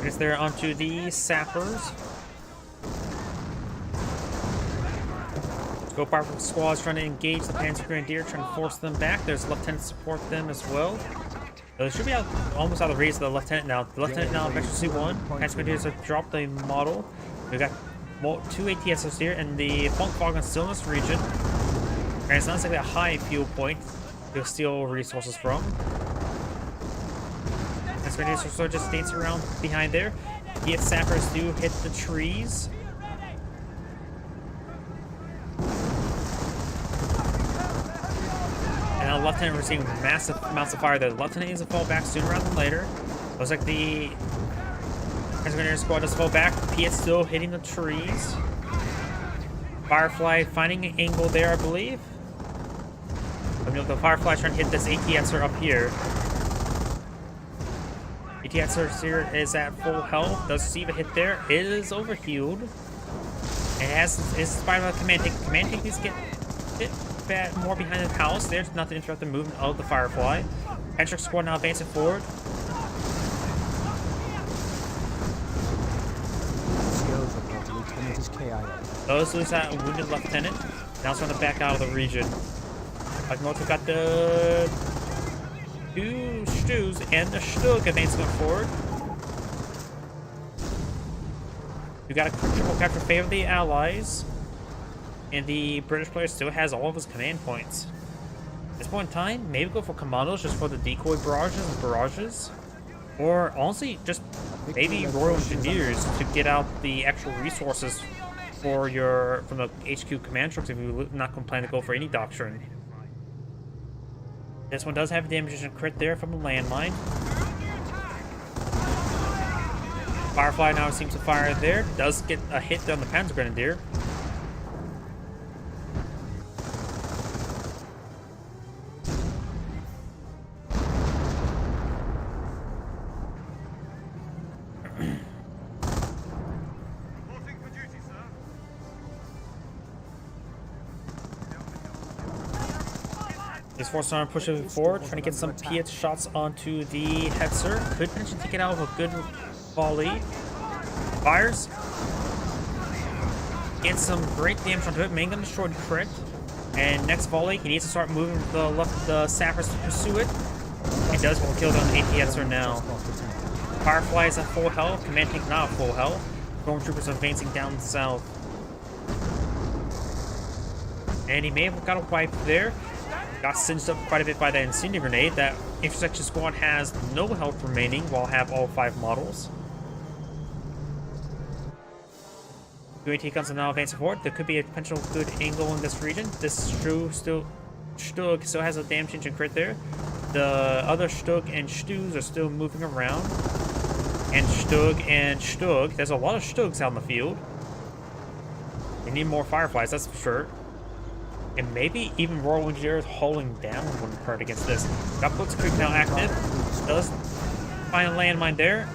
It's there onto the sappers. Go Barber squads trying to engage the Panzer Grenadier, trying to force them back. There's lieutenants support them as well. They should be almost out of range of the lieutenant now. The lieutenant now Vector C1. Panzer Grenadiers have dropped the model. We got two ATSs here in the Funk Fog and Stillness region. And it's not exactly a high fuel point to steal resources from. Panzer Grenadiers are sort of just dancing around behind there. The sappers do hit the trees. And the lieutenant receiving massive amounts of fire there. The lieutenant needs to fall back sooner rather than later. Looks like the Grenadier squad does fall back. Piet's still hitting the trees. Firefly finding an angle there, I believe. The Firefly trying to hit this ATSer up here. ATSer here is at full health. Does receive a hit there. It is overhealed. It is spotted by the command tank. The command tank needs to get hit more behind the house. There's not to interrupt the movement of the Firefly. Pentrick squad now advancing forward. Those lose that wounded lieutenant. Now it's trying to back out of the region. Locomotive got the two Stews and the Stug advancing forward. We got a triple capture favor of the Allies. And the British player still has all of his command points. At this point in time, maybe go for commandos just for the decoy barrages. Or honestly, just maybe Royal Engineers to get out the actual resources for from the HQ command trucks if you're not planning to go for any doctrine. This one does have damage and crit there from a landmine. Firefly now seems to fire there. Does get a hit on the Panzer Grenadier. These forces are pushing forward, trying to get some Piet shots onto the Hetzer. Could potentially take it out with a good volley. Fires. Gets some great damage onto it. Main gun destroyed crit. And next volley, he needs to start moving the sappers to pursue it. He does will kill down the AT-Hetzer now. Firefly is at full health. Command tank not at full health. Stormtroopers advancing down south. And he may have got a wipe there. Got singed up quite a bit by that Incendiary Grenade. That Intersection Squad has no health remaining while have all 5 models. UAT guns are now advancing forward. There could be a potential good angle in this region. This Stug still has a damage engine crit there. The other Stug and Stews are still moving around. And Stug. There's a lot of Stugs out in the field. They need more Fireflies, that's for sure. And maybe even Royal Engineers holding down wouldn't hurt against this. Got Blitzkrieg now active. Does find a landmine there.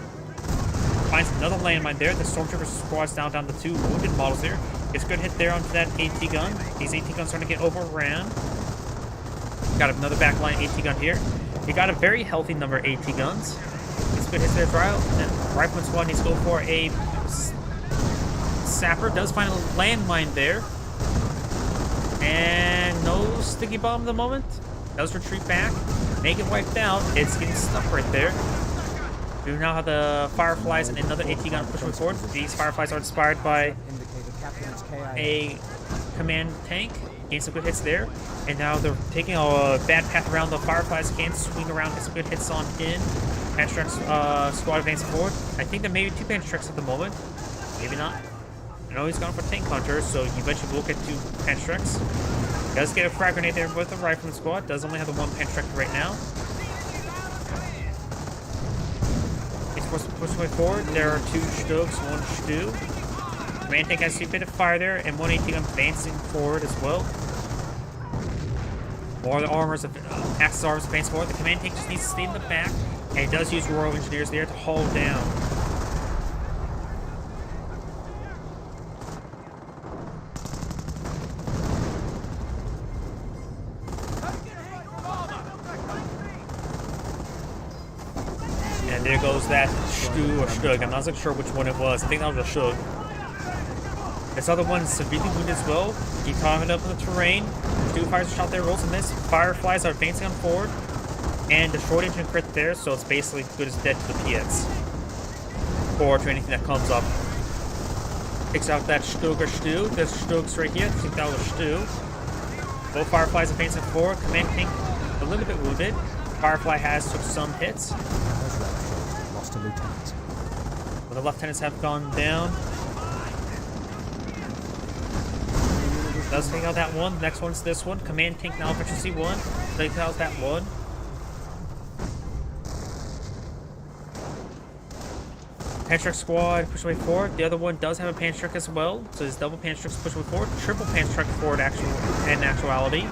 Finds another landmine there. The Stormtrooper squad's down to 2 wounded models here. Gets a good hit there onto that AT gun. These AT guns starting to get overran. Got another backline AT gun here. He got a very healthy number of AT guns. Gets good hits there. Rifleman squad needs to go for a sapper. Does find a landmine there. And no sticky bomb at the moment. Does retreat back. May get wiped out. It's getting stuck right there. We now have the Fireflies and another AT gun pushing forward. These Fireflies are inspired by a command tank. Gain some good hits there. And now they're taking a bad path around. The Fireflies can swing around, get some good hits on in. Pantrax squad advancing forward. I think there may be 2 Pantrax at the moment. Maybe not. I know he's gone for Tank Hunter, so he eventually will get 2 Pantrax. Does get a frag grenade there with the Rifleman squad. Does only have the 1 Pantrax right now. He's forced to push way forward. There are 2 Stugs, 1 Stew. Command tank has a bit of fire there, and 1 AT gun advancing forward as well. More of the armors of Axis armors advance forward. The command tank just needs to stay in the back, and it does use Royal Engineers there to hold down. There goes that Stu or Stug. I'm not so sure which one it was. I think that was a Shug. This other one's severely wounded as well. Keep climbing up in the terrain. Stu fires a shot there, rolls a miss. Fireflies are advancing on forward. And the short engine crit there, so it's basically good as dead to the Piets. Or to anything that comes up. Takes out that Stug or Stu. There's Stugs right here. I think that was Stu. Both Fireflies advancing forward. Command King a little bit wounded. Firefly has took some hits. Lost a lieutenant. Well, the lieutenants have gone down. Does take out that one. Next one's this one. Command Tank now efficiency 1. Takes out that one. Panstruck squad push away forward. The other one does have a Panstruck as well. So it's double Panstrucks push away forward. Triple Panstruck forward in actuality.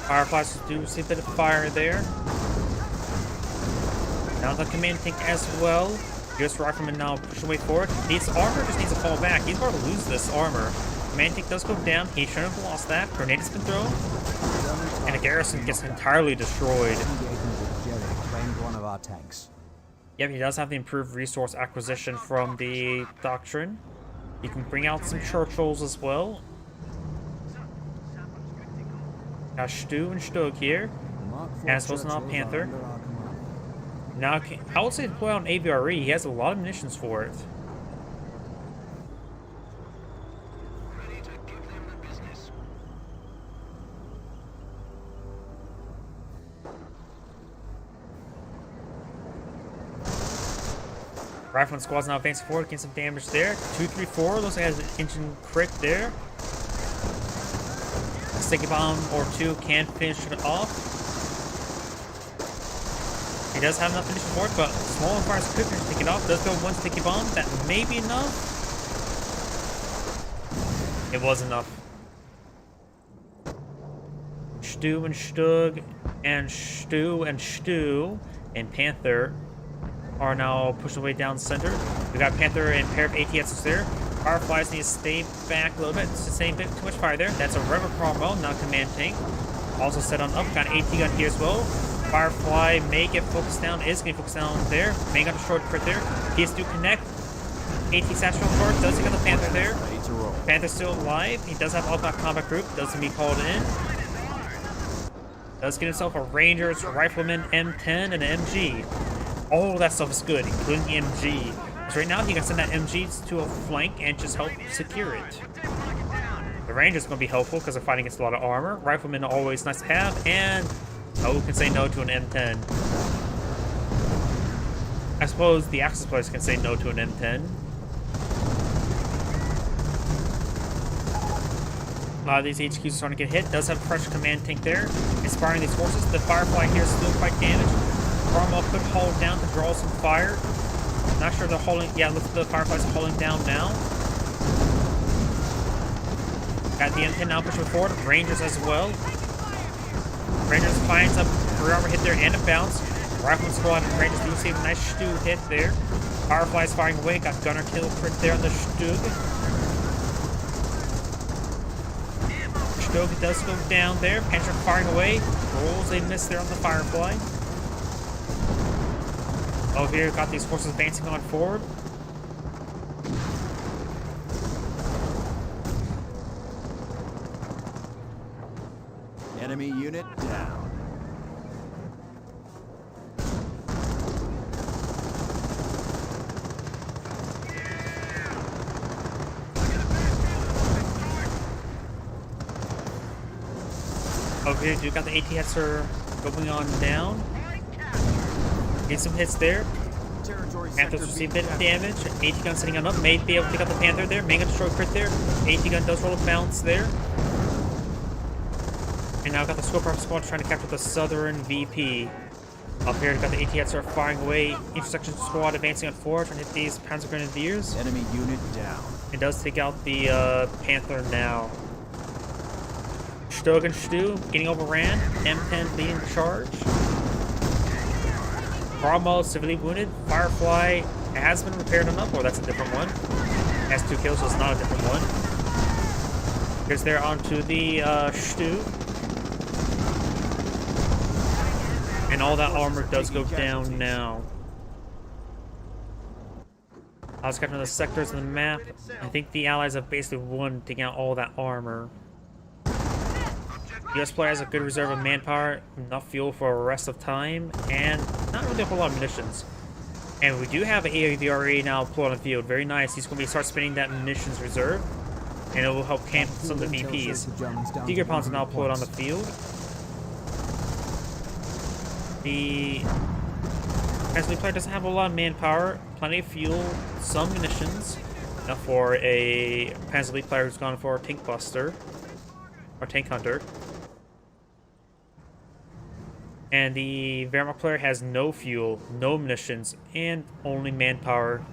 Fireflies do see a bit of fire there. Now the command tank as well. US Rifleman now push away forward. His armor just needs to fall back. He's about to lose this armor. Command tank does go down. He shouldn't have lost that. Grenade has been thrown. And the garrison gets entirely destroyed. Claimed one of our tanks. Yep, he does have the improved resource acquisition from the Doctrine. You can bring out some Churchills as well. Got Stu and Stug here. As well as not Panther. Now, I would say deploy on AVRE. He has a lot of munitions for it. Ready to give them the business. Rifleman squad's now advancing forward, getting some damage there. 2-3-4, looks like it has an engine crit there. A sticky bomb or two can finish it off. He does have enough finishing for it, but small fires could finish taking off. Does go one sticky bomb. That may be enough. It was enough. Stu and Stug and Stu and Stu and Panther are now pushed away down center. We got Panther and pair of ATSs there. Fireflies need to stay back a little bit. It's the same bit, too much fire there. That's a Rever Cromwell, not command tank. Also set on up. Got an AT gun here as well. Firefly may get focused down, is getting focused down there. May got a short crit there. PS do connect. AT satchel short, does he got the Panther there? Panther's still alive. He does have all-back combat group, doesn't be called in. Does get himself a Rangers, Rifleman, M10, and an MG. All that stuff is good, including the MG. So right now he can send that MG to a flank and just help secure it. The Ranger's going to be helpful because they're fighting against a lot of armor. Rifleman always nice to have, and who can say no to an M10? I suppose the Axis players can say no to an M10. A lot of these HQs are starting to get hit. Does have a fresh command tank there. Inspiring these forces. The Firefly here is still quite damaged. Cromwell could hold down to draw some fire. Not sure they're holding. Yeah, looks like the Fireflies are holding down now. Got the M10 now pushing forward. Rangers as well. Rangers finds a rear armor hit there and a bounce. Rifleman squad and Rangers do see a nice Stu hit there. Fireflies firing away. Got gunner kill crit there on the Stug. Stug does go down there. Panzer firing away. Rolls a miss there on the Firefly. Oh, here got these forces advancing on forward. Enemy unit down. Over here, you got the ATSR going on down. Get some hits there. Panthers receive a bit of damage. AT gun sitting on up. May be able to pick up the Panther there. May destroy crit there. AT gun does roll a bounce there. And now got the Scorpion squad trying to capture the Southern VP. Up here, got the ATSR firing away. Intersection squad advancing on forward, trying to hit these Panzer Grenadiers. Enemy unit down. It does take out the Panther now. Stug and Stu getting overran. M10 leading the charge. Cromwell severely wounded. Firefly has been repaired enough, or that's a different one. Has 2 kills, so it's not a different one. Here's there onto the Stu. And all that armor does go down now. I was checking the sectors on the map. I think the Allies have basically won, taking out all that armor. US player has a good reserve of manpower, enough fuel for the rest of time, and not really a whole lot of munitions. And we do have an AVRE now deployed on the field. Very nice. He's going to start spending that munitions reserve, and it will help camp some of the VPs. Tiger Pounds are now deployed on the field. The Panzer player doesn't have a lot of manpower, plenty of fuel, some munitions. Enough for a Panzer Elite player who's gone for a tank buster or tank hunter. And the Wehrmacht player has no fuel, no munitions, and only manpower.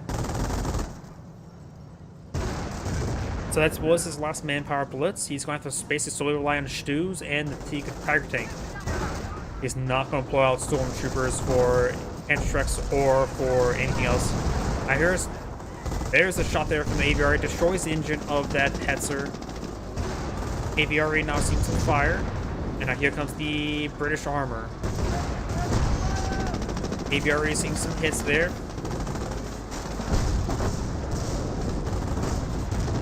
So that was his last manpower blitz. He's going to have to basically solely rely on the Stu's and the Tiger tank. He's not going to pull out stormtroopers for Antrax or for anything else. I hear there's a shot there from the AVRE. Destroys the engine of that Hetzer. AVRE now seems to fire. And now here comes the British armor. AVRE seeing some hits there.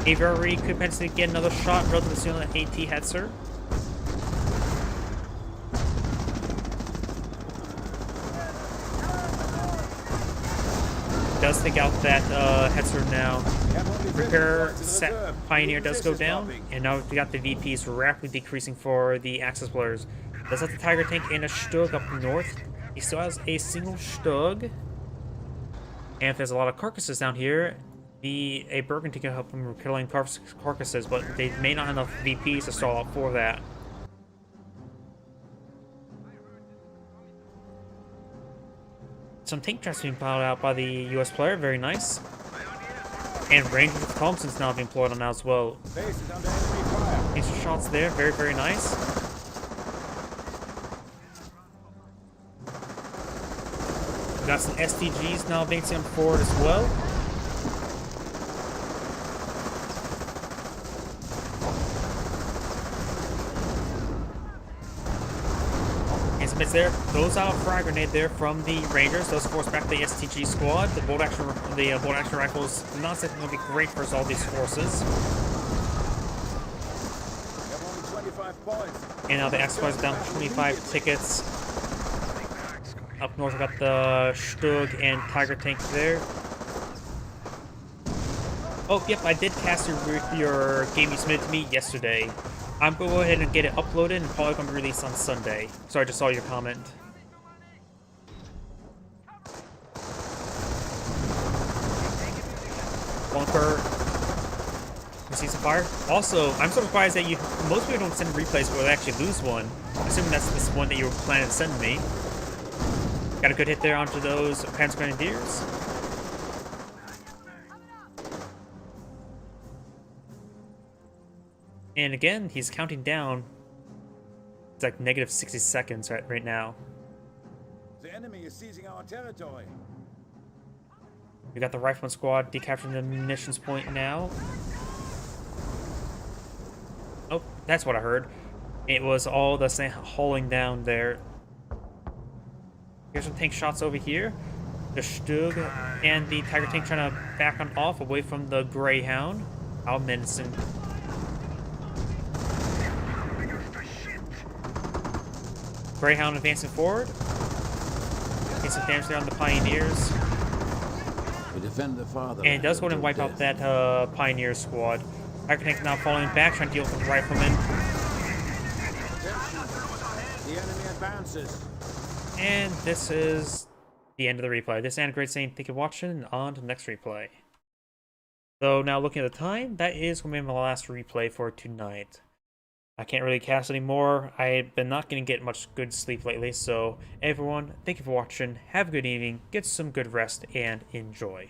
AVRE could potentially get another shot relatively soon on the AT Hetzer. Does take out that Hetzer now. Repair set Pioneer does go down, and now we got the VPs rapidly decreasing for the Axis players. Does have the Tiger tank and a Stug up north. He still has a single Stug, and if there's a lot of carcasses down here, a Burgundy can help them killing carcasses, but they may not have enough VPs to stall out for that. Some tank traps being piled out by the US player, very nice. And Rangers with Thompson's now being employed on now as well. These are shots there, very, very nice. We got some STGs now being sent forward as well. Bits there. Those out a frag grenade there from the Rangers. Those force back the STG squad. The bolt action rifles not exactly going to be great for all these forces. And now the X-Files down 25 tickets. Up north, we got the Stug and Tiger tank there. Oh, yep, I did cast your game you submitted to me yesterday. I'm going to go ahead and get it uploaded and probably going to be released on Sunday. So I just saw your comment. Bunker. You see some fire? Also, I'm so surprised that most people don't send replays where they actually lose one. Assuming that's this one that you were planning to send me. Got a good hit there onto those Panzer Grenadiers. And again, he's counting down. It's like negative 60 seconds right now. The enemy is seizing our territory. We got the Rifleman squad decapturing the munitions point now. Oh, that's what I heard. It was all the same hauling down there. Here's some tank shots over here. The Stug and the Tiger tank trying to back on off away from the Greyhound. How menacing. Greyhound advancing forward. Getting some damage there on the Pioneers. We defend the father. And it does go and wipe out that Pioneer squad. Tiger tank now falling back, trying to deal with the Riflemen. The enemy advances. And this is the end of the replay. This is Great saying thank you for watching, and on to the next replay. So now looking at the time, that is going to be my last replay for tonight. I can't really cast anymore. I've been not going to get much good sleep lately, so everyone, thank you for watching. Have a good evening, get some good rest, and enjoy.